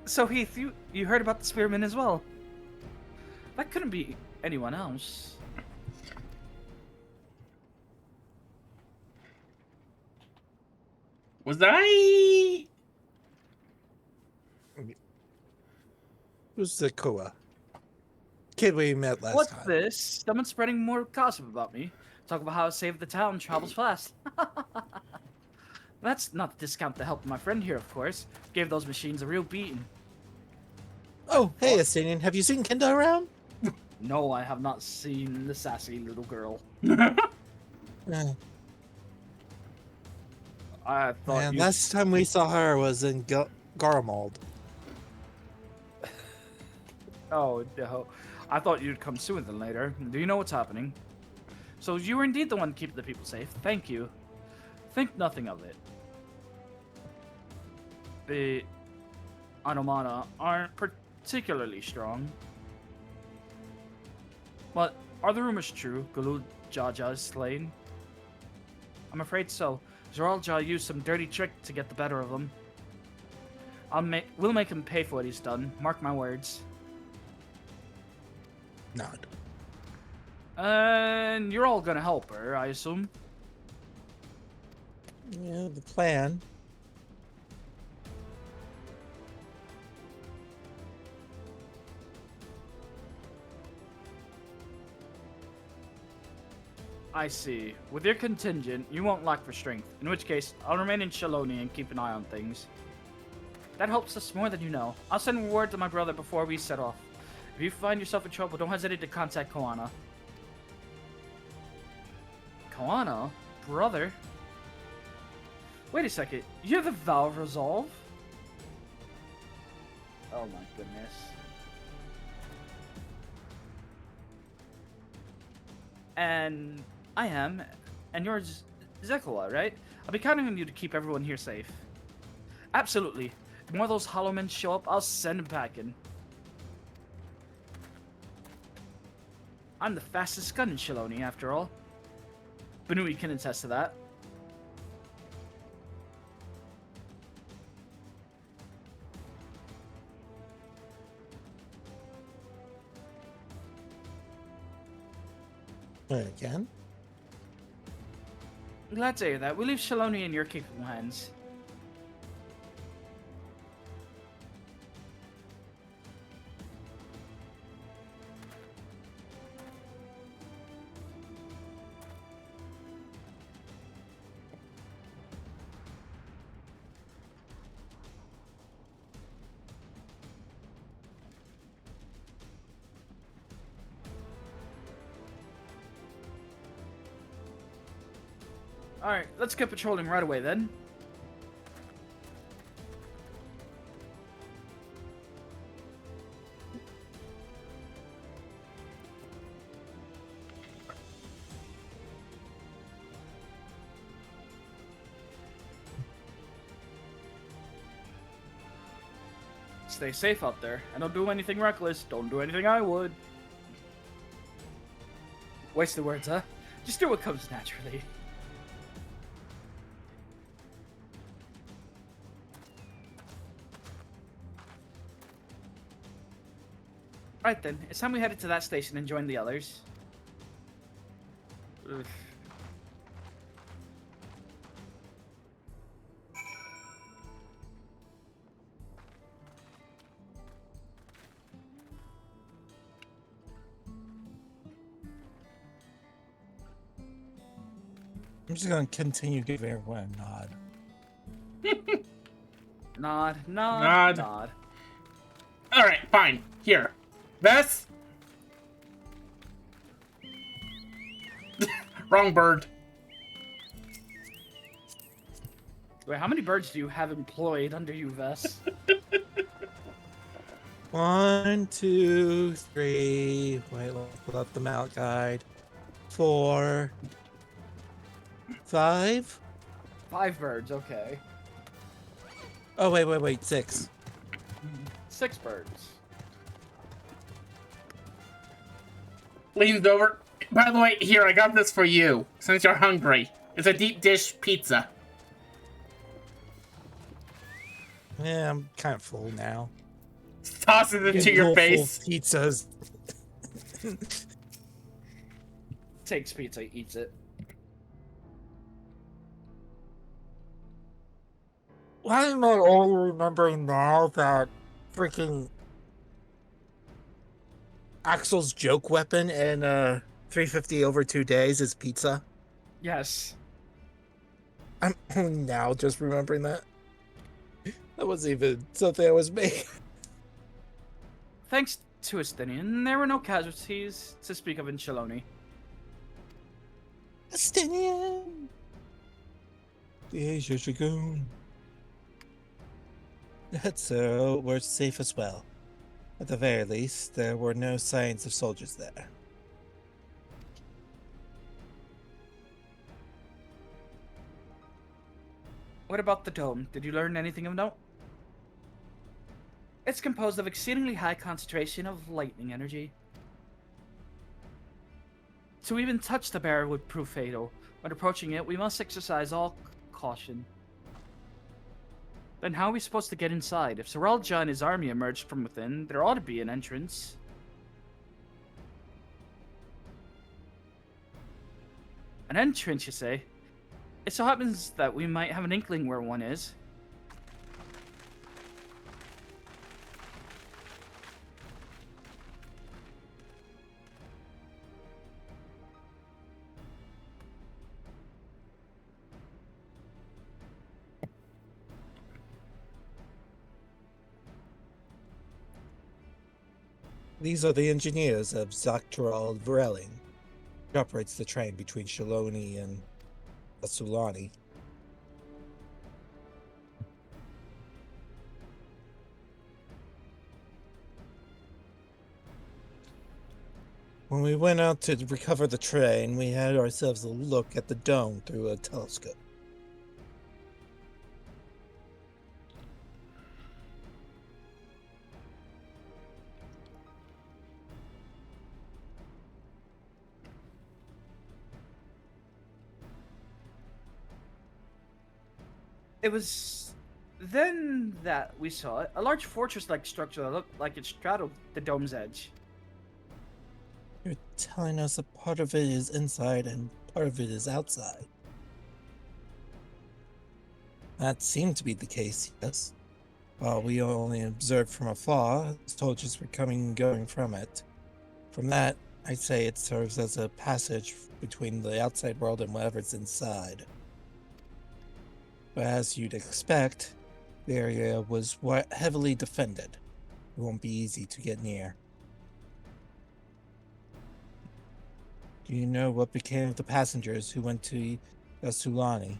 So Heath, you heard about the spearman as well? That couldn't be anyone else. Was I? Who's the Koa? Kid we met last What's time. this? Someone's spreading more gossip about me. Talk about how I saved the town travels fast. That's not to discount the help of my friend here, of course. Gave those machines a real beating. Oh, hey, Estanian. Have you seen Kenda around? No, I have not seen the sassy little girl. I thought Man, last time we saw her was in Garmald. Oh, no. I thought you'd come sooner than later. Do you know what's happening? So you were indeed the one keeping the people safe. Thank you. Think nothing of it. The Anomana aren't particularly strong. But are the rumors true? Galul Jaja is slain? I'm afraid so. Zoralja used some dirty trick to get the better of him. We'll make him pay for what he's done. Mark my words. Nod. And you're all gonna help her, I assume? Yeah, the plan. I see. With your contingent, you won't lack for strength. In which case, I'll remain in Shaloni and keep an eye on things. That helps us more than you know. I'll send word to my brother before we set off. If you find yourself in trouble, don't hesitate to contact Koana. Koano? Brother? Wait a second. You have the Valve Resolve? Oh my goodness. And I am, and you're Zekoa, right? I'll be counting on you to keep everyone here safe. Absolutely. If more of those hollow men show up, I'll send them packing. I'm the fastest gun in Shiloni, after all. Benui can attest to that. Again? Glad to hear that. We leave Shiloni in your capable hands. Alright, let's get patrolling right away then. Stay safe out there, and don't do anything reckless. Don't do anything I would. Waste the words, huh? Just do what comes naturally. Right then, it's time we headed to that station and join the others. Ugh. I'm just gonna continue giving everyone a nod. Nod. Alright, fine. Here. Vess? Wrong bird. Wait, how many birds do you have employed under you, Vess? 1, 2, 3. Wait, we'll pull up the mount guide. 4, 5. 5 birds, okay. Oh, wait. 6. 6 birds. Leans over. By the way, here, I got this for you, since you're hungry. It's a deep dish pizza. Yeah, I'm kind of full now. Toss it into your face. Pizzas. Takes pizza, eats it. Why am I only remembering now that freaking Axel's joke weapon in 350 over 2 days is pizza? Yes. I'm only now just remembering that. That wasn't even something I was making. Thanks to Estinian, there were no casualties to speak of in Shiloni. Estinian! The Asia Dragoon. That's so we're safe as well. At the very least, there were no signs of soldiers there. What about the dome? Did you learn anything of note? It's composed of exceedingly high concentration of lightning energy. To even touch the barrier would prove fatal. When approaching it, we must exercise all caution. Then how are we supposed to get inside? If Sorelja and his army emerged from within, there ought to be an entrance. An entrance, you say? It so happens that we might have an inkling where one is. These are the engineers of Zaktaral Vrelling. operates the train between Shaloni and Sulani. When we went out to recover the train, we had ourselves a look at the dome through a telescope. It was then that we saw a large fortress-like structure that looked like it straddled the dome's edge. You're telling us a part of it is inside and part of it is outside. That seemed to be the case, yes. While we only observed from afar, soldiers were coming and going from it. From that, I'd say it serves as a passage between the outside world and whatever's inside. But as you'd expect, the area was heavily defended. It won't be easy to get near. Do you know what became of the passengers who went to Sulani?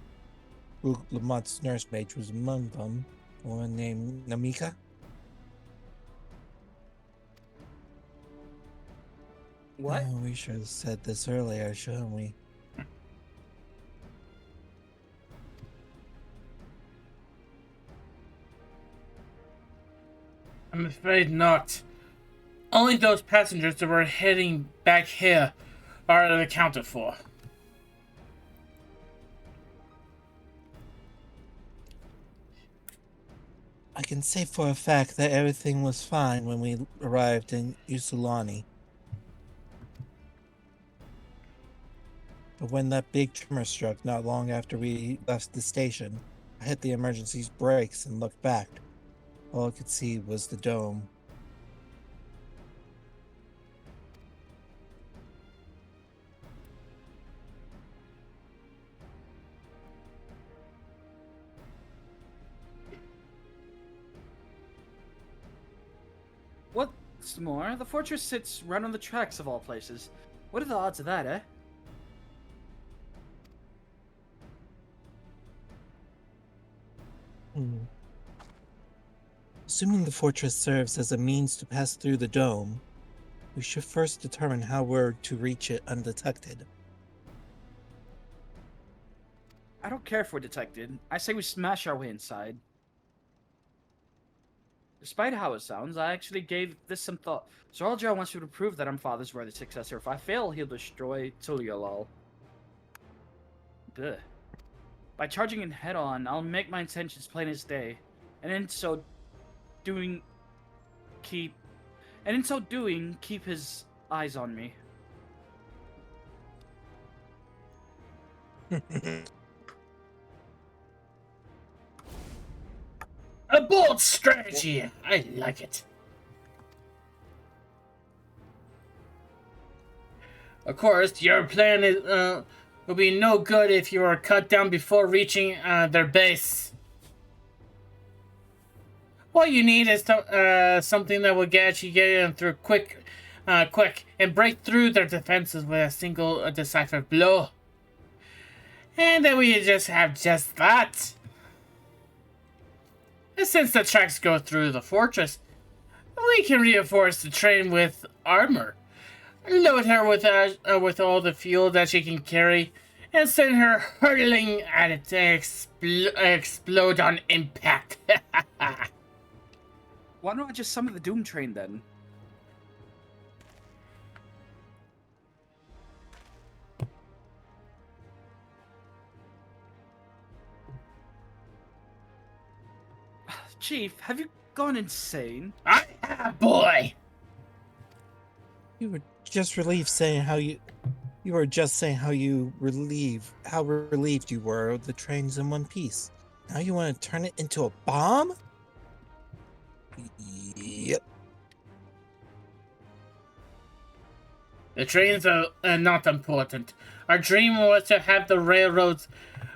Lamont's nursemaid was among them, one named Namika? What? Oh, we should have said this earlier, shouldn't we? I'm afraid not. Only those passengers that were heading back here are accounted for. I can say for a fact that everything was fine when we arrived in Usulani. But when that big tremor struck not long after we left the station, I hit the emergency brakes and looked back. All I could see was the dome. What's more, the fortress sits right on the tracks of all places. What are the odds of that, eh? Assuming the fortress serves as a means to pass through the dome, we should first determine how we're to reach it undetected. I don't care if we're detected. I say we smash our way inside. Despite how it sounds, I actually gave this some thought. Zoraljar wants you to prove that I'm father's worthy successor. If I fail, he'll destroy Tuliolal. Duh. By charging in head-on, I'll make my intentions plain as day. And in so doing, keep his eyes on me. A bold strategy! I like it. Of course, your plan is, will be no good if you are cut down before reaching their base. What you need is something that will get in through quick and break through their defenses with a single decisive blow. And then we just have just that. And since the tracks go through the fortress, we can reinforce the train with armor, load her with all the fuel that she can carry, and send her hurtling at it to explode on impact. Why don't I just summon the Doom Train then? Chief, have you gone insane? I have, boy! You were just saying how relieved you were the train's in one piece. Now you want to turn it into a bomb? Yep. The trains are not important. Our dream was to have the railroads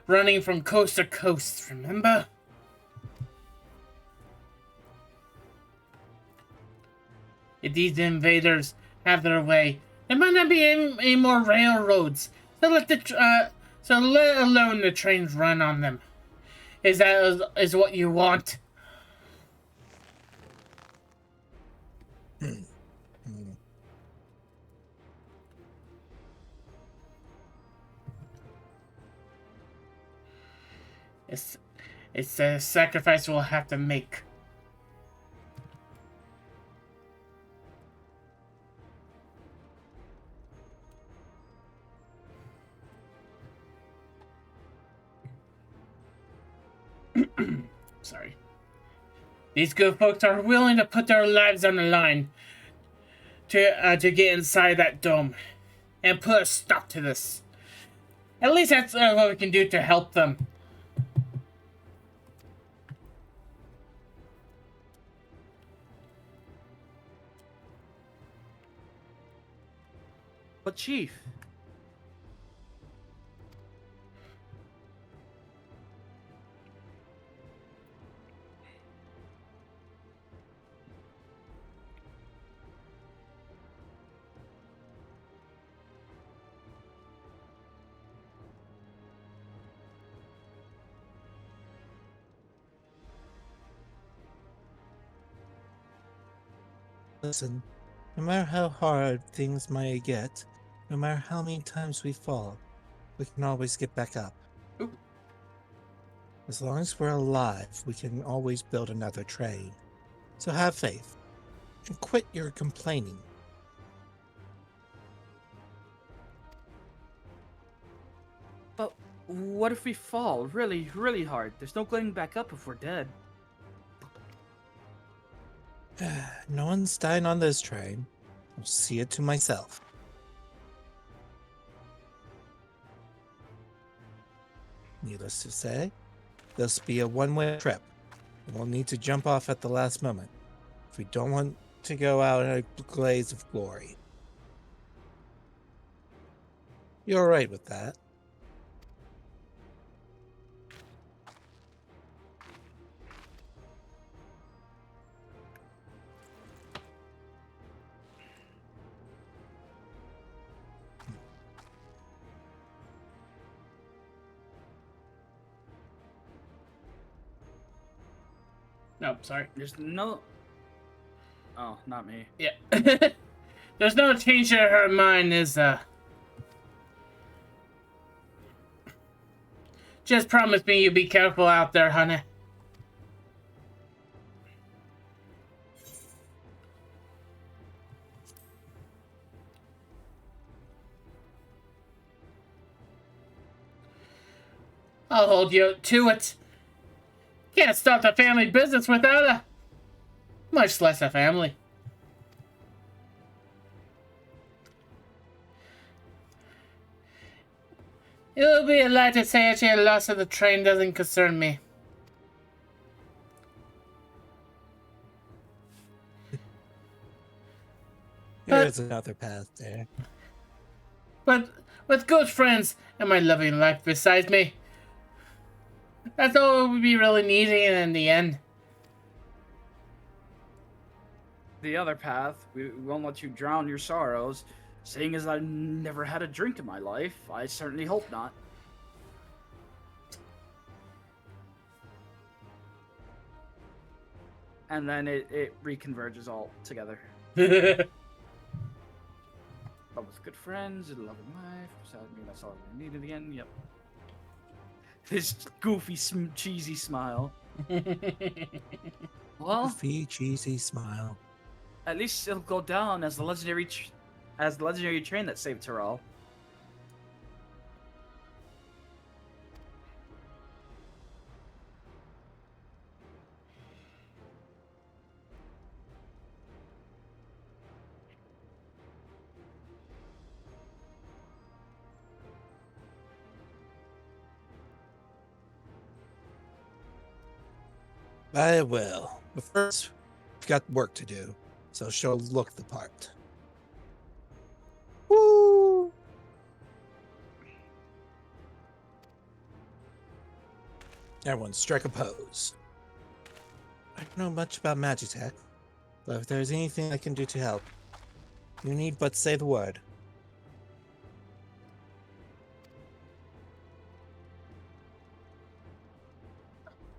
running from coast to coast, remember? If these invaders have their way, There might not be any more railroads. So let alone the trains run on them. Is what you want? It's a sacrifice we'll have to make. Sorry. These good folks are willing to put their lives on the line to get inside that dome and put a stop to this. At least that's what we can do to help them. But Chief, Listen, no matter how hard things might get, no matter how many times we fall, we can always get back up. Oop. As long as we're alive, we can always build another train. So have faith, and quit your complaining. but what if we fall really, really hard? There's no getting back up if we're dead. No one's dying on this train. I'll see it to myself. Needless to say, this will be a one-way trip. We'll need to jump off at the last moment if we don't want to go out in a blaze of glory. You're alright with that? Nope, sorry. There's no... Oh, not me. Yeah. There's no change in her mind, Just promise me you'll be careful out there, honey. I'll hold you to it. Can't start a family business without a... much less a family. It will be a lie to say that your loss of the train doesn't concern me. There's another path there. But with good friends and my loving life beside me, that's all we'll be really needing in the end. The other path, we won't let you drown your sorrows. Seeing as I've never had a drink in my life, I certainly hope not. And then it reconverges all together. But with good friends, a loving life, beside me, that's all I need in the end, yep. This goofy, cheesy smile. Well, Goofy, cheesy smile. At least it'll go down as the legendary train that saved Tyrell. I will. But first, we've got work to do, so she'll look the part. Woo! Everyone, strike a pose. I don't know much about Magitech, but if there's anything I can do to help, you need but say the word.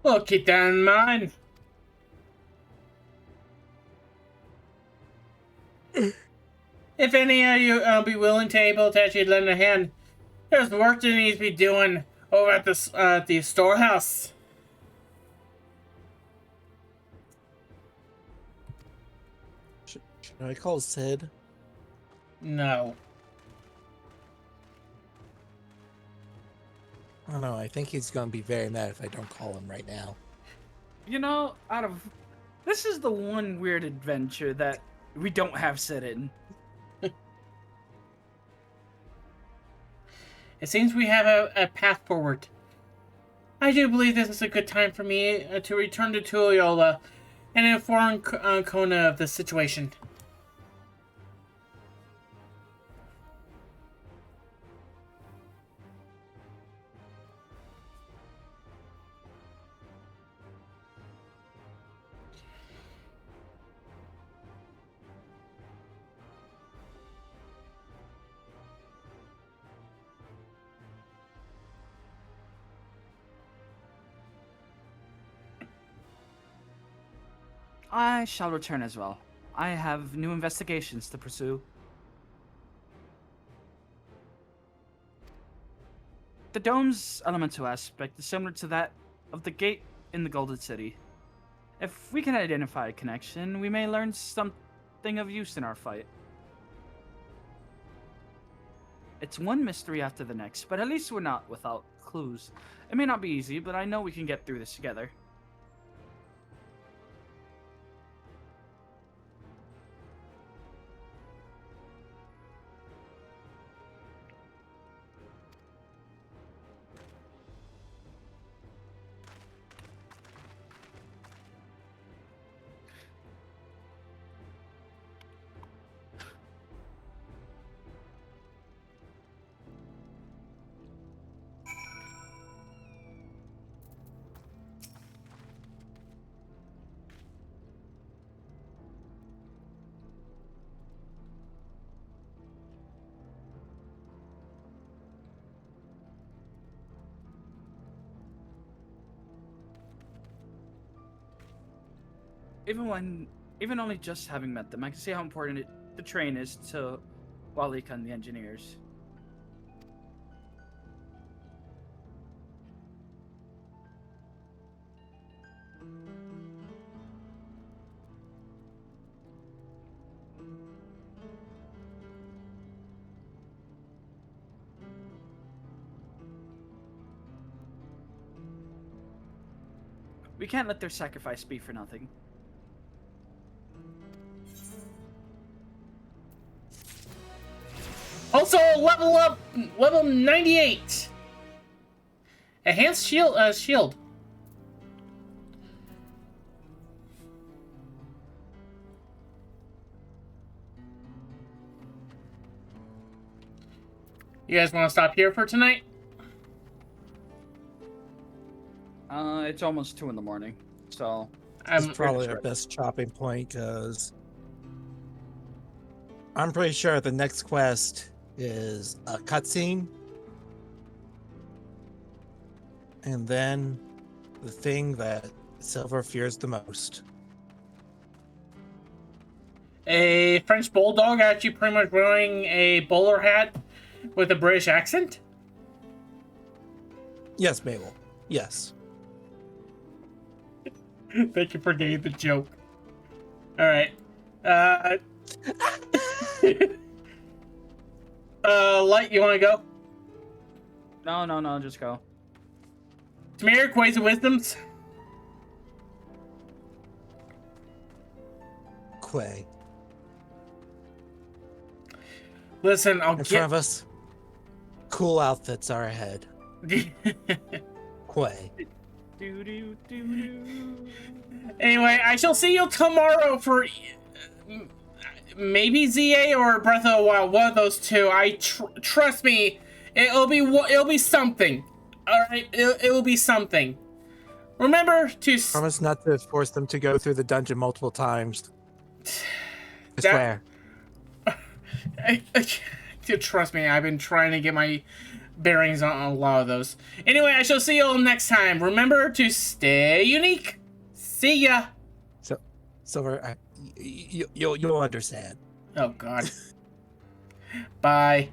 Well, keep that in mind. If any of you be willing to able to actually lend a hand, there's work that needs to be doing over at the storehouse. Should I call Sid? No. I don't know. I think he's going to be very mad if I don't call him right now. You know, this is the one weird adventure that we don't have Sid in. It seems we have a path forward. I do believe this is a good time for me to return to Tulliola and inform Kona of the situation. I shall return as well. I have new investigations to pursue. The dome's elemental aspect is similar to that of the gate in the Golden City. If we can identify a connection, we may learn something of use in our fight. It's one mystery after the next, but at least we're not without clues. It may not be easy, but I know we can get through this together. Even only just having met them, I can see how important the train is to Walika and the engineers. We can't let their sacrifice be for nothing. Also, level up, level 98. Enhanced shield. You guys want to stop here for tonight? It's almost 2 in the morning, so It's probably our best chopping point because I'm pretty sure the next quest is a cutscene, and then the thing that Silver fears the most. A French bulldog actually pretty much wearing a bowler hat with a British accent? Yes, Mabel. Yes. Thank you for getting the joke. Alright. Light, you want to go? No, just go. Tamir, Quays of Wisdoms? Quay. Listen, I'll In front of us, cool outfits are ahead. Quay. Anyway, I shall see you tomorrow for maybe ZA or Breath of the Wild. One of those two. Trust me, it'll be something. All right, it will be something. Remember to promise not to force them to go through the dungeon multiple times. I swear. Trust me, I've been trying to get my bearings on a lot of those. Anyway, I shall see you all next time. Remember to stay unique. See ya. So, Silver, you'll understand. Oh God. Bye.